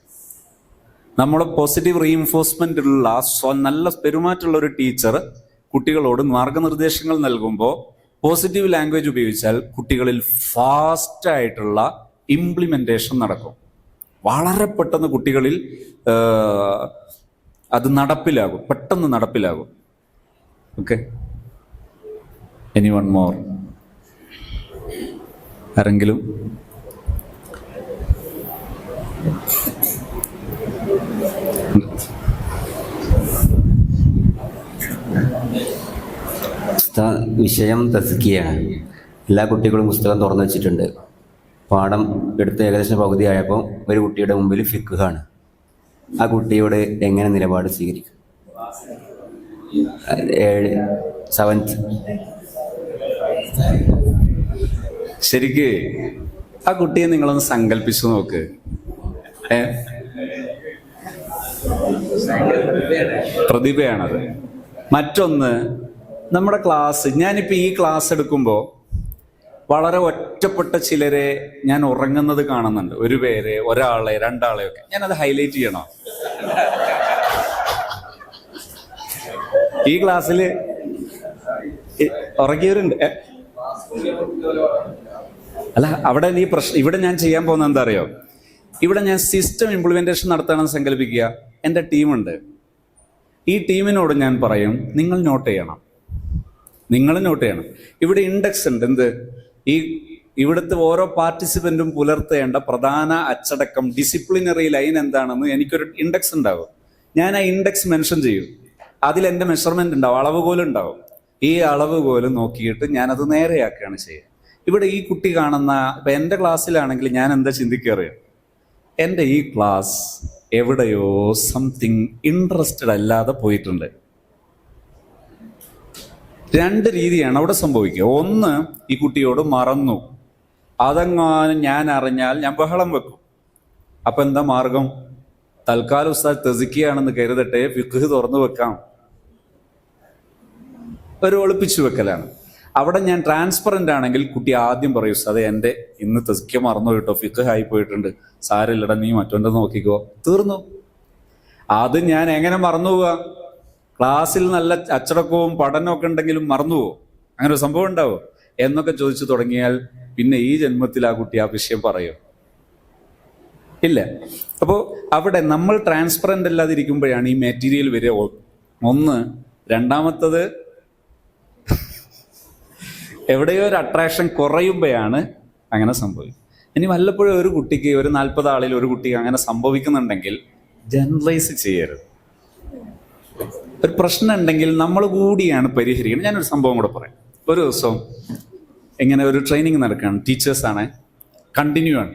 നമ്മൾ പോസിറ്റീവ് റീഇൻഫോഴ്സ്മെന്റ് ഉള്ള നല്ല പെരുമാറ്റമുള്ള ഒരു ടീച്ചർ കുട്ടികളോട് മാർഗനിർദ്ദേശങ്ങൾ നൽകുമ്പോൾ പോസിറ്റീവ് ലാംഗ്വേജ് ഉപയോഗിച്ചാൽ കുട്ടികളിൽ ഫാസ്റ്റായിട്ടുള്ള ഇംപ്ലിമെന്റേഷൻ നടക്കും. വളരെ പെട്ടെന്ന് കുട്ടികളിൽ അത് നടപ്പിലാകും, പെട്ടെന്ന് നടപ്പിലാകും. Okay, anyone more? ആരെങ്കിലും? വിഷയം തസ്കിയാണ്. എല്ലാ കുട്ടികളും പുസ്തകം തുറന്നു വെച്ചിട്ടുണ്ട്. പാഠം എടുത്ത് ഏകദേശം പകുതിയായപ്പോൾ ഒരു കുട്ടിയുടെ മുമ്പിൽ ഫിഖ്ഹാണ്. ആ കുട്ടിയോട് എങ്ങനെ നിലപാട് സ്വീകരിക്കും? 7th. ശരിക്ക് ആ കുട്ടിയെ നിങ്ങളൊന്ന് സങ്കല്പിച്ചു നോക്ക്. പ്രതിഭയാണത്. മറ്റൊന്ന്, നമ്മുടെ ക്ലാസ്, ഞാനിപ്പോൾ ഈ ക്ലാസ് എടുക്കുമ്പോൾ വളരെ ഒറ്റപ്പെട്ട ചിലരെ ഞാൻ ഉറങ്ങുന്നത് കാണുന്നുണ്ട്. ഒരു പേര്, ഒരാളെ, രണ്ടാളെ ഒക്കെ. ഞാനത് ഹൈലൈറ്റ് ചെയ്യണോ? ഈ ക്ലാസ്സിൽ ഉറങ്ങിയവരുണ്ട്. അല്ല, അവിടെ ഈ പ്രശ്നം, ഇവിടെ ഞാൻ ചെയ്യാൻ പോകുന്നത് എന്താ അറിയോ? ഇവിടെ ഞാൻ സിസ്റ്റം ഇംപ്ലിമെന്റേഷൻ നടത്തണമെന്ന് സങ്കല്പിക്കുക. എൻ്റെ ടീമുണ്ട്. ഈ ടീമിനോട് ഞാൻ പറയും, നിങ്ങൾ നോട്ട് ചെയ്യണം. ഇവിടെ ഇൻഡെക്സ് ഉണ്ട്. എന്ത്? ഇവിടുത്തെ ഓരോ പാർട്ടിസിപ്പന്റും പുലർത്തേണ്ട പ്രധാന അച്ചടക്കം, ഡിസിപ്ലിനറി ലൈൻ എന്താണെന്ന് എനിക്കൊരു ഇൻഡെക്സ് ഉണ്ടാവും. ഞാൻ ആ ഇൻഡെക്സ് മെൻഷൻ ചെയ്യും. അതിൽ എൻ്റെ മെഷർമെന്റ് ഉണ്ടാവും, അളവുകോലുണ്ടാവും. ഈ അളവുകോല് നോക്കിയിട്ട് ഞാനത് നേരെയാക്കുകയാണ് ചെയ്യുക. ഇവിടെ ഈ കുട്ടി കാണുന്ന, ഇപ്പം എൻ്റെ ക്ലാസ്സിലാണെങ്കിൽ ഞാൻ എന്താ ചിന്തിക്കറിയാം? എൻ്റെ ഈ ക്ലാസ് എവിടെയോ സംതിങ് ഇൻട്രസ്റ്റഡ് അല്ലാതെ പോയിട്ടുണ്ട്. 2 രീതിയാണ് അവിടെ സംഭവിക്കുക. ഒന്ന്, ഈ കുട്ടിയോട് മറന്നു. അതെങ്ങാനും ഞാൻ അറിഞ്ഞാൽ ഞാൻ ബഹളം വെക്കും. അപ്പൊ എന്താ മാർഗം? തൽക്കാലം ഉസ്താദ് തെസിക്കുകയാണെന്ന് കരുതട്ടെ, ഫിഖ് തുറന്നു വെക്കാം. ഒരു ഒളിപ്പിച്ചു വെക്കലാണ്. അവിടെ ഞാൻ ട്രാൻസ്പെറന്റ് ആണെങ്കിൽ കുട്ടി ആദ്യം പറയും, ഉസ്താദേ എൻ്റെ ഇന്ന് തെസിക്ക മറന്നു കേട്ടോ, ഫിഖ് ആയി പോയിട്ടുണ്ട്, സാരമില്ലടാ, നീ മറ്റൊൻ്റെ നോക്കിക്കോ. തീർന്നു. അത് ഞാൻ എങ്ങനെ മറന്നു പോവാ? ക്ലാസ്സിൽ നല്ല അച്ചടക്കവും പഠനമൊക്കെ ഉണ്ടെങ്കിലും മറന്നുപോകും. അങ്ങനെ ഒരു സംഭവം ഉണ്ടാവോ എന്നൊക്കെ ചോദിച്ചു തുടങ്ങിയാൽ പിന്നെ ഈ ജന്മത്തിൽ ആ കുട്ടി ആ വിഷയം പറയോ? ഇല്ല. അപ്പോൾ അവിടെ നമ്മൾ ട്രാൻസ്പെറന്റ് അല്ലാതിരിക്കുമ്പോഴാണ് ഈ മെറ്റീരിയൽ വരിക. ഒന്ന്. രണ്ടാമത്തത്, എവിടെയോ ഒരു അട്രാക്ഷൻ കുറയുമ്പോഴാണ് അങ്ങനെ സംഭവിക്കും. ഇനി വല്ലപ്പോഴും ഒരു കുട്ടിക്ക്, ഒരു 40 ആളിൽ ഒരു കുട്ടിക്ക് അങ്ങനെ സംഭവിക്കുന്നുണ്ടെങ്കിൽ ജനറലൈസ് ചെയ്യരുത്. ഒരു പ്രശ്നം ഉണ്ടെങ്കിൽ നമ്മൾ കൂടിയാണ് പരിഹരിക്കുന്നത്. ഞാനൊരു സംഭവം കൂടെ പറയാം. ഒരു ദിവസം ഇങ്ങനെ ഒരു ട്രെയിനിങ് നടക്കുകയാണ്. ടീച്ചേഴ്സാണ്, കണ്ടിന്യൂ ആണ്.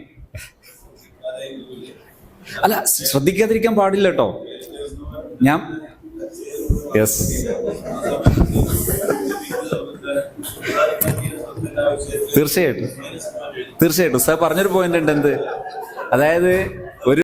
അല്ല, ശ്രദ്ധിക്കാതിരിക്കാൻ പാടില്ല കേട്ടോ. ഞാൻ യെസ്, തീർച്ചയായിട്ടും സാർ പറഞ്ഞൊരു പോയിന്റ് ഉണ്ട്. എന്ത്? അതായത്